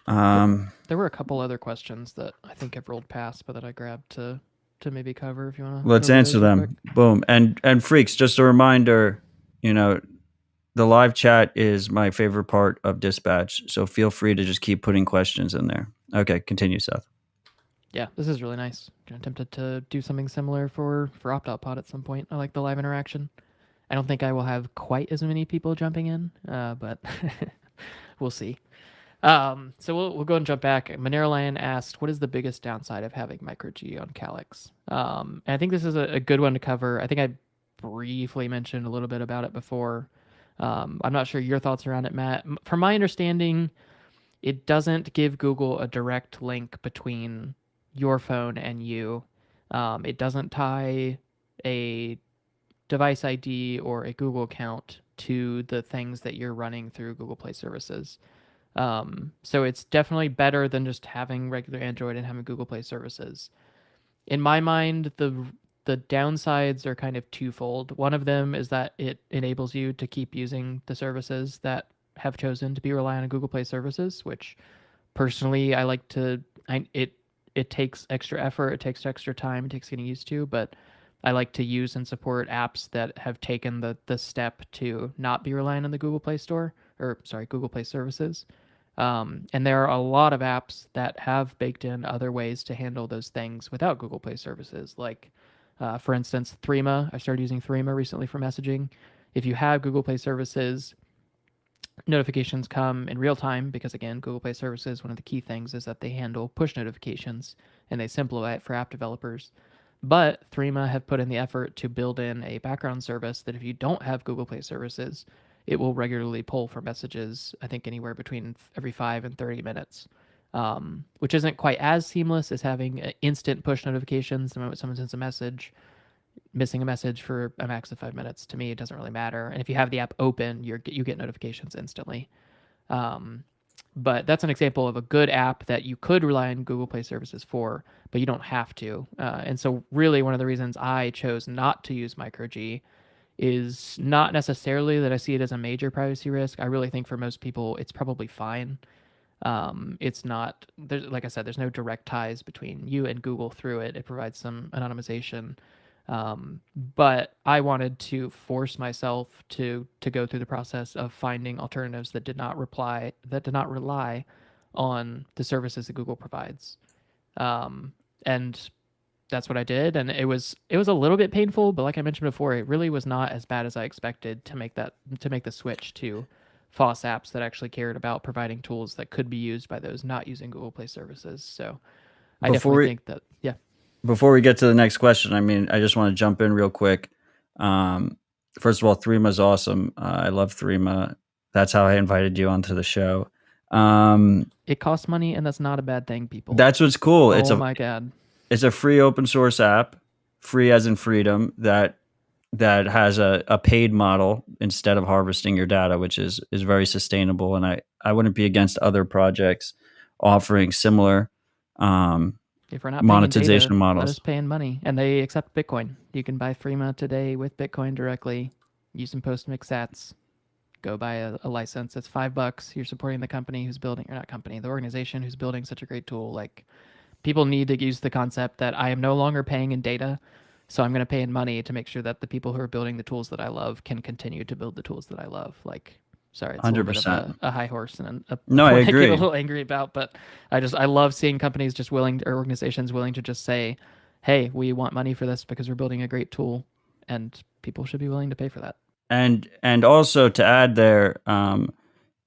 There were a couple other questions that I think I've rolled past, but that I grabbed to maybe cover if you want to. Let's answer them. Boom. And freaks, just a reminder, the live chat is my favorite part of Dispatch, so feel free to just keep putting questions in there. Okay, continue, Seth. Yeah, this is really nice. I'm tempted to do something similar for Opt-Out-Pod at some point. I like the live interaction. I don't think I will have quite as many people jumping in, but we'll see. So we'll go and jump back. Monero Lion asked, what is the biggest downside of having micro-G on Calyx? And I think this is a good one to cover. I think I briefly mentioned a little bit about it before. I'm not sure your thoughts around it, Matt. From my understanding, it doesn't give Google a direct link between your phone and you. It doesn't tie a device ID or a Google account to the things that you're running through Google Play services. So it's definitely better than just having regular Android and having Google Play services. In my mind, the the downsides are kind of twofold. One of them is that it enables you to keep using the services that have chosen to be reliant on Google Play services, which personally I like to. It takes extra effort, it takes extra time, it takes getting used to, but I like to use and support apps that have taken the step to not be reliant on the Google Play Store, or sorry, Google Play services. And there are a lot of apps that have baked in other ways to handle those things without Google Play services. Like, for instance, Threema. I started using Threema recently for messaging. If you have Google Play services, notifications come in real time because, again, Google Play services, one of the key things is that they handle push notifications and they simplify it for app developers. But Threema have put in the effort to build in a background service that if you don't have Google Play services, it will regularly pull for messages, I think anywhere between every 5 and 30 minutes, which isn't quite as seamless as having instant push notifications the moment someone sends a message. Missing a message for a max of 5 minutes, to me, it doesn't really matter. And if you have the app open, you get notifications instantly. But that's an example of a good app that you could rely on Google Play services for, but you don't have to. And so really one of the reasons I chose not to use MicroG is not necessarily that I see it as a major privacy risk. I really think for most people, it's probably fine. It's not, like I said, there's no direct ties between you and Google through it. It provides some anonymization. But I wanted to force myself to go through the process of finding alternatives that did not rely on the services that Google provides. And that's what I did, and it was a little bit painful, but like I mentioned before, it really was not as bad as I expected to make the switch to FOSS apps that actually cared about providing tools that could be used by those not using Google Play services. So I definitely think that, yeah. Before we get to the next question, I mean, I just want to jump in real quick. First of all, Threema is awesome. I love Threema. That's how I invited you onto the show. It costs money, and that's not a bad thing, people. That's what's cool. Oh my God. It's a free open source app, free as in freedom, that has a paid model instead of harvesting your data, which is very sustainable. And I wouldn't be against other projects offering similar if we're not monetization paying data, models. let us pay in money. And they accept Bitcoin. You can buy Threema today with Bitcoin directly. Use some post-mix sats. Go buy a license. It's $5. You're supporting the company who's building, or not company, the organization who's building such a great tool. Like, people need to use the concept that I am no longer paying in data, so I'm going to pay in money to make sure that the people who are building the tools that I love can continue to build the tools that I love. Like, sorry, it's 100%. A little bit of a high horse and no, I agree. I get a little angry about, but I love seeing companies just willing, or organizations willing to just say, hey, we want money for this because we're building a great tool, and people should be willing to pay for that. And also to add there,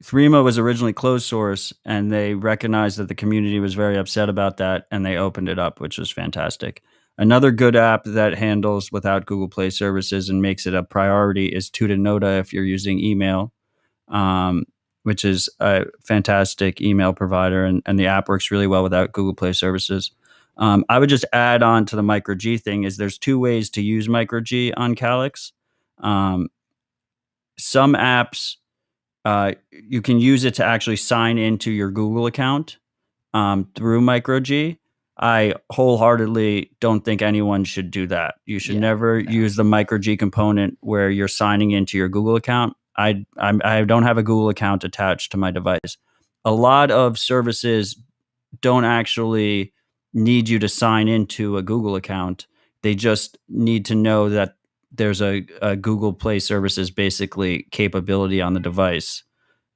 Threema was originally closed source, and they recognized that the community was very upset about that, and they opened it up, which was fantastic. Another good app that handles without Google Play services and makes it a priority is Tutanota if you're using email, which is a fantastic email provider, and the app works really well without Google Play services. I would just add on to the MicroG thing is there's two ways to use MicroG on Calyx. Some apps, you can use it to actually sign into your Google account through MicroG. I wholeheartedly don't think anyone should do that. You should never use the MicroG component where you're signing into your Google account. I don't have a Google account attached to my device. A lot of services don't actually need you to sign into a Google account. They just need to know that there's a Google Play services basically capability on the device.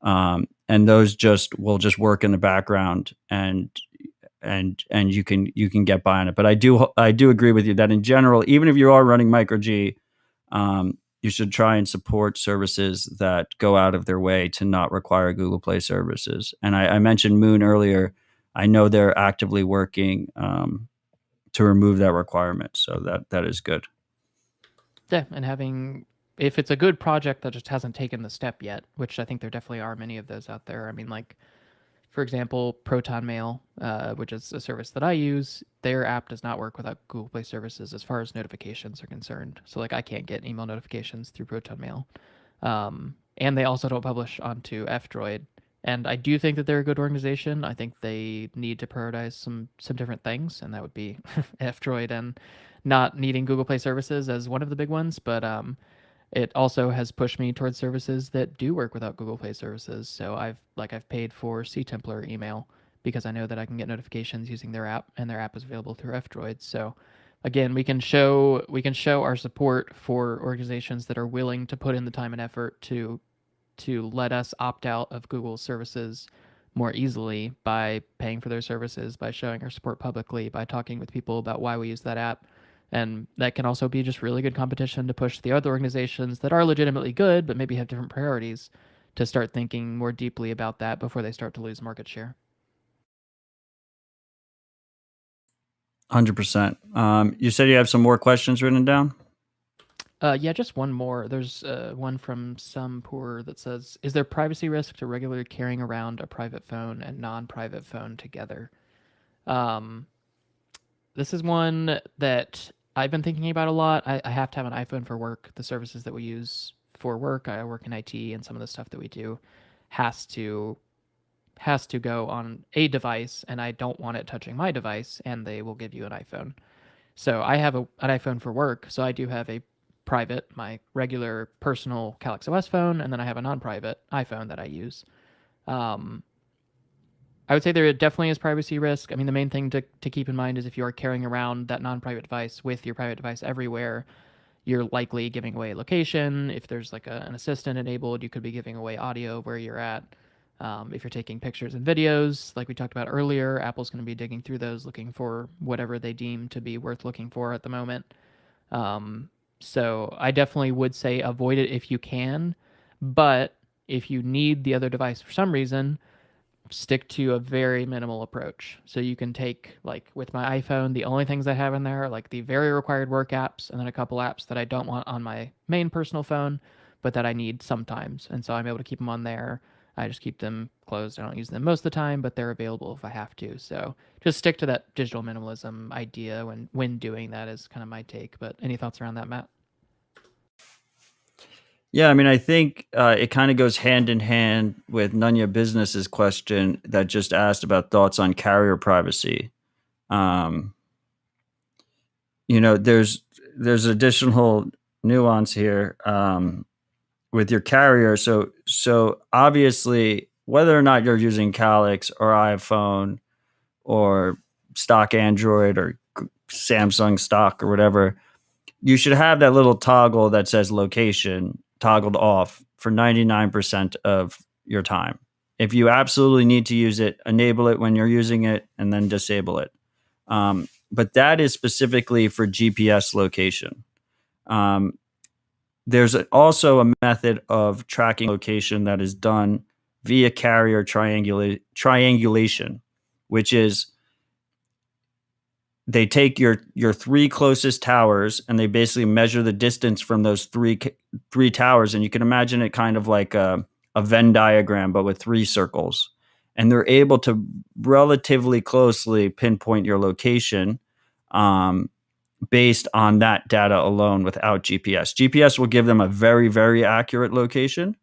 And those will just work in the background and you can get by on it. But I do agree with you that in general, even if you are running MicroG, you should try and support services that go out of their way to not require Google Play services. And I mentioned Moon earlier. I know they're actively working to remove that requirement. So that is good. Yeah, and if it's a good project that just hasn't taken the step yet, which I think there definitely are many of those out there. I mean, like, for example, Proton Mail, which is a service that I use, their app does not work without Google Play services as far as notifications are concerned. So, like, I can't get email notifications through Proton Mail. And they also don't publish onto F-Droid. And I do think that they're a good organization. I think they need to prioritize some different things, and that would be F-Droid and not needing Google Play services as one of the big ones, but it also has pushed me towards services that do work without Google Play services. So I've paid for CTemplar email because I know that I can get notifications using their app, and their app is available through F-Droid. So again, we can show our support for organizations that are willing to put in the time and effort to let us opt out of Google's services more easily by paying for their services, by showing our support publicly, by talking with people about why we use that app. And that can also be just really good competition to push the other organizations that are legitimately good, but maybe have different priorities, to start thinking more deeply about that before they start to lose market share. 100%. You said you have some more questions written down? Yeah, just one more. There's one from some poor that says, is there privacy risk to regularly carrying around a private phone and non-private phone together? This is one that I've been thinking about a lot. I have to have an iPhone for work. The services that we use for work, I work in IT, and some of the stuff that we do has to go on a device, and I don't want it touching my device, and they will give you an iPhone. So I have an iPhone for work, so I do have a private, my regular personal Calyx OS phone, and then I have a non-private iPhone that I use. I would say there definitely is privacy risk. I mean, the main thing to keep in mind is if you are carrying around that non-private device with your private device everywhere, you're likely giving away location. If there's like an assistant enabled, you could be giving away audio where you're at. If you're taking pictures and videos, like we talked about earlier, Apple's going to be digging through those, looking for whatever they deem to be worth looking for at the moment. So I definitely would say avoid it if you can. But if you need the other device for some reason, stick to a very minimal approach. So you can take, like with my iPhone, the only things I have in there are like the very required work apps, and then a couple apps that I don't want on my main personal phone, but that I need sometimes. And so I'm able to keep them on there. I just keep them closed. I don't use them most of the time, but they're available if I have to. So just stick to that digital minimalism idea when doing that is kind of my take. But any thoughts around that, Matt? Yeah, I mean, I think it kind of goes hand in hand with Nunya Business's question that just asked about thoughts on carrier privacy. There's additional nuance here with your carrier. So obviously, whether or not you're using Calyx or iPhone or stock Android or Samsung stock or whatever, you should have that little toggle that says location toggled off for 99% of your time. If you absolutely need to use it, enable it when you're using it and then disable it. But that is specifically for GPS location. There's also a method of tracking location that is done via carrier triangulation, which is they take your three closest towers and they basically measure the distance from those three towers, and you can imagine it kind of like a Venn diagram but with three circles, and they're able to relatively closely pinpoint your location based on that data alone without GPS. GPS will give them a very, very accurate location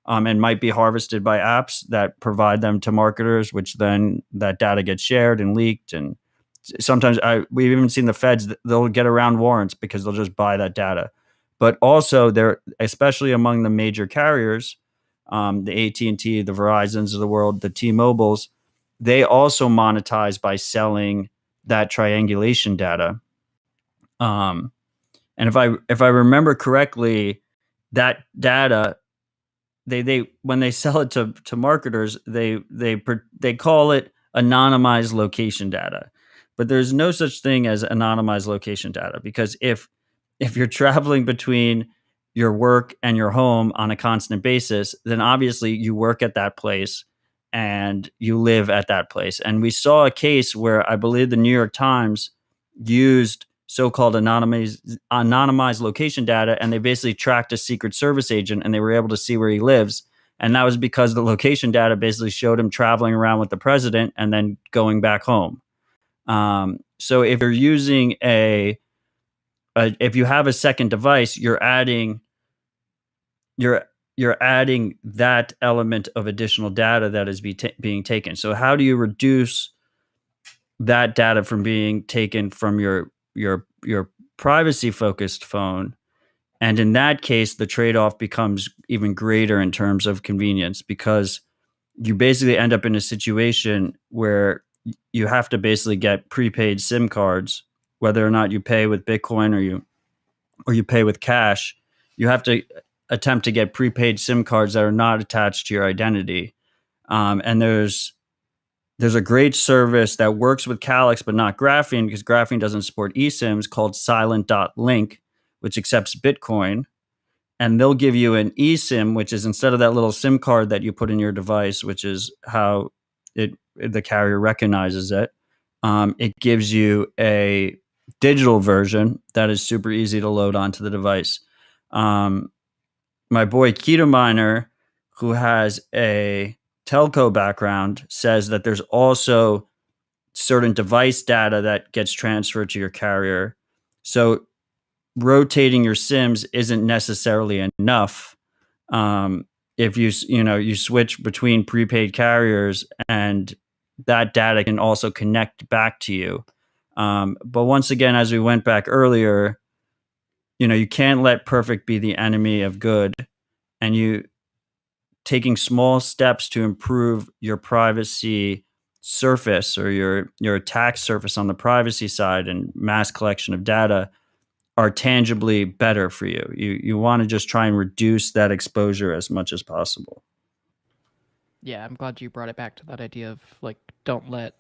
and might be harvested by apps that provide them to marketers, which then that data gets shared and leaked. And sometimes we've even seen the feds, they'll get around warrants because they'll just buy that data. But also, they're especially among the major carriers, the AT&T, the Verizons of the world, the T-Mobiles, they also monetize by selling that triangulation data. And if I remember correctly, that data, they when they sell it to marketers, they call it anonymized location data. But there's no such thing as anonymized location data, because if you're traveling between your work and your home on a constant basis, then obviously you work at that place and you live at that place. And we saw a case where I believe the New York Times used so-called anonymized location data, and they basically tracked a Secret Service agent and they were able to see where he lives. And that was because the location data basically showed him traveling around with the president and then going back home. So if you're using if you have a second device, you're adding that element of additional data that is being taken. So how do you reduce that data from being taken from your privacy-focused phone. And in that case, the trade-off becomes even greater in terms of convenience, because you basically end up in a situation where you have to basically get prepaid SIM cards, whether or not you pay with Bitcoin or you pay with cash. You have to attempt to get prepaid SIM cards that are not attached to your identity. And there's a great service that works with Calyx but not Graphene, because Graphene doesn't support eSIMs, called Silent.link, which accepts Bitcoin. And they'll give you an eSIM, which is, instead of that little SIM card that you put in your device, which is how the carrier recognizes it, it gives you a digital version that is super easy to load onto the device. My boy Keto Miner, who has a telco background, says that there's also certain device data that gets transferred to your carrier. So rotating your SIMs isn't necessarily enough. If you switch between prepaid carriers, and that data can also connect back to you. But once again, as we went back earlier, you can't let perfect be the enemy of good, and you taking small steps to improve your privacy surface, or your attack surface on the privacy side and mass collection of data, are tangibly better for you. You want to just try and reduce that exposure as much as possible. Yeah, I'm glad you brought it back to that idea of like, don't let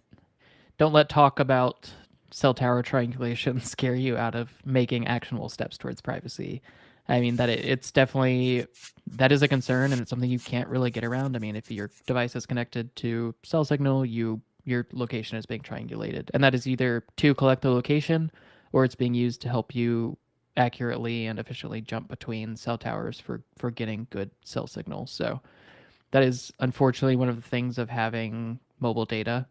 talk about cell tower triangulation scare you out of making actionable steps towards privacy. I mean, it's definitely, that is a concern, and it's something you can't really get around. I mean, if your device is connected to cell signal, your location is being triangulated, and that is either to collect the location, or it's being used to help you accurately and efficiently jump between cell towers for getting good cell signals. So that is unfortunately one of the things of having mobile data.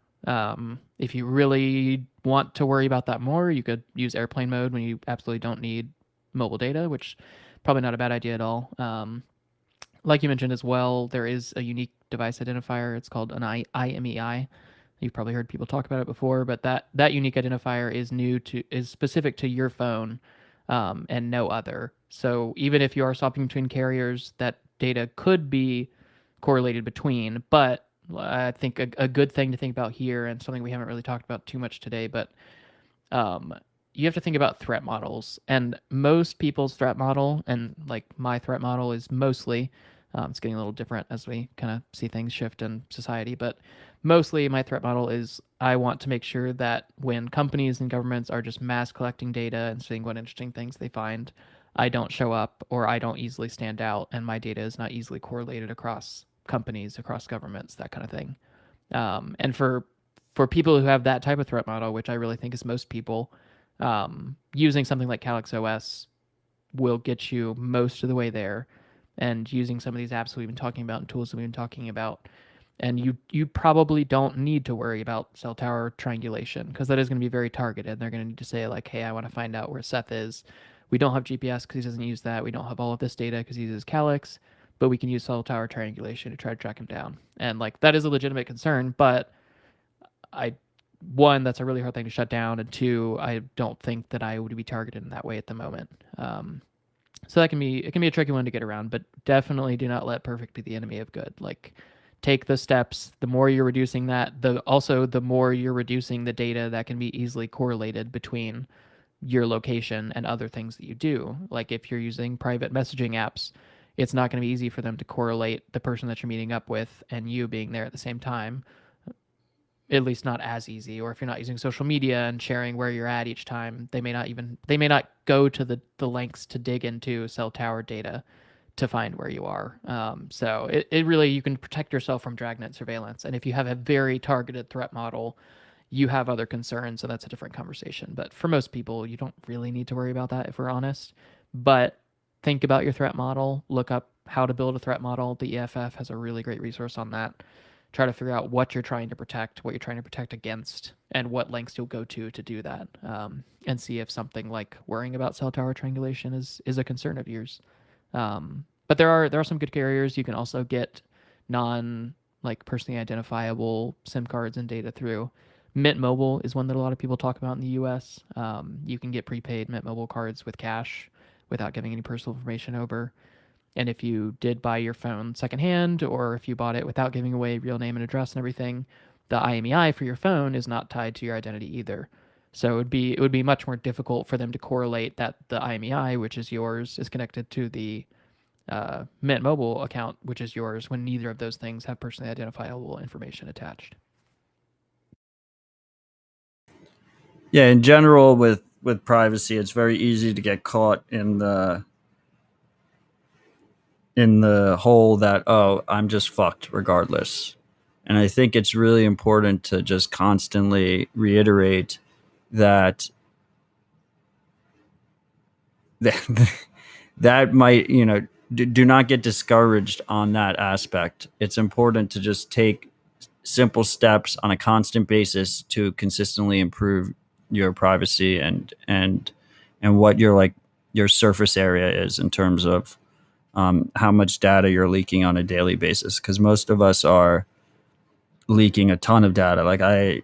If you really want to worry about that more, you could use airplane mode when you absolutely don't need mobile data, which probably not a bad idea at all. Like you mentioned as well, there is a unique device identifier. It's called an IMEI. You've probably heard people talk about it before, but that unique identifier is specific to your phone, and no other. So even if you are swapping between carriers, that data could be correlated between. But I think a good thing to think about here, and something we haven't really talked about too much today, but you have to think about threat models. And most people's threat model, and like my threat model, is mostly, it's getting a little different as we kind of see things shift in society, but mostly my threat model is, I want to make sure that when companies and governments are just mass collecting data and seeing what interesting things they find, I don't show up, or I don't easily stand out, and my data is not easily correlated across companies, across governments, that kind of thing. And for people who have that type of threat model, which I really think is most people, using something like Calyx OS will get you most of the way there. And using some of these apps we've been talking about and tools that we've been talking about, and you probably don't need to worry about cell tower triangulation, because that is going to be very targeted. They're going to need to say like, hey, I want to find out where Seth is. We don't have GPS because he doesn't use that. We don't have all of this data because he uses Calyx, but we can use cell tower triangulation to try to track him down. And like, that is a legitimate concern, but one, that's a really hard thing to shut down, and two, I don't think that I would be targeted in that way at the moment. So it can be a tricky one to get around, but definitely do not let perfect be the enemy of good. Like, take the steps. The more you're reducing that, the more you're reducing the data that can be easily correlated between your location and other things that you do. Like, if you're using private messaging apps, it's not going to be easy for them to correlate the person that you're meeting up with and you being there at the same time. At least not as easy. Or if you're not using social media and sharing where you're at each time, they may not go to the lengths to dig into cell tower data to find where you are. So it really, you can protect yourself from dragnet surveillance. And if you have a very targeted threat model, you have other concerns, so that's a different conversation. But for most people, you don't really need to worry about that, if we're honest. But think about your threat model, look up how to build a threat model. The EFF has a really great resource on that. Try to figure out what you're trying to protect, what you're trying to protect against, and what lengths you'll go to do that. And see if something like worrying about cell tower triangulation is a concern of yours. But there are some good carriers. You can also get personally identifiable SIM cards and data through. Mint Mobile is one that a lot of people talk about in the U.S. You can get prepaid Mint Mobile cards with cash without giving any personal information over. And if you did buy your phone secondhand, or if you bought it without giving away real name and address and everything, the IMEI for your phone is not tied to your identity either. So it would be much more difficult for them to correlate that the IMEI, which is yours, is connected to the Mint Mobile account, which is yours, when neither of those things have personally identifiable information attached. Yeah, in general, with privacy, it's very easy to get caught in the hole that, oh, I'm just fucked regardless. And I think it's really important to just constantly reiterate that that might, do not get discouraged on that aspect. It's important to just take simple steps on a constant basis to consistently improve your privacy and what your surface area is in terms of how much data you're leaking on a daily basis, because most of us are leaking a ton of data. Like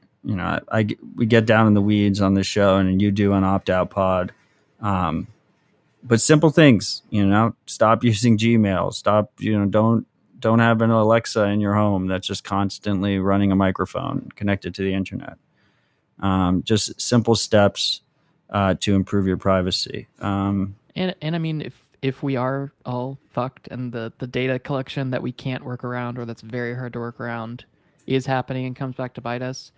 we get down in the weeds on this show, and you do an opt-out pod. But simple things, stop using Gmail, don't have an Alexa in your home that's just constantly running a microphone connected to the internet. Just simple steps to improve your privacy. And I mean, if we are all fucked and the data collection that we can't work around, or that's very hard to work around, is happening and comes back to bite us,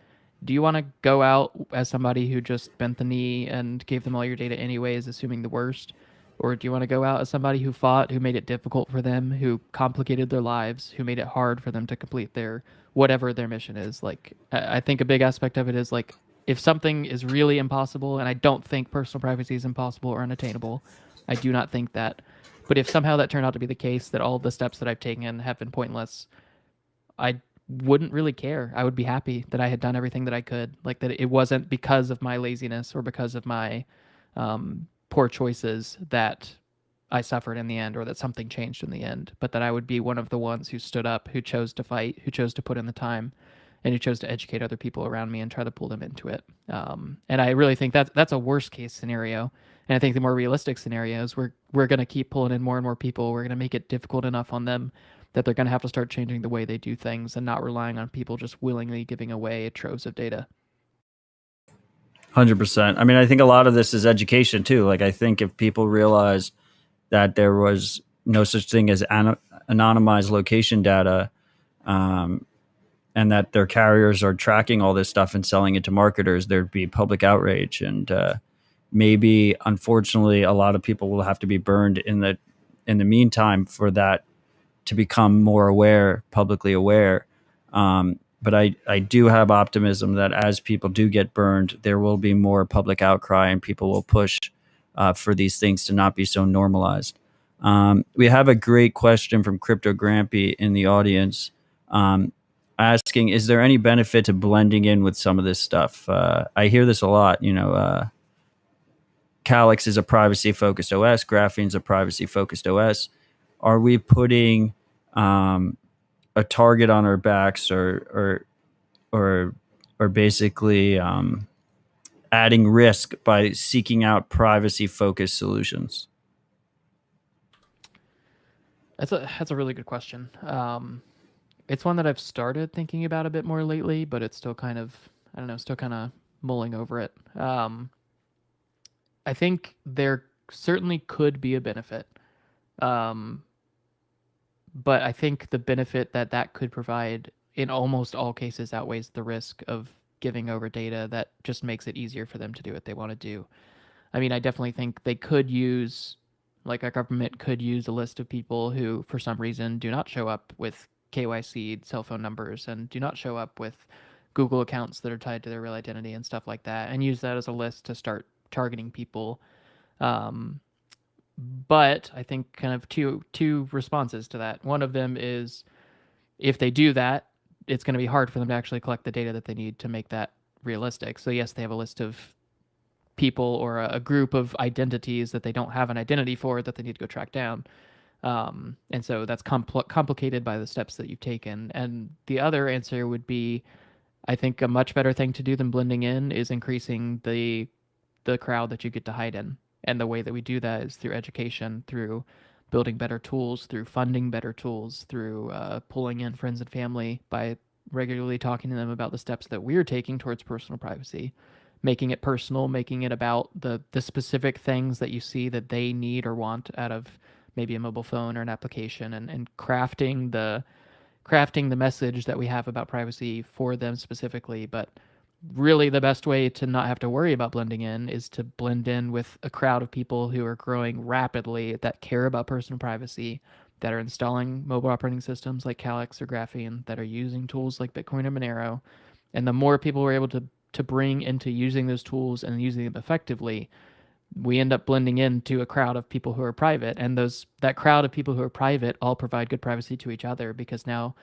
do you want to go out as somebody who just bent the knee and gave them all your data anyways, assuming the worst? Or do you want to go out as somebody who fought, who made it difficult for them, who complicated their lives, who made it hard for them to complete their whatever their mission is? Like, I think a big aspect of it is, like, if something is really impossible, and I don't think personal privacy is impossible or unattainable, I do not think that. But if somehow that turned out to be the case, that all of the steps that I've taken have been pointless, I wouldn't really care. I would be happy that I had done everything that I could. Like, that it wasn't because of my laziness or because of my poor choices that I suffered in the end, or that something changed in the end, but that I would be one of the ones who stood up, who chose to fight, who chose to put in the time, and who chose to educate other people around me and try to pull them into it. And I really think that's a worst case scenario. And I think the more realistic scenario is we're going to keep pulling in more and more people. We're going to make it difficult enough on them that they're going to have to start changing the way they do things and not relying on people just willingly giving away troves of data. 100%. I mean, I think a lot of this is education too. Like, I think if people realized that there was no such thing as anonymized location data, and that their carriers are tracking all this stuff and selling it to marketers, there'd be public outrage. And maybe, unfortunately, a lot of people will have to be burned in the meantime for that to become more aware, publicly aware. But I do have optimism that as people do get burned, there will be more public outcry and people will push for these things to not be so normalized. We have a great question from Crypto Grampy in the audience, asking, is there any benefit to blending in with some of this stuff? I hear this a lot. Calyx is a privacy-focused OS. Graphene's a privacy-focused OS. Are we putting a target on our backs, or basically adding risk by seeking out privacy-focused solutions? That's a really good question. It's one that I've started thinking about a bit more lately, but it's still kind of, I don't know, still kind of mulling over it. I think there certainly could be a benefit. But I think the benefit that could provide in almost all cases outweighs the risk of giving over data that just makes it easier for them to do what they want to do. I mean, I definitely think they could use, like, our government could use a list of people who, for some reason, do not show up with KYC cell phone numbers and do not show up with Google accounts that are tied to their real identity and stuff like that, and use that as a list to start targeting people. But I think kind of two responses to that. One of them is, if they do that, it's going to be hard for them to actually collect the data that they need to make that realistic. So yes, they have a list of people or a group of identities that they don't have an identity for that they need to go track down. And so that's complicated by the steps that you've taken. And the other answer would be, I think a much better thing to do than blending in is increasing the crowd that you get to hide in. And the way that we do that is through education, through building better tools, through funding better tools, through pulling in friends and family by regularly talking to them about the steps that we're taking towards personal privacy, making it personal, making it about the specific things that you see that they need or want out of maybe a mobile phone or an application, and crafting the message that we have about privacy for them specifically. But really, the best way to not have to worry about blending in is to blend in with a crowd of people who are growing rapidly, that care about personal privacy, that are installing mobile operating systems like Calyx or Graphene, that are using tools like Bitcoin or Monero. And the more people we're able to bring into using those tools and using them effectively, we end up blending into a crowd of people who are private, and that crowd of people who are private all provide good privacy to each other, because now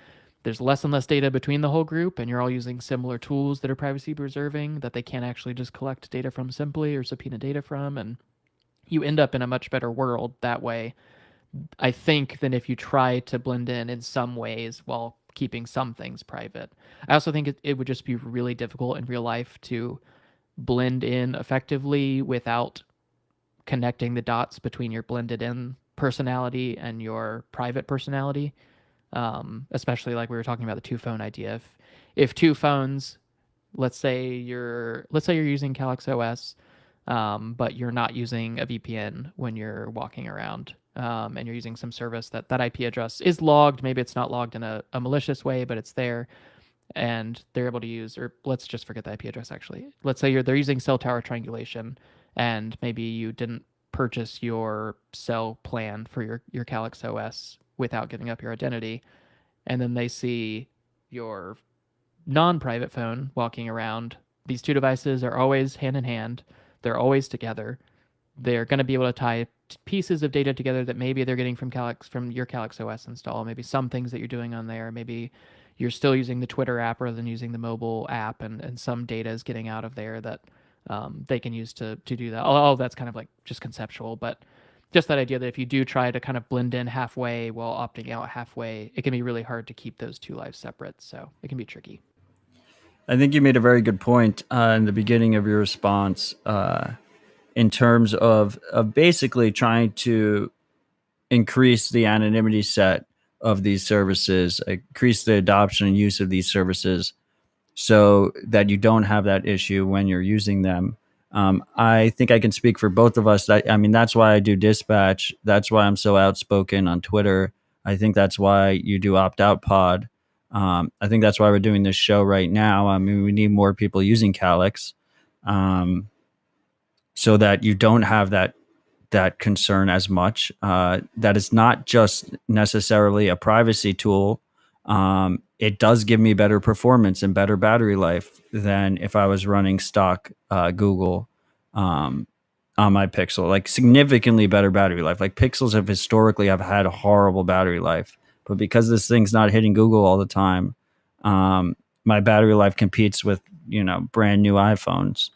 there's less and less data between the whole group, and you're all using similar tools that are privacy preserving that they can't actually just collect data from simply or subpoena data from, and you end up in a much better world that way, I think, than if you try to blend in some ways while keeping some things private. I also think it would just be really difficult in real life to blend in effectively without connecting the dots between your blended in personality and your private personality. Especially like we were talking about the two phone idea. If two phones, let's say you're using Calyx OS, but you're not using a VPN when you're walking around, and you're using some service that IP address is logged. Maybe it's not logged in a malicious way, but it's there, and they're able to use, or let's just forget the IP address actually. Let's say they're using cell tower triangulation, and maybe you didn't purchase your cell plan for your Calyx OS without giving up your identity, and then they see your non-private phone walking around. These two devices are always hand in hand. They're always together. They're going to be able to tie pieces of data together that maybe they're getting from your Calyx OS install. Maybe some things that you're doing on there. Maybe you're still using the Twitter app rather than using the mobile app, and some data is getting out of there that they can use to do that. All of that's kind of like just conceptual, but just that idea that if you do try to kind of blend in halfway while opting out halfway, it can be really hard to keep those two lives separate. So it can be tricky. I think you made a very good point in the beginning of your response, in terms of basically trying to increase the anonymity set of these services, increase the adoption and use of these services, so that you don't have that issue when you're using them. I think I can speak for both of us. That's why I do Dispatch. That's why I'm so outspoken on Twitter. I think that's why you do Opt Out Pod. I think that's why we're doing this show right now. We need more people using Calyx, so that you don't have that concern as much. That it's not just necessarily a privacy tool. It does give me better performance and better battery life than if I was running stock Google on my Pixel. Like significantly better battery life. Like Pixels have historically had a horrible battery life, but because this thing's not hitting Google all the time, my battery life competes with brand new iPhones,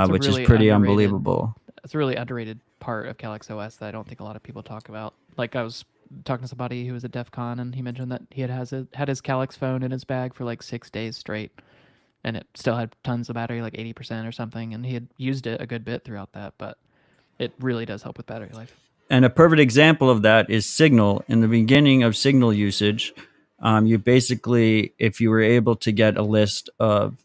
which is pretty unbelievable. It's a really underrated part of Calyx OS that I don't think a lot of people talk about. Like I was talking to somebody who was at DEF CON, and he mentioned that he had his Calyx phone in his bag for like 6 days straight, and it still had tons of battery, like 80% or something, and he had used it a good bit throughout that, but it really does help with battery life. And a perfect example of that is Signal. In the beginning of Signal usage, you basically, if you were able to get a list of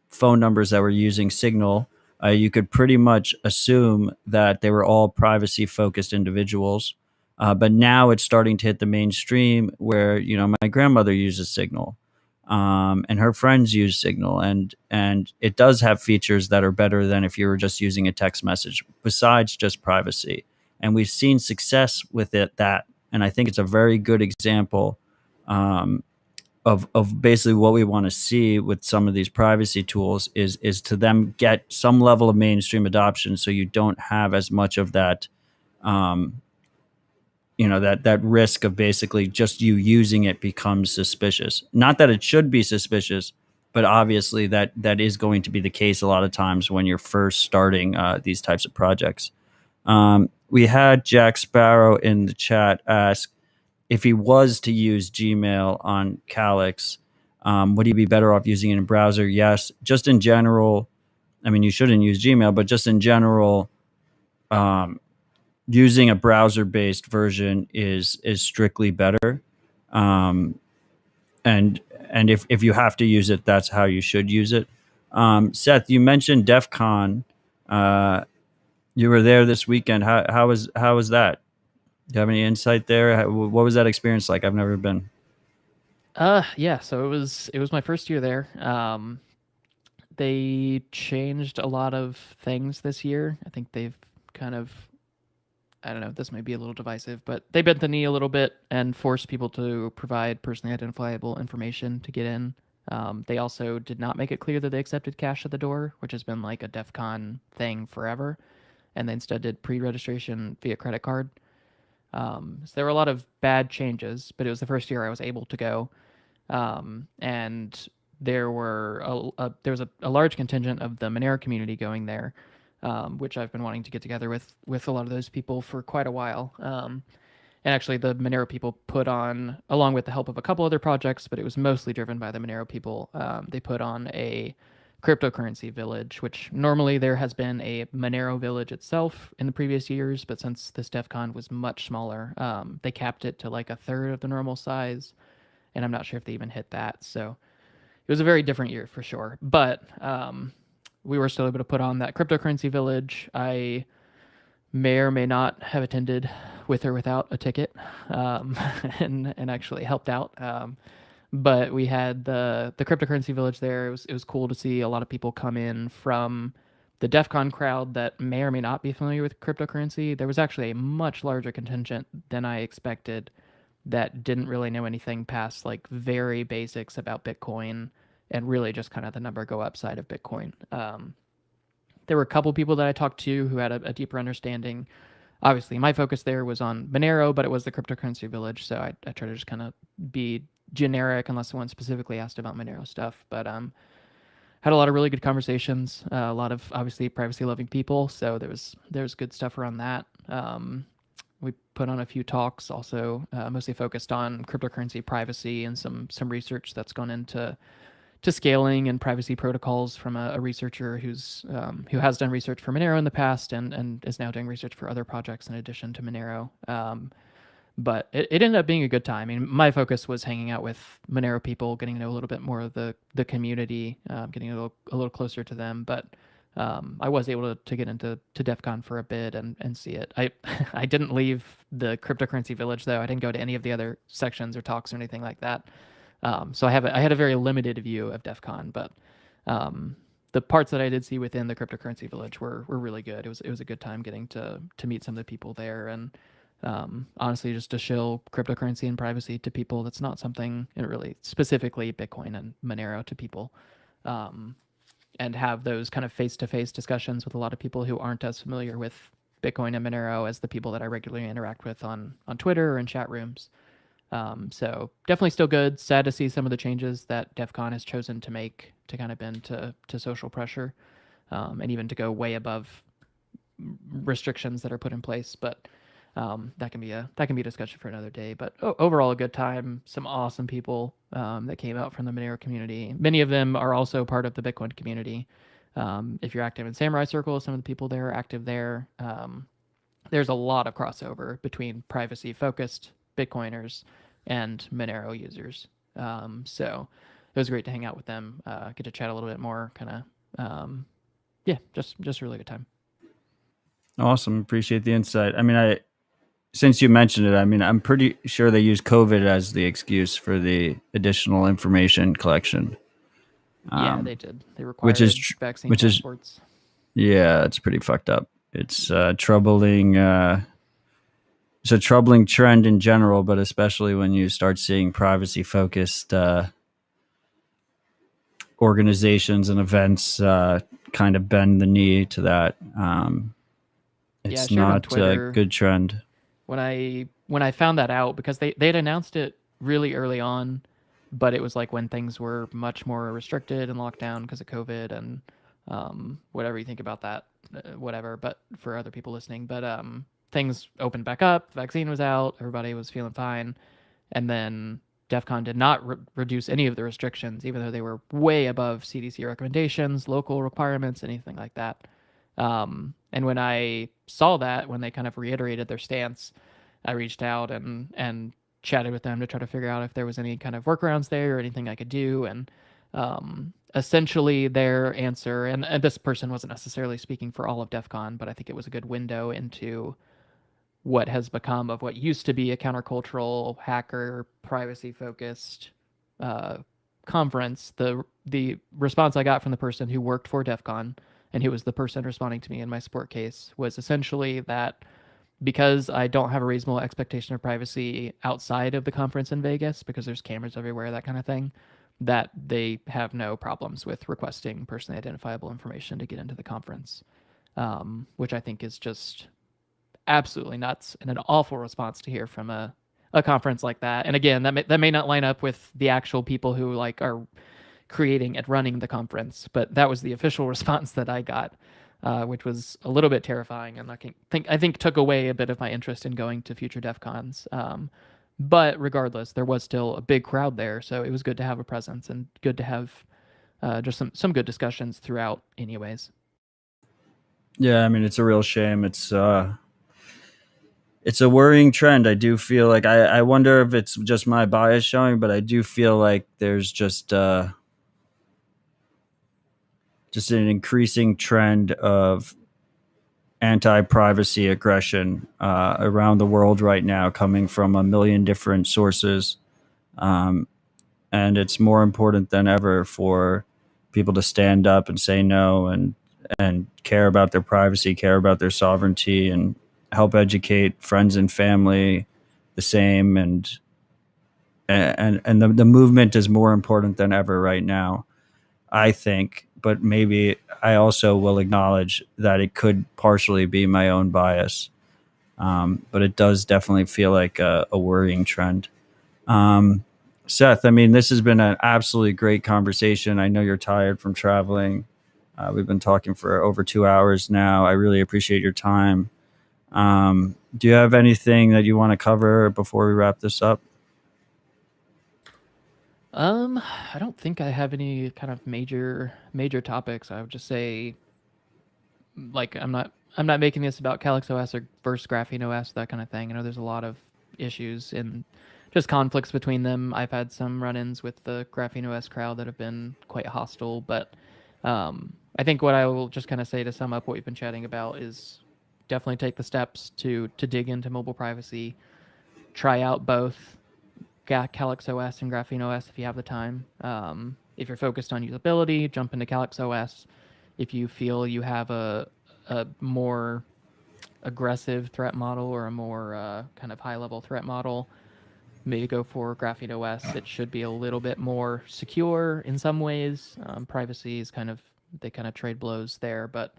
phone numbers that were using Signal, you could pretty much assume that they were all privacy-focused individuals. But now it's starting to hit the mainstream where, my grandmother uses Signal, and her friends use Signal. And it does have features that are better than if you were just using a text message, besides just privacy. And we've seen success with that. And I think it's a very good example of basically what we want to see with some of these privacy tools is to them get some level of mainstream adoption, so you don't have as much of that that risk of basically just you using it becomes suspicious. Not that it should be suspicious, but obviously that is going to be the case a lot of times when you're first starting these types of projects. We had Jack Sparrow in the chat ask if he was to use Gmail on Calyx, Would you be better off using it in browser? Yes. Just in general, I mean, you shouldn't use Gmail, but just in general, using a browser-based version is strictly better. And if you have to use it, that's how you should use it. Seth, you mentioned DEF CON. You were there this weekend. How was that? Do you have any insight there? What was that experience like? I've never been. Yeah, so it was my first year there. They changed a lot of things this year. I think they've kind of, I don't know, this may be a little divisive, but they bent the knee a little bit and forced people to provide personally identifiable information to get in. They also did not make it clear that they accepted cash at the door, which has been like a DEF CON thing forever. And they instead did pre-registration via credit card. So there were a lot of bad changes, but it was the first year I was able to go. And there was a large contingent of the Monero community going there, which I've been wanting to get together with a lot of those people for quite a while. And actually, the Monero people put on, along with the help of a couple other projects, but it was mostly driven by the Monero people. They put on a cryptocurrency village, which normally there has been a Monero village itself in the previous years, but since this DEF CON was much smaller, they capped it to like a third of the normal size, and I'm not sure if they even hit that. So it was a very different year for sure. But we were still able to put on that cryptocurrency village. I may or may not have attended with or without a ticket, and actually helped out. But we had the cryptocurrency village there. It was cool to see a lot of people come in from the DEF CON crowd that may or may not be familiar with cryptocurrency. There was actually a much larger contingent than I expected that didn't really know anything past like very basics about Bitcoin and really just kind of the number go up side of Bitcoin. There were a couple people that I talked to who had a deeper understanding. Obviously, my focus there was on Monero, but it was the cryptocurrency village, so I try to just kind of be generic unless someone specifically asked about Monero stuff. But had a lot of really good conversations, a lot of obviously privacy-loving people, so there was good stuff around that. We put on a few talks, also mostly focused on cryptocurrency privacy and some research that's gone into scaling and privacy protocols from a researcher who has done research for Monero in the past and is now doing research for other projects in addition to Monero. But it ended up being a good time. I mean, my focus was hanging out with Monero people, getting to know a little bit more of the community, getting a little closer to them. But I was able to get into DEF CON for a bit and see it. I didn't leave the cryptocurrency village though. I didn't go to any of the other sections or talks or anything like that. So I had a very limited view of DEF CON, but the parts that I did see within the cryptocurrency village were really good. It was a good time getting to meet some of the people there, and honestly, just to show cryptocurrency and privacy to people. That's not something, and really specifically Bitcoin and Monero to people, and have those kind of face-to-face discussions with a lot of people who aren't as familiar with Bitcoin and Monero as the people that I regularly interact with on Twitter or in chat rooms. So definitely still good. Sad to see some of the changes that DEF CON has chosen to make to kind of bend to social pressure, and even to go way above restrictions that are put in place. But that can be a discussion for another day. But overall, a good time. Some awesome people that came out from the Monero community. Many of them are also part of the Bitcoin community. If you're active in Samurai Circle, some of the people there are active there. There's a lot of crossover between privacy-focused Bitcoiners and Monero users. So it was great to hang out with them, get to chat a little bit more, kind of, yeah, just a really good time. Awesome. Appreciate the insight. I mean, since you mentioned it, I mean, I'm pretty sure they use COVID as the excuse for the additional information collection. Yeah, they did. They required vaccine passports. Yeah, it's pretty fucked up. It's troubling. It's a troubling trend in general, but especially when you start seeing privacy-focused organizations and events kind of bend the knee to that. It's not a good trend. When I found that out, because they had announced it really early on, but it was like when things were much more restricted and locked down because of COVID and whatever you think about that, whatever. But for other people listening, things opened back up, the vaccine was out, everybody was feeling fine, and then DEF CON did not reduce any of the restrictions, even though they were way above CDC recommendations, local requirements, anything like that. And when I saw that, when they kind of reiterated their stance, I reached out and chatted with them to try to figure out if there was any kind of workarounds there or anything I could do. And essentially their answer, and this person wasn't necessarily speaking for all of DEF CON, but I think it was a good window into what has become of what used to be a countercultural, hacker, privacy-focused conference. The response I got from the person who worked for DEF CON, and who was the person responding to me in my support case, was essentially that because I don't have a reasonable expectation of privacy outside of the conference in Vegas, because there's cameras everywhere, that kind of thing, that they have no problems with requesting personally identifiable information to get into the conference, which I think is just absolutely nuts and an awful response to hear from a conference like that. And again, that may not line up with the actual people who like are creating and running the conference, but that was the official response that I got, which was a little bit terrifying, and I think took away a bit of my interest in going to future DEF CONs. But regardless, there was still a big crowd there, so it was good to have a presence and good to have just some good discussions throughout anyways. Yeah, I mean, it's a real shame. It's a worrying trend. I do feel like I wonder if it's just my bias showing, but I do feel like there's just an increasing trend of anti-privacy aggression around the world right now, coming from a million different sources. And it's more important than ever for people to stand up and say no and care about their privacy, care about their sovereignty, and help educate friends and family the same. And the movement is more important than ever right now, I think. But maybe I also will acknowledge that it could partially be my own bias. But it does definitely feel like a worrying trend. Seth, I mean, this has been an absolutely great conversation. I know you're tired from traveling. We've been talking for over 2 hours now. I really appreciate your time. Do you have anything that you want to cover before we wrap this up? I don't think I have any kind of major topics. I would just say, like, I'm not making this about Calyx OS or versus Graphene OS, that kind of thing. I know there's a lot of issues and just conflicts between them. I've had some run-ins with the Graphene OS crowd that have been quite hostile, but I think what I will just kind of say to sum up what we've been chatting about is definitely take the steps to dig into mobile privacy. Try out both Calyx OS and Graphene OS if you have the time. If you're focused on usability, jump into Calyx OS. If you feel you have a more aggressive threat model or a more kind of high-level threat model, maybe go for Graphene OS. It should be a little bit more secure in some ways. Privacy is they kind of trade blows there, but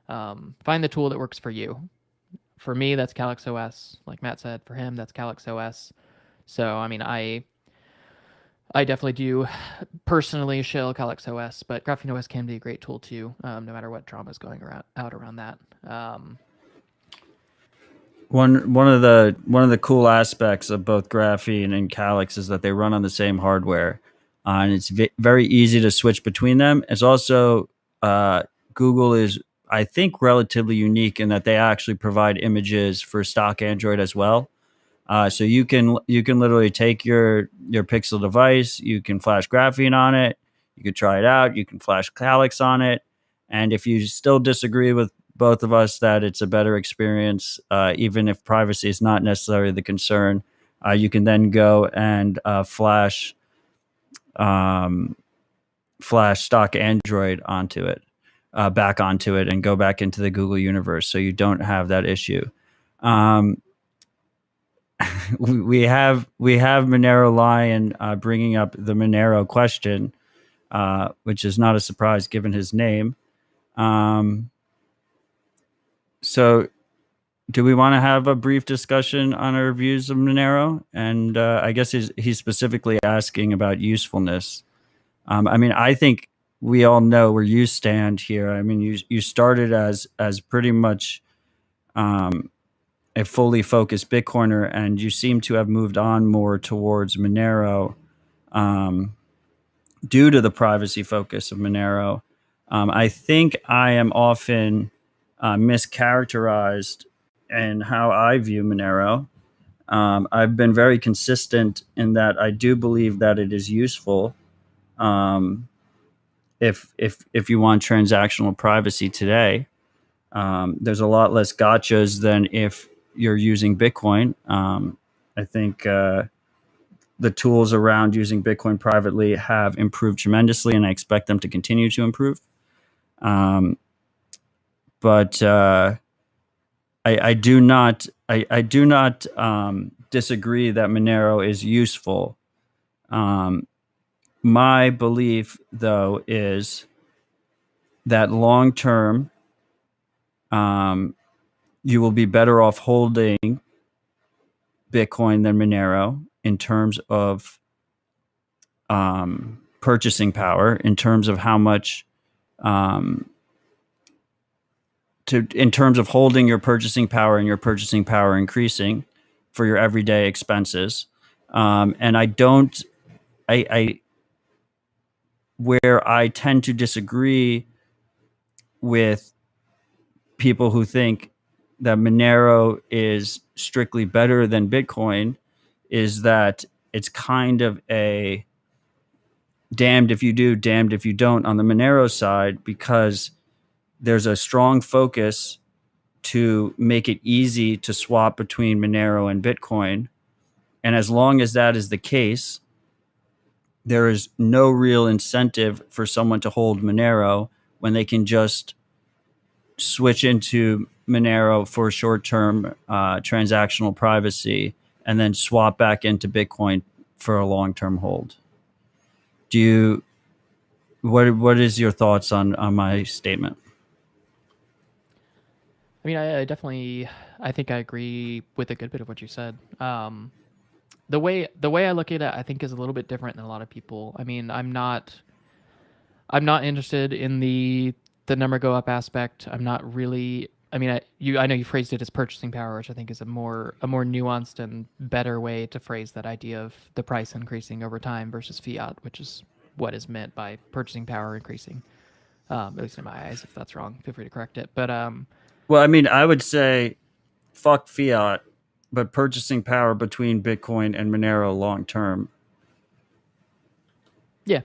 find the tool that works for you. For me, that's Calyx OS. Like Matt said, for him, that's Calyx OS. So, I mean, I definitely do personally shell Calyx OS, but Graphene OS can be a great tool too, no matter what drama is going around that. One of the cool aspects of both Graphene and Calyx is that they run on the same hardware, and it's very easy to switch between them. It's also Google is, I think, relatively unique in that they actually provide images for stock Android as well. So you can literally take your Pixel device, you can flash Graphene on it, you can try it out, you can flash Calyx on it, and if you still disagree with both of us that it's a better experience, even if privacy is not necessarily the concern, you can then go and flash stock Android onto it, back onto it, and go back into the Google universe, so you don't have that issue. We have Monero Lion bringing up the Monero question, which is not a surprise given his name. So do we want to have a brief discussion on our views of Monero? And I guess he's specifically asking about usefulness. I mean, I think we all know where you stand here. I mean, you started as pretty much a fully focused Bitcoiner, and you seem to have moved on more towards Monero due to the privacy focus of Monero. I think I am often mischaracterized in how I view Monero. I've been very consistent in that I do believe that it is useful if you want transactional privacy today. There's a lot less gotchas than if you're using Bitcoin. I think the tools around using Bitcoin privately have improved tremendously, and I expect them to continue to improve. But I do not disagree that Monero is useful. My belief, though, is that long term, you will be better off holding Bitcoin than Monero in terms of purchasing power, in terms of how much, in terms of holding your purchasing power and your purchasing power increasing for your everyday expenses. And where I tend to disagree with people who think that Monero is strictly better than Bitcoin is that it's kind of a damned if you do, damned if you don't on the Monero side, because there's a strong focus to make it easy to swap between Monero and Bitcoin. And as long as that is the case, there is no real incentive for someone to hold Monero when they can just switch into Monero for short-term transactional privacy and then swap back into Bitcoin for a long-term hold. What is your thoughts on my statement? I mean, I think I agree with a good bit of what you said. The way I look at it, I think, is a little bit different than a lot of people. I mean, I'm not interested in the number go up aspect. I'm not really. I mean, I know you phrased it as purchasing power, which I think is a more nuanced and better way to phrase that idea of the price increasing over time versus fiat, which is what is meant by purchasing power increasing. At least in my eyes. If that's wrong, feel free to correct it. But well, I mean, I would say fuck fiat, but purchasing power between Bitcoin and Monero long term. Yeah,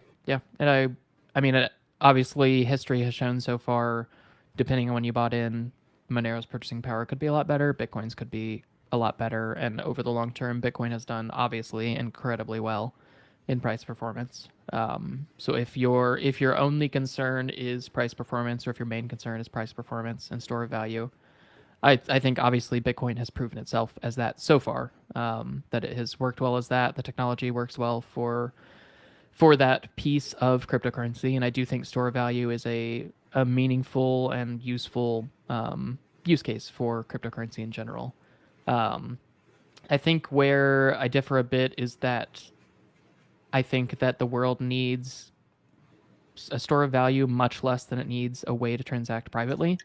and I mean, obviously, history has shown so far, depending on when you bought in, Monero's purchasing power could be a lot better. Bitcoin's could be a lot better, and over the long term, Bitcoin has done obviously incredibly well in price performance. So if your only concern is price performance, or if your main concern is price performance and store of value, I think obviously Bitcoin has proven itself as that so far. That it has worked well as that. The technology works well for that piece of cryptocurrency, and I do think store of value is a meaningful and useful use case for cryptocurrency in general. I think where I differ a bit is that I think that the world needs a store of value much less than it needs a way to transact privately.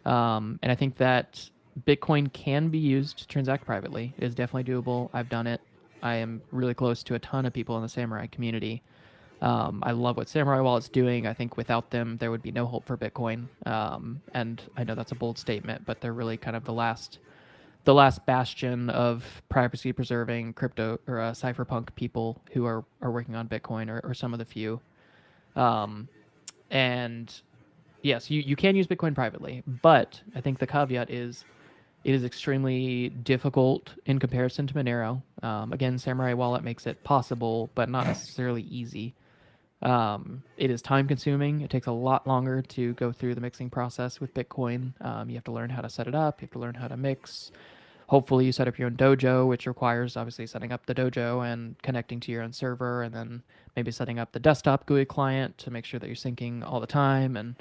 And I think that Bitcoin can be used to transact privately. It is definitely doable. I've done it. I am really close to a ton of people in the Samurai community. I love what Samurai Wallet's doing. I think without them, there would be no hope for Bitcoin. And I know that's a bold statement, but they're really kind of the last bastion of privacy preserving crypto or cypherpunk people who are working on Bitcoin, or some of the few. And yes, you can use Bitcoin privately, but I think the caveat is it is extremely difficult in comparison to Monero. Again, Samurai Wallet makes it possible, but not necessarily easy. It is time consuming. It takes a lot longer to go through the mixing process with Bitcoin. You have to learn how to set it up. You have to learn how to mix. Hopefully you set up your own dojo, which requires obviously setting up the dojo and connecting to your own server, and then maybe setting up the desktop GUI client to make sure that you're syncing all the time. And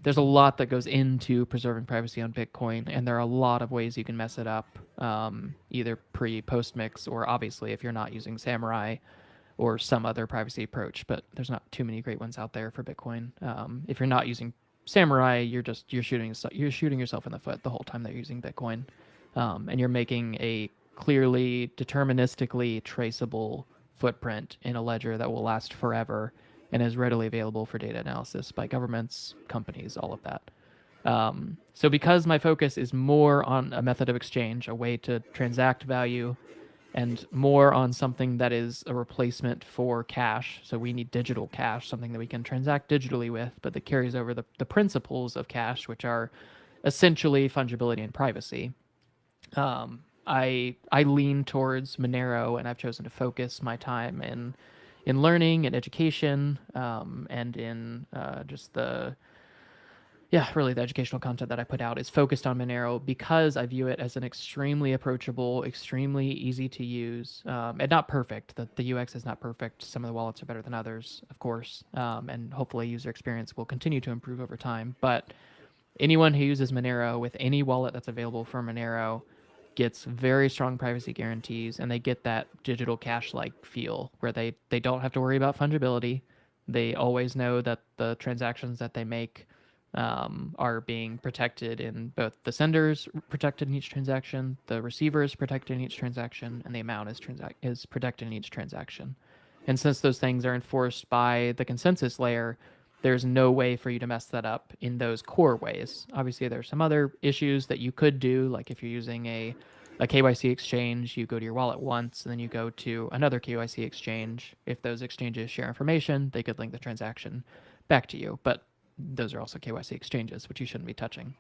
there's a lot that goes into preserving privacy on Bitcoin, and there are a lot of ways you can mess it up, either post mix, or obviously if you're not using Samurai or some other privacy approach. But there's not too many great ones out there for Bitcoin. If you're not using Samurai, you're shooting yourself in the foot the whole time that you're using Bitcoin. and you're making a clearly deterministically traceable footprint in a ledger that will last forever and is readily available for data analysis by governments, companies, all of that. So because my focus is more on a method of exchange, a way to transact value, and more on something that is a replacement for cash, so we need digital cash, something that we can transact digitally with, but that carries over the principles of cash, which are essentially fungibility and privacy. I lean towards Monero, and I've chosen to focus my time in learning and education, and in just really the educational content that I put out is focused on Monero because I view it as an extremely approachable, extremely easy to use, and not perfect. The UX is not perfect. Some of the wallets are better than others, of course, and hopefully user experience will continue to improve over time. But anyone who uses Monero with any wallet that's available for Monero gets very strong privacy guarantees, and they get that digital cash-like feel where they don't have to worry about fungibility. They always know that the transactions that they make are being protected in both the senders protected in each transaction, the receiver is protected in each transaction, and the amount is protected in each transaction. And since those things are enforced by the consensus layer, there's no way for you to mess that up in those core ways. Obviously, there's some other issues that you could do, like if you're using a KYC exchange, you go to your wallet once, and then you go to another KYC exchange. If those exchanges share information, they could link the transaction back to you. But those are also KYC exchanges, which you shouldn't be touching.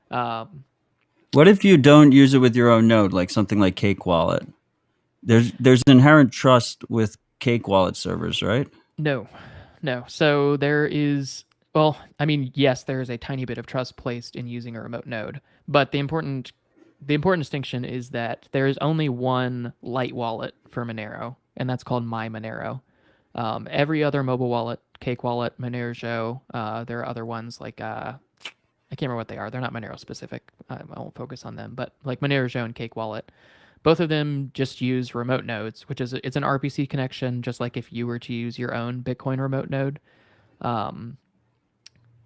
What if you don't use it with your own node, like something like Cake Wallet? There's inherent trust with Cake Wallet servers, right? No. So there is, well, I mean, yes, there is a tiny bit of trust placed in using a remote node, but the important distinction is that there is only one light wallet for Monero, and that's called My Monero. Every other mobile wallet, Cake Wallet, Monero, there are other ones like I can't remember what they are. They're not Monero specific. I won't focus on them, but like Monero and Cake Wallet, both of them just use remote nodes, which is it's an RPC connection, just like if you were to use your own Bitcoin remote node.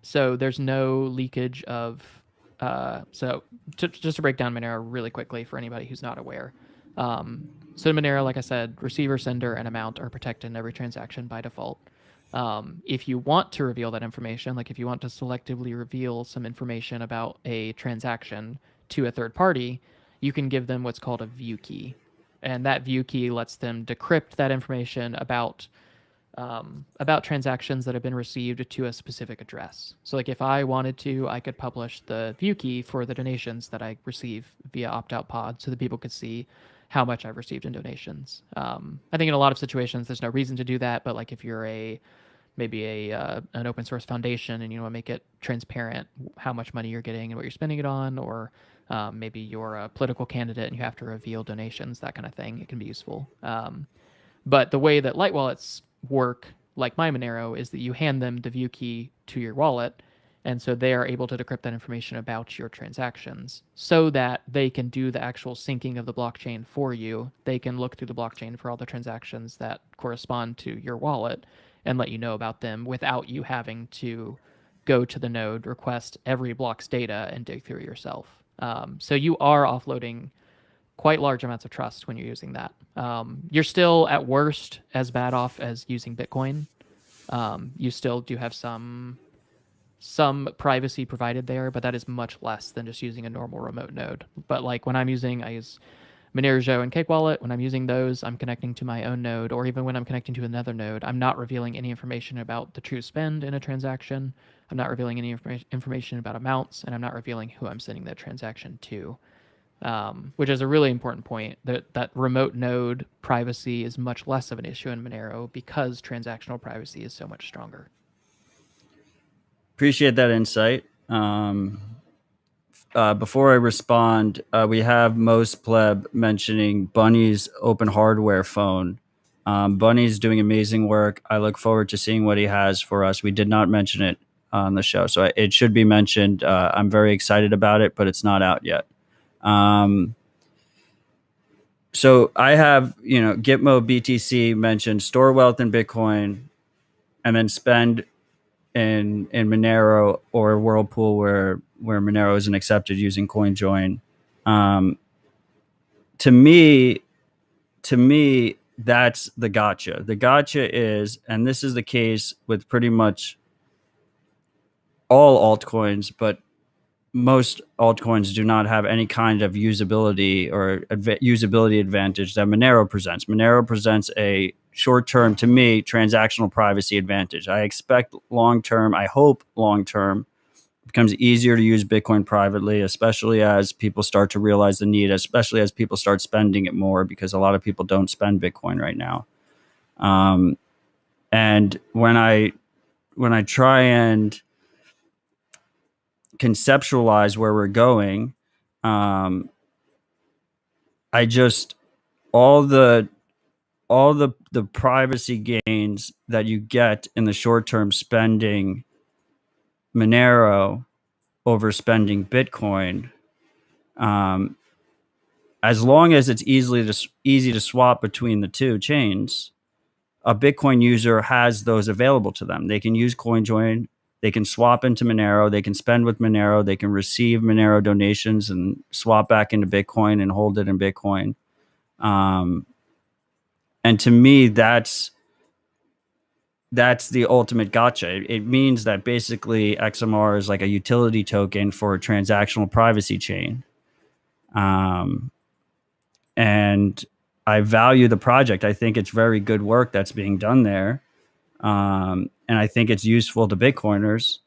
So there's no leakage of. So just to break down Monero really quickly for anybody who's not aware. So in Monero, like I said, receiver, sender, and amount are protected in every transaction by default. If you want to reveal that information, like if you want to selectively reveal some information about a transaction to a third party, you can give them what's called a view key. And that view key lets them decrypt that information about transactions that have been received to a specific address. So like if I wanted to, I could publish the view key for the donations that I receive via opt-out pod so that people could see how much I've received in donations. I think in a lot of situations, there's no reason to do that. But like if you're maybe an open source foundation and you want to make it transparent how much money you're getting and what you're spending it on, or maybe you're a political candidate and you have to reveal donations, that kind of thing, it can be useful. But the way that light wallets work, like My Monero, is that you hand them the view key to your wallet, and so they are able to decrypt that information about your transactions so that they can do the actual syncing of the blockchain for you. They can look through the blockchain for all the transactions that correspond to your wallet and let you know about them without you having to go to the node, request every block's data, and dig through it yourself. So you are offloading quite large amounts of trust when you're using that. You're still, at worst, as bad off as using Bitcoin. You still do have some privacy provided there, but that is much less than just using a normal remote node. But like when I use Monero and Cake Wallet, when I'm using those, I'm connecting to my own node, or even when I'm connecting to another node, I'm not revealing any information about the true spend in a transaction. I'm not revealing any information about amounts, and I'm not revealing who I'm sending that transaction to, which is a really important point, that remote node privacy is much less of an issue in Monero because transactional privacy is so much stronger. Appreciate that insight. Before I respond, we have Most Pleb mentioning Bunny's open hardware phone. Bunny's doing amazing work. I look forward to seeing what he has for us. We did not mention it on the show, so it should be mentioned. I'm very excited about it, but it's not out yet. So I have, Gitmo BTC mentioned store wealth in Bitcoin and then spend in Monero or Whirlpool where Monero isn't accepted using CoinJoin. to me, that's the gotcha. The gotcha is, and this is the case with pretty much all altcoins, but most altcoins do not have any kind of usability or usability advantage that Monero presents. Monero presents a short-term, to me, transactional privacy advantage. I expect long-term, I hope long-term, it becomes easier to use Bitcoin privately, especially as people start to realize the need, especially as people start spending it more, because a lot of people don't spend Bitcoin right now. And when I try and conceptualize where we're going, I just all the privacy gains that you get in the short term spending Monero over spending Bitcoin, as long as it's easy to swap between the two chains, a Bitcoin user has those available to them. They can use CoinJoin. They can swap into Monero. They can spend with Monero. They can receive Monero donations and swap back into Bitcoin and hold it in Bitcoin. And to me, that's the ultimate gotcha. It means that basically XMR is like a utility token for a transactional privacy chain. And I value the project. I think it's very good work that's being done there. And I think it's useful to Bitcoiners.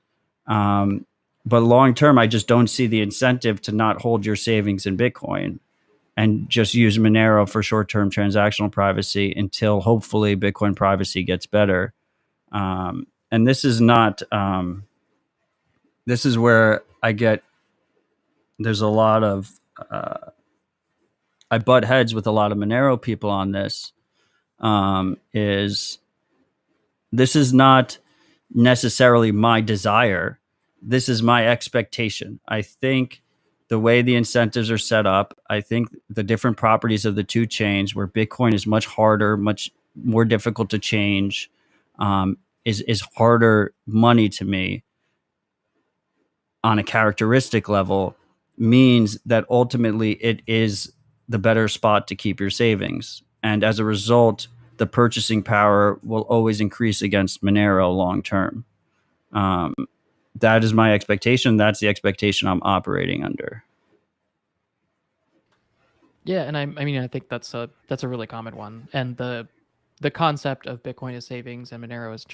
But long term, I just don't see the incentive to not hold your savings in Bitcoin and just use Monero for short-term transactional privacy until hopefully Bitcoin privacy gets better. And this is not, this is where there's a lot of, I butt heads with a lot of Monero people on this, this is not necessarily my desire. This is my expectation. I think the way the incentives are set up, I think the different properties of the two chains, where Bitcoin is much harder, much more difficult to change, is harder money to me on a characteristic level, means that ultimately it is the better spot to keep your savings. And as a result, the purchasing power will always increase against Monero long term. That is my expectation. That's the expectation I'm operating under. Yeah, and I mean, I think that's a really common one. And the concept of Bitcoin as savings and Monero as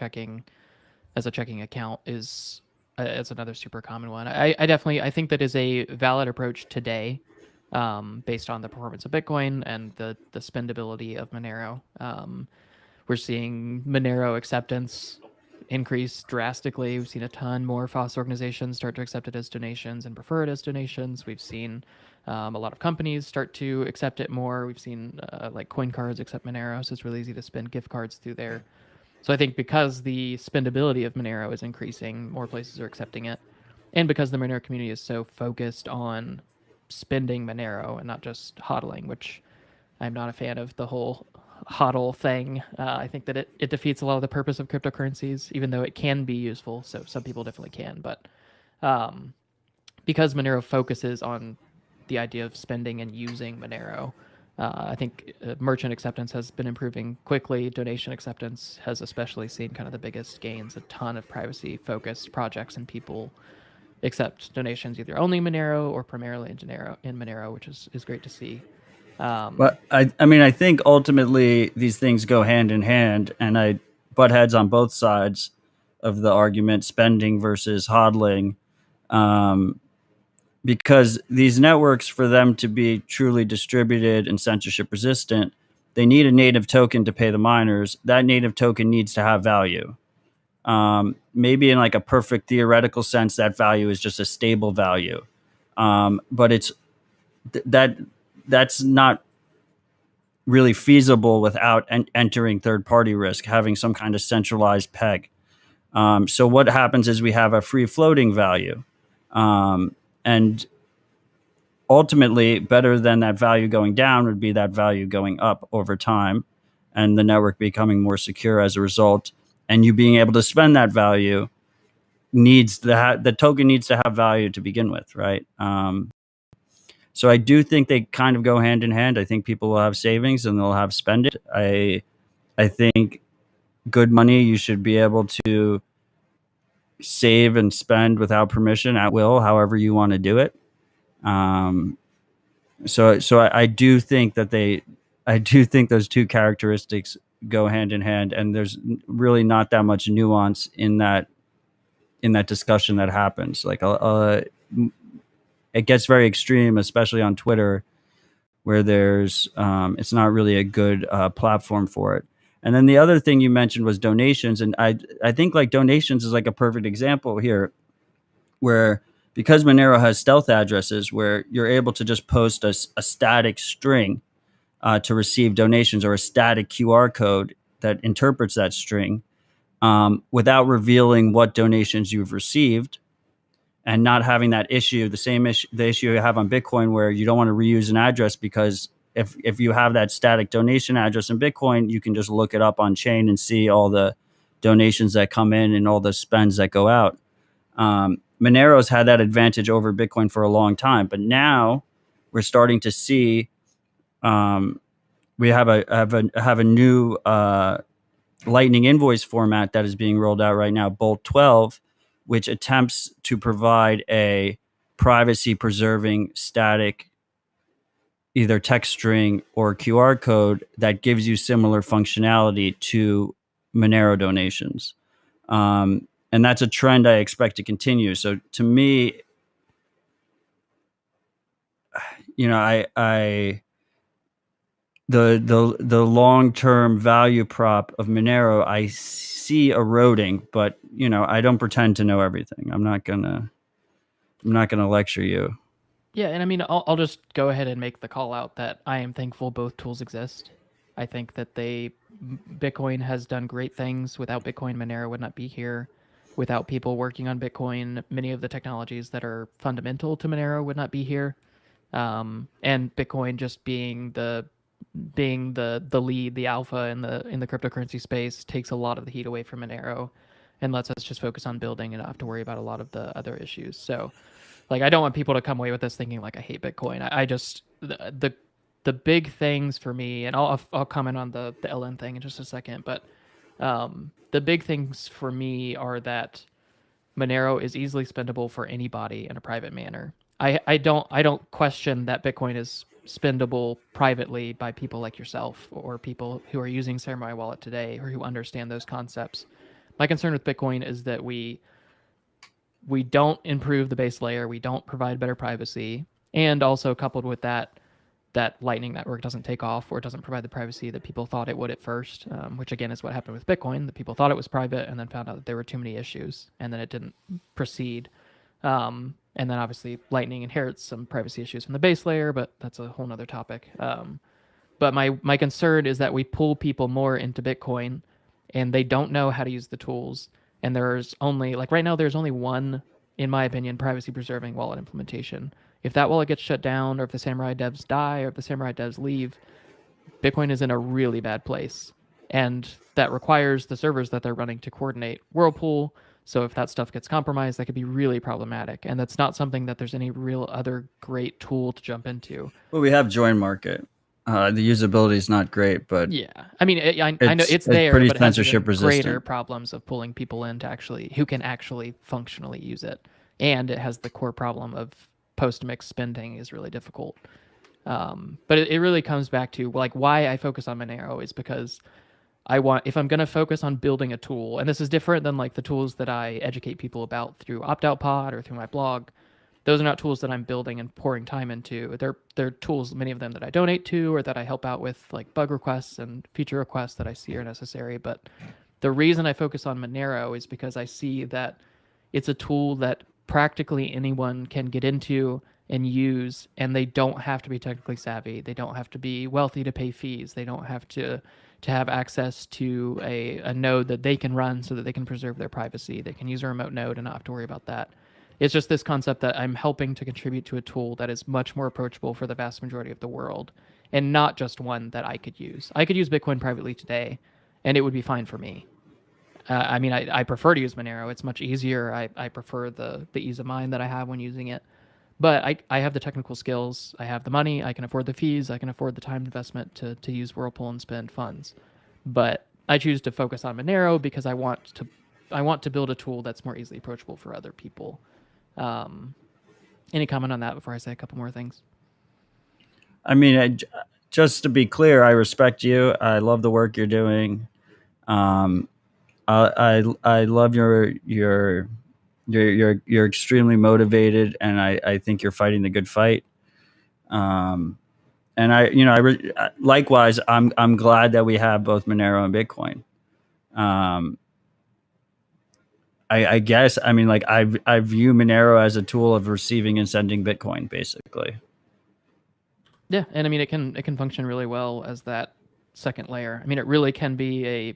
a checking account is another super common one. I think that is a valid approach today, based on the performance of Bitcoin and the spendability of Monero. We're seeing Monero acceptance increase drastically. We've seen a ton more FOSS organizations start to accept it as donations and prefer it as donations. We've seen a lot of companies start to accept it more. We've seen like coin cards accept Monero, so it's really easy to spend gift cards through there. So I think because the spendability of Monero is increasing, more places are accepting it. And because the Monero community is so focused on spending Monero and not just hodling, which I'm not a fan of the whole hodl thing. I think that it defeats a lot of the purpose of cryptocurrencies, even though it can be useful. So some people definitely can. But because Monero focuses on the idea of spending and using Monero, I think merchant acceptance has been improving quickly. Donation acceptance has especially seen kind of the biggest gains. A ton of privacy-focused projects and people accept donations either only in Monero or primarily in Monero, which is great to see. But I mean, I think ultimately these things go hand in hand, and I butt heads on both sides of the argument, spending versus hodling, because these networks, for them to be truly distributed and censorship resistant, they need a native token to pay the miners. That native token needs to have value. Maybe in like a perfect theoretical sense, that value is just a stable value. But that's not really feasible without entering third-party risk, having some kind of centralized peg. So what happens is we have a free floating value. And ultimately, better than that value going down would be that value going up over time, and the network becoming more secure as a result. And you being able to spend that value the token needs to have value to begin with, right? So I do think they kind of go hand in hand. I think people will have savings and they'll have spend it. I think good money you should be able to save and spend without permission at will, however you want to do it. So I do think that I do think those two characteristics go hand in hand, and there's really not that much nuance in that discussion that happens. Like it gets very extreme, especially on Twitter, where there's it's not really a good platform for it. And then the other thing you mentioned was donations, and I think like donations is like a perfect example here, where because Monero has stealth addresses where you're able to just post a static string to receive donations, or a static QR code that interprets that string without revealing what donations you've received, and not having that issue, the issue you have on Bitcoin, where you don't want to reuse an address, because if you have that static donation address in Bitcoin, you can just look it up on chain and see all the donations that come in and all the spends that go out. Monero's had that advantage over Bitcoin for a long time, but now we're starting to see we have a new Lightning invoice format that is being rolled out right now, Bolt 12, which attempts to provide a privacy preserving static either text string or QR code that gives you similar functionality to Monero donations. And that's a trend I expect to continue. So to me, the long-term value prop of Monero I see eroding, but I don't pretend to know everything. I'm not gonna lecture you. Yeah, and I mean, I'll just go ahead and make the call out that I am thankful both tools exist. I think that Bitcoin has done great things. Without Bitcoin, Monero would not be here. Without people working on Bitcoin, many of the technologies that are fundamental to Monero would not be here. And Bitcoin just being the lead, the alpha in the cryptocurrency space, takes a lot of the heat away from Monero and lets us just focus on building and not have to worry about a lot of the other issues. So, like, I don't want people to come away with this thinking like I hate Bitcoin. I just the big things for me, and I'll comment on the LN thing in just a second, but the big things for me are that Monero is easily spendable for anybody in a private manner. I don't question that Bitcoin is spendable privately by people like yourself or people who are using Samurai Wallet today or who understand those concepts. My concern with Bitcoin is that we don't improve the base layer, we don't provide better privacy, and also coupled with that Lightning Network doesn't take off, or it doesn't provide the privacy that people thought it would at first, which again is what happened with Bitcoin. The people thought it was private and then found out that there were too many issues, and then it didn't proceed. And then obviously Lightning inherits some privacy issues from the base layer, but that's a whole nother topic. But my concern is that we pull people more into Bitcoin and they don't know how to use the tools. And there's only, like right now, there's only one, in my opinion, privacy preserving wallet implementation. If that wallet gets shut down, or if the Samurai devs die, or if the Samurai devs leave, Bitcoin is in a really bad place. And that requires the servers that they're running to coordinate Whirlpool. So if that stuff gets compromised, that could be really problematic. And that's not something that there's any real other great tool to jump into. Well, we have Join Market. The usability is not great, but yeah, I mean, I know it's there, pretty but it has censorship resistant. Greater problems of pulling people in to who can actually functionally use it, and it has the core problem of post-mix spending is really difficult. But it really comes back to like why I focus on Monero is because if I'm going to focus on building a tool, and this is different than like the tools that I educate people about through Opt-out Pod or through my blog. Those are not tools that I'm building and pouring time into. They're tools, many of them that I donate to or that I help out with, like bug requests and feature requests that I see are necessary. But the reason I focus on Monero is because I see that it's a tool that practically anyone can get into and use, and they don't have to be technically savvy. They don't have to be wealthy to pay fees. They don't have to have access to a node that they can run so that they can preserve their privacy. They can use a remote node and not have to worry about that. It's just this concept that I'm helping to contribute to a tool that is much more approachable for the vast majority of the world, and not just one that I could use. I could use Bitcoin privately today, and it would be fine for me. I mean, I prefer to use Monero. It's much easier. I prefer the ease of mind that I have when using it. But I have the technical skills, I have the money, I can afford the fees, I can afford the time investment to use Whirlpool and spend funds. But I choose to focus on Monero because I want to build a tool that's more easily approachable for other people. Any comment on that before I say a couple more things? I mean, just to be clear, I respect you. I love the work you're doing. I love you're extremely motivated, and I think you're fighting the good fight. And likewise, I'm glad that we have both Monero and Bitcoin. I guess, I mean, like, I view Monero as a tool of receiving and sending Bitcoin, basically. Yeah, and I mean it can function really well as that second layer. I mean it really can be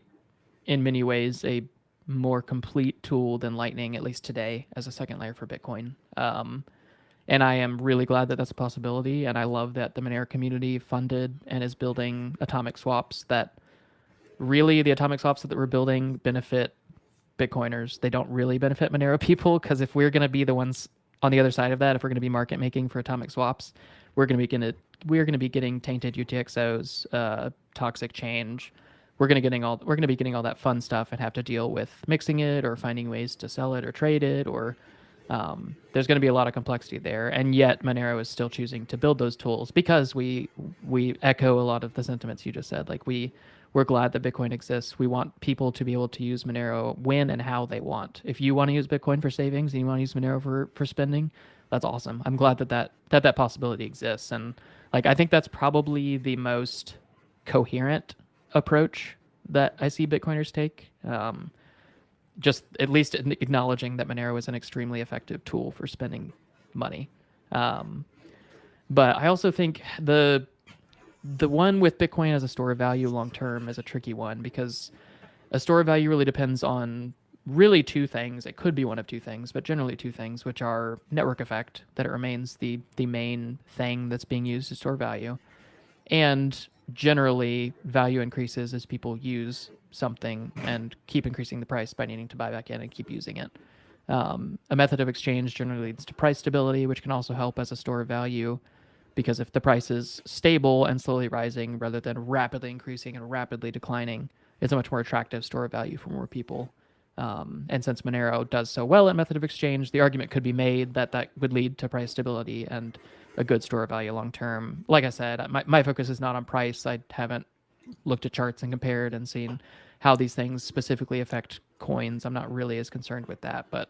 in many ways a more complete tool than Lightning, at least today, as a second layer for Bitcoin. And I am really glad that that's a possibility, and I love that the Monero community funded and is building atomic swaps that really the atomic swaps that we're building benefit Bitcoiners. They don't really benefit Monero people, because if we're going to be the ones on the other side of that, if we're going to be market making for atomic swaps, we're going to be getting tainted UTXOs, toxic change. We're going to be getting all that fun stuff and have to deal with mixing it or finding ways to sell it or trade it, or there's going to be a lot of complexity there. And yet Monero is still choosing to build those tools because we echo a lot of the sentiments you just said. Like we're glad that Bitcoin exists. We want people to be able to use Monero when and how they want. If you want to use Bitcoin for savings and you want to use Monero for spending, that's awesome. I'm glad that possibility exists. And like, I think that's probably the most coherent approach that I see Bitcoiners take. Just at least acknowledging that Monero is an extremely effective tool for spending money. But I also think the one with Bitcoin as a store of value long term is a tricky one, because a store of value really depends on really two things. It could be one of two things, but generally two things, which are network effect, that it remains the main thing that's being used to store value, and generally value increases as people use something and keep increasing the price by needing to buy back in and keep using it. A method of exchange generally leads to price stability, which can also help as a store of value, because if the price is stable and slowly rising rather than rapidly increasing and rapidly declining, it's a much more attractive store of value for more people. And since Monero does so well at method of exchange, the argument could be made that that would lead to price stability and a good store of value long term. Like I said, my focus is not on price. I haven't looked at charts and compared and seen how these things specifically affect coins. I'm not really as concerned with that, but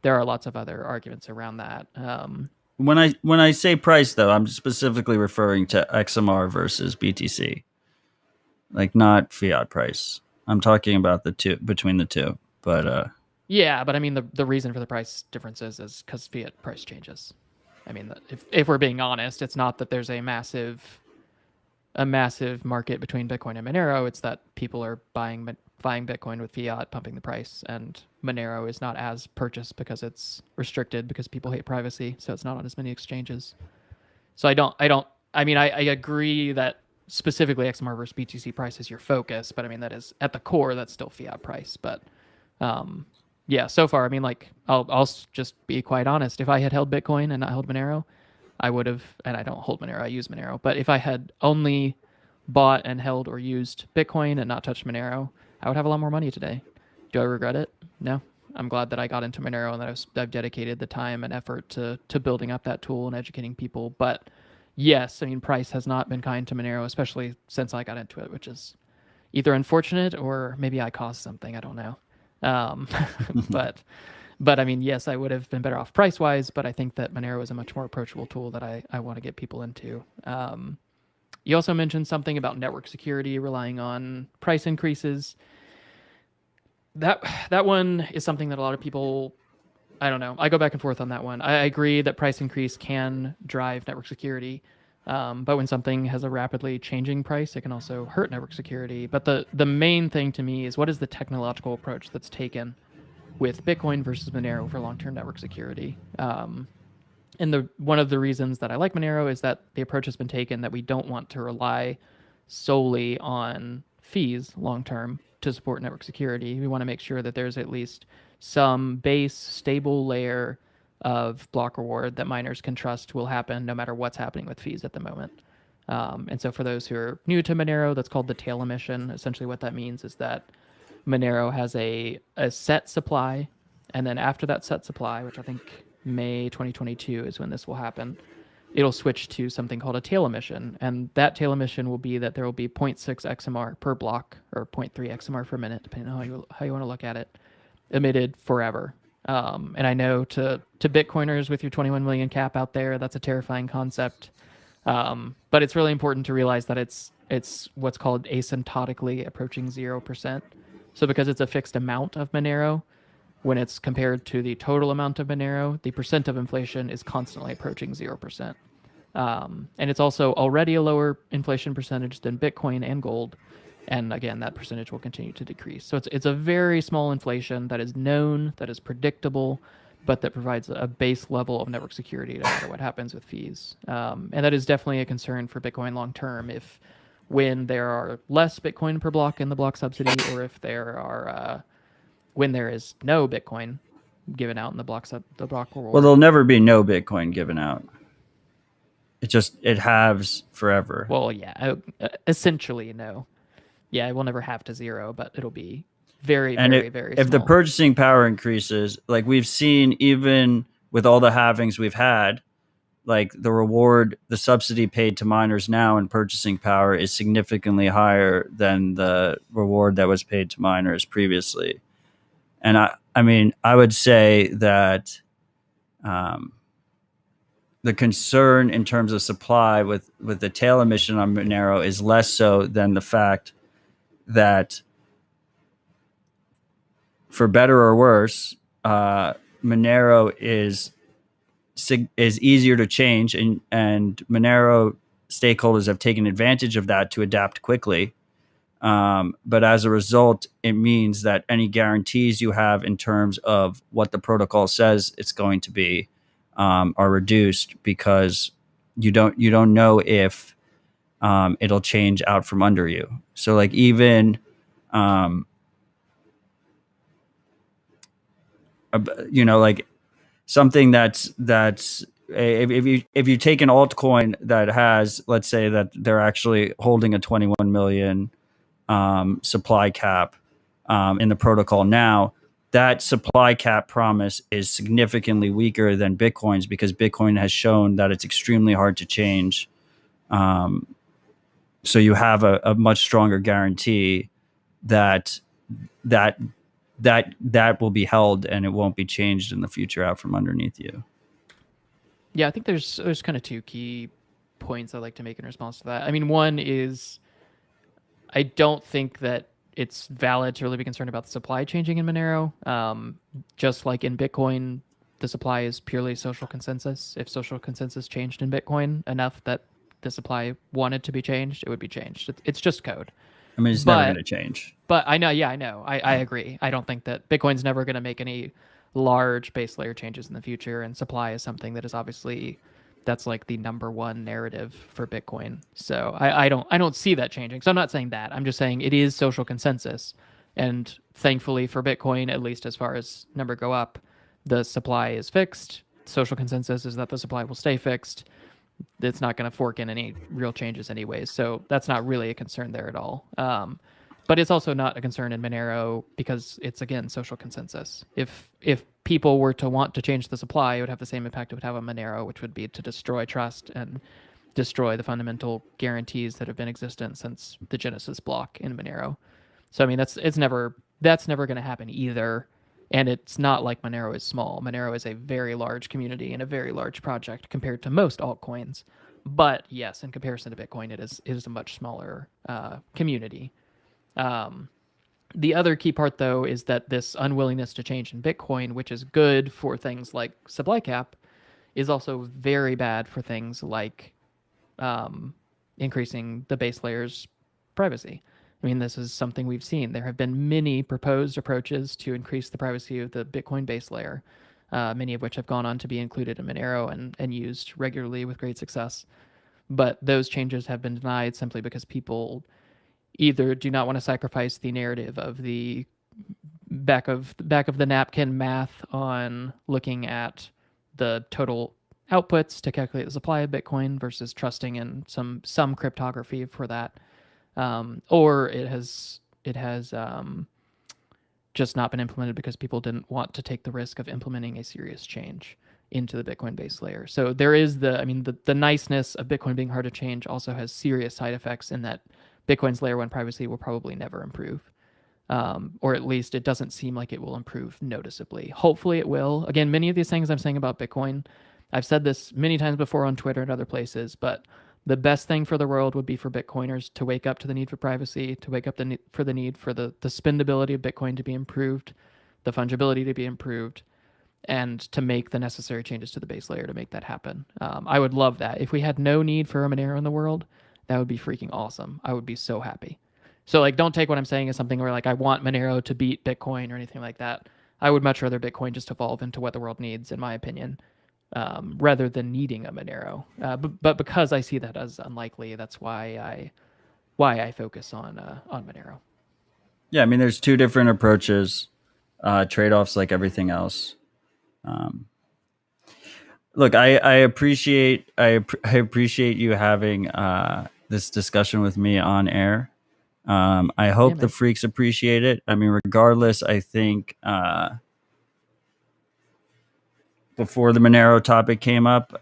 there are lots of other arguments around that. When I say price, though, I'm specifically referring to XMR versus BTC, like not fiat price. I'm talking about the two, between the two. But yeah, but I mean the reason for the price differences is because fiat price changes. I mean, if we're being honest, it's not that there's a massive market between Bitcoin and Monero. It's that people are buying Bitcoin with fiat, pumping the price, and Monero is not as purchased because it's restricted because people hate privacy, so it's not on as many exchanges. So I mean, I agree that specifically XMR versus BTC price is your focus, but I mean, that is at the core, that's still fiat price. But yeah, so far, I mean, like, I'll just be quite honest. If I had held Bitcoin and not held Monero, I would have, and I don't hold Monero, I use Monero. But if I had only bought and held or used Bitcoin and not touched Monero, I would have a lot more money today. Do I regret it? No. I'm glad that I got into Monero and that I've dedicated the time and effort to building up that tool and educating people. But yes, I mean, price has not been kind to Monero, especially since I got into it, which is either unfortunate or maybe I caused something. I don't know. But I mean, yes, I would have been better off price wise, but I think that Monero is a much more approachable tool that I want to get people into. You also mentioned something about network security relying on price increases. That one is something that a lot of people, I don't know, I go back and forth on that one. I agree that price increase can drive network security, but when something has a rapidly changing price, it can also hurt network security. But the main thing to me is, what is the technological approach that's taken with Bitcoin versus Monero for long-term network security? And one of the reasons that I like Monero is that the approach has been taken that we don't want to rely solely on fees long-term to support network security. We want to make sure that there's at least some base stable layer of block reward that miners can trust will happen no matter what's happening with fees at the moment. And so for those who are new to Monero, that's called the tail emission. Essentially what that means is that Monero has a set supply, and then after that set supply, which I think May 2022 is when this will happen, it'll switch to something called a tail emission. And that tail emission will be that there will be 0.6 XMR per block, or 0.3 XMR per minute, depending on how you want to look at it, emitted forever. And I know to Bitcoiners with your 21 million cap out there, that's a terrifying concept. But it's really important to realize that it's what's called asymptotically approaching 0%. So because it's a fixed amount of Monero, when it's compared to the total amount of Monero, the percent of inflation is constantly approaching 0%. And it's also already a lower inflation percentage than Bitcoin and gold. And again, that percentage will continue to decrease. So it's a very small inflation that is known, that is predictable, but that provides a base level of network security no matter what happens with fees. And that is definitely a concern for Bitcoin long term. When there are less Bitcoin per block in the block subsidy, or if there are when there is no Bitcoin given out in the block reward. Well, there'll never be no Bitcoin given out. It halves forever. Well, yeah, essentially no. Yeah, it will never have to zero, but it'll be very, very, very small. If the purchasing power increases, like we've seen, even with all the halvings we've had, like the subsidy paid to miners now in purchasing power is significantly higher than the reward that was paid to miners previously. And I mean, I would say that the concern in terms of supply with the tail emission on Monero is less so than the fact that, for better or worse, Monero is easier to change, and Monero stakeholders have taken advantage of that to adapt quickly. But as a result, it means that any guarantees you have in terms of what the protocol says it's going to be are reduced, because you don't know if it'll change out from under you. So like even like something that's if you take an altcoin that has, let's say that they're actually holding a 21 million supply cap in the protocol now, that supply cap promise is significantly weaker than Bitcoin's, because Bitcoin has shown that it's extremely hard to change. So you have a much stronger guarantee that will be held and it won't be changed in the future out from underneath you. Yeah, I think there's kind of two key points I'd like to make in response to that. I mean, one is I don't think that it's valid to really be concerned about the supply changing in Monero. Just like in Bitcoin, the supply is purely social consensus. If social consensus changed in Bitcoin enough that the supply wanted to be changed, it would be changed. It's just code. I mean, it's never going to change. But I know, I know. I agree. I don't think that Bitcoin's never going to make any large base layer changes in the future, and supply is something that is obviously, that's like the number one narrative for Bitcoin. So I don't see that changing. So I'm not saying that. I'm just saying it is social consensus. And thankfully for Bitcoin, at least as far as number go up, the supply is fixed. Social consensus is that the supply will stay fixed. It's not going to fork in any real changes anyways. So that's not really a concern there at all. But it's also not a concern in Monero because it's, again, social consensus. If people were to want to change the supply, it would have the same impact it would have on Monero, which would be to destroy trust and destroy the fundamental guarantees that have been existent since the Genesis block in Monero. So I mean, that's never going to happen either. And it's not like Monero is small. Monero is a very large community and a very large project compared to most altcoins. But yes, in comparison to Bitcoin, it is a much smaller community. The other key part, though, is that this unwillingness to change in Bitcoin, which is good for things like supply cap, is also very bad for things like increasing the base layer's privacy. I mean, this is something we've seen. There have been many proposed approaches to increase the privacy of the Bitcoin base layer, many of which have gone on to be included in Monero and used regularly with great success. But those changes have been denied simply because people either do not want to sacrifice the narrative of the back of the napkin math on looking at the total outputs to calculate the supply of Bitcoin versus trusting in some cryptography for that, or it has just not been implemented because people didn't want to take the risk of implementing a serious change into the Bitcoin base layer. So there is the niceness of Bitcoin being hard to change also has serious side effects in that Bitcoin's layer one privacy will probably never improve. Or at least it doesn't seem like it will improve noticeably. Hopefully it will. Again, many of these things I'm saying about Bitcoin, I've said this many times before on Twitter and other places, but the best thing for the world would be for Bitcoiners to wake up to the need for privacy, to wake up for the need for the spendability of Bitcoin to be improved, the fungibility to be improved, and to make the necessary changes to the base layer to make that happen. I would love that. If we had no need for a Monero in the world, that would be freaking awesome. I would be so happy. So like, don't take what I'm saying as something where like I want Monero to beat Bitcoin or anything like that. I would much rather Bitcoin just evolve into what the world needs, in my opinion, rather than needing a Monero. But because I see that as unlikely, that's why I focus on Monero. Yeah, I mean, there's two different approaches, trade-offs like everything else. Look, I appreciate you having this discussion with me on air. I hope the freaks appreciate it. I mean, regardless, I think before the Monero topic came up,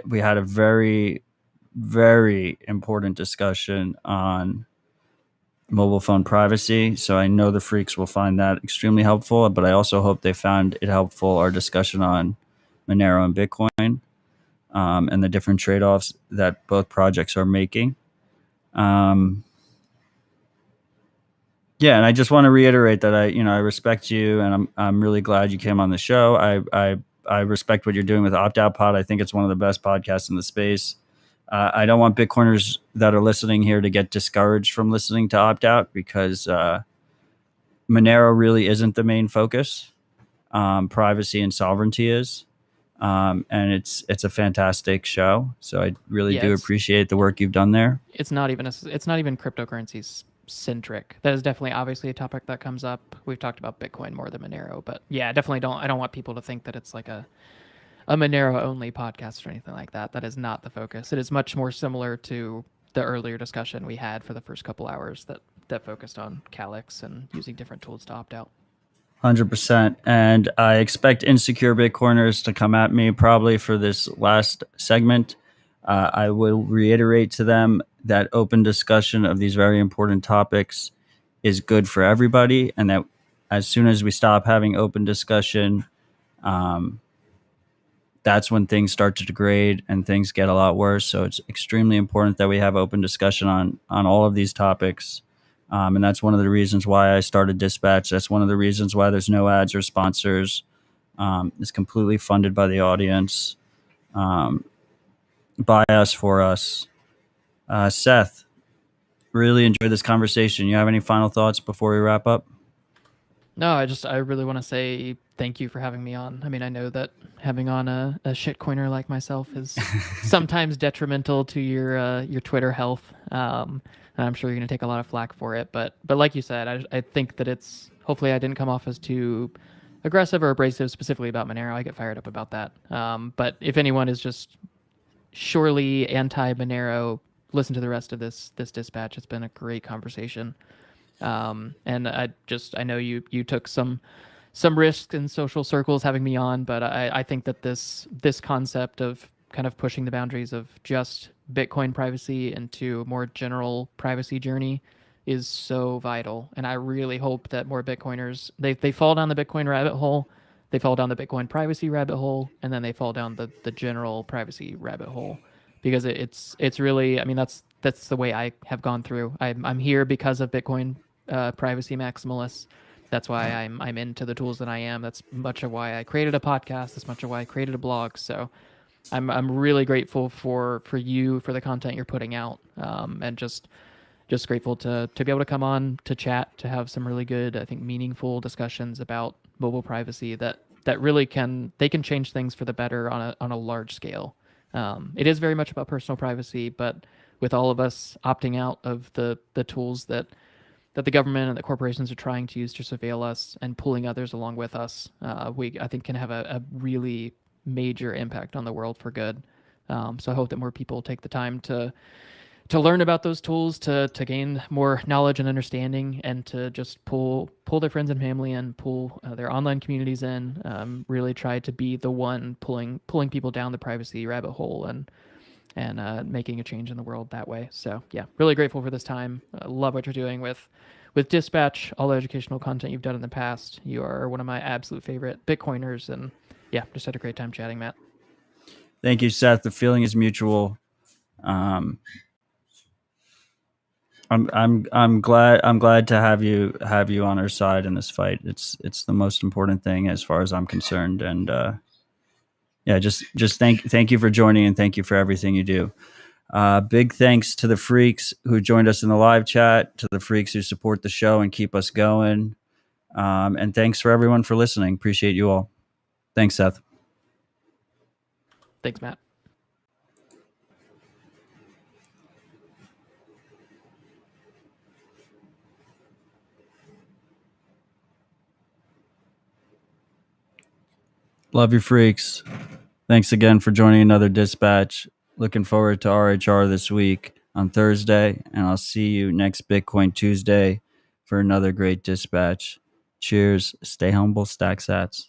we had a very, very important discussion on mobile phone privacy. So I know the freaks will find that extremely helpful, but I also hope they found it helpful, our discussion on Monero and Bitcoin, and the different trade-offs that both projects are making. Yeah, and I just want to reiterate that I respect you, and I'm really glad you came on the show. I respect what you're doing with Opt Out Pod. I think it's one of the best podcasts in the space. I don't want Bitcoiners that are listening here to get discouraged from listening to Opt Out, because Monero really isn't the main focus. Privacy and sovereignty is, and it's a fantastic show. So I really do appreciate the work you've done there. It's not even cryptocurrencies centric. That is definitely obviously a topic that comes up. We've talked about Bitcoin more than Monero, but yeah, definitely I don't want people to think that it's like a Monero only podcast or anything like that. That is not the focus. It is much more similar to the earlier discussion we had for the first couple hours that focused on Calyx and using different tools to opt out. 100%. And I expect insecure Bitcoiners to come at me probably for this last segment. I will reiterate to them that open discussion of these very important topics is good for everybody, and that as soon as we stop having open discussion, that's when things start to degrade and things get a lot worse. So it's extremely important that we have open discussion on all of these topics. And that's one of the reasons why I started Dispatch. That's one of the reasons why there's no ads or sponsors. It's completely funded by the audience, by us, for us. Seth, really enjoyed this conversation. You have any final thoughts before we wrap up? No, I really want to say thank you for having me on. I mean, I know that having on a shitcoiner like myself is sometimes detrimental to your Twitter health. And I'm sure you're going to take a lot of flack for it. But like you said, I think that hopefully I didn't come off as too aggressive or abrasive specifically about Monero. I get fired up about that. But if anyone is just surely anti-Monero, listen to the rest of this dispatch. It's been a great conversation. And I know you took some risks in social circles having me on, but I think that this concept of kind of pushing the boundaries of just Bitcoin privacy into a more general privacy journey is so vital. And I really hope that more Bitcoiners, they fall down the Bitcoin rabbit hole, they fall down the Bitcoin privacy rabbit hole, and then they fall down the general privacy rabbit hole, because it's really, I mean, that's the way I have gone through. I'm here because of Bitcoin privacy maximalists. That's why I'm into the tools that I am. That's much of why I created a podcast. That's much of why I created a blog. So I'm really grateful for you, for the content you're putting out, and just grateful to be able to come on to chat, to have some really good, I think, meaningful discussions about mobile privacy that really can change things for the better on a large scale. It is very much about personal privacy, but with all of us opting out of the tools that the government and the corporations are trying to use to surveil us and pulling others along with us, we, I think, can have a really major impact on the world for good. So I hope that more people take the time to learn about those tools, to gain more knowledge and understanding, and to just pull their friends and family in, pull their online communities in, really try to be the one pulling people down the privacy rabbit hole and making a change in the world that way. So yeah, really grateful for this time. Love what you're doing with Dispatch, all the educational content you've done in the past. You are one of my absolute favorite Bitcoiners, and yeah, just had a great time chatting, Matt. Thank you, Seth. The feeling is mutual. I'm glad to have you on our side in this fight. It's the most important thing as far as I'm concerned. And yeah, just thank you for joining, and thank you for everything you do. Big thanks to the freaks who joined us in the live chat, to the freaks who support the show and keep us going. And thanks for everyone for listening. Appreciate you all. Thanks, Seth. Thanks, Matt. Love you, freaks. Thanks again for joining another dispatch. Looking forward to RHR this week on Thursday, and I'll see you next Bitcoin Tuesday for another great dispatch. Cheers. Stay humble, stack sats.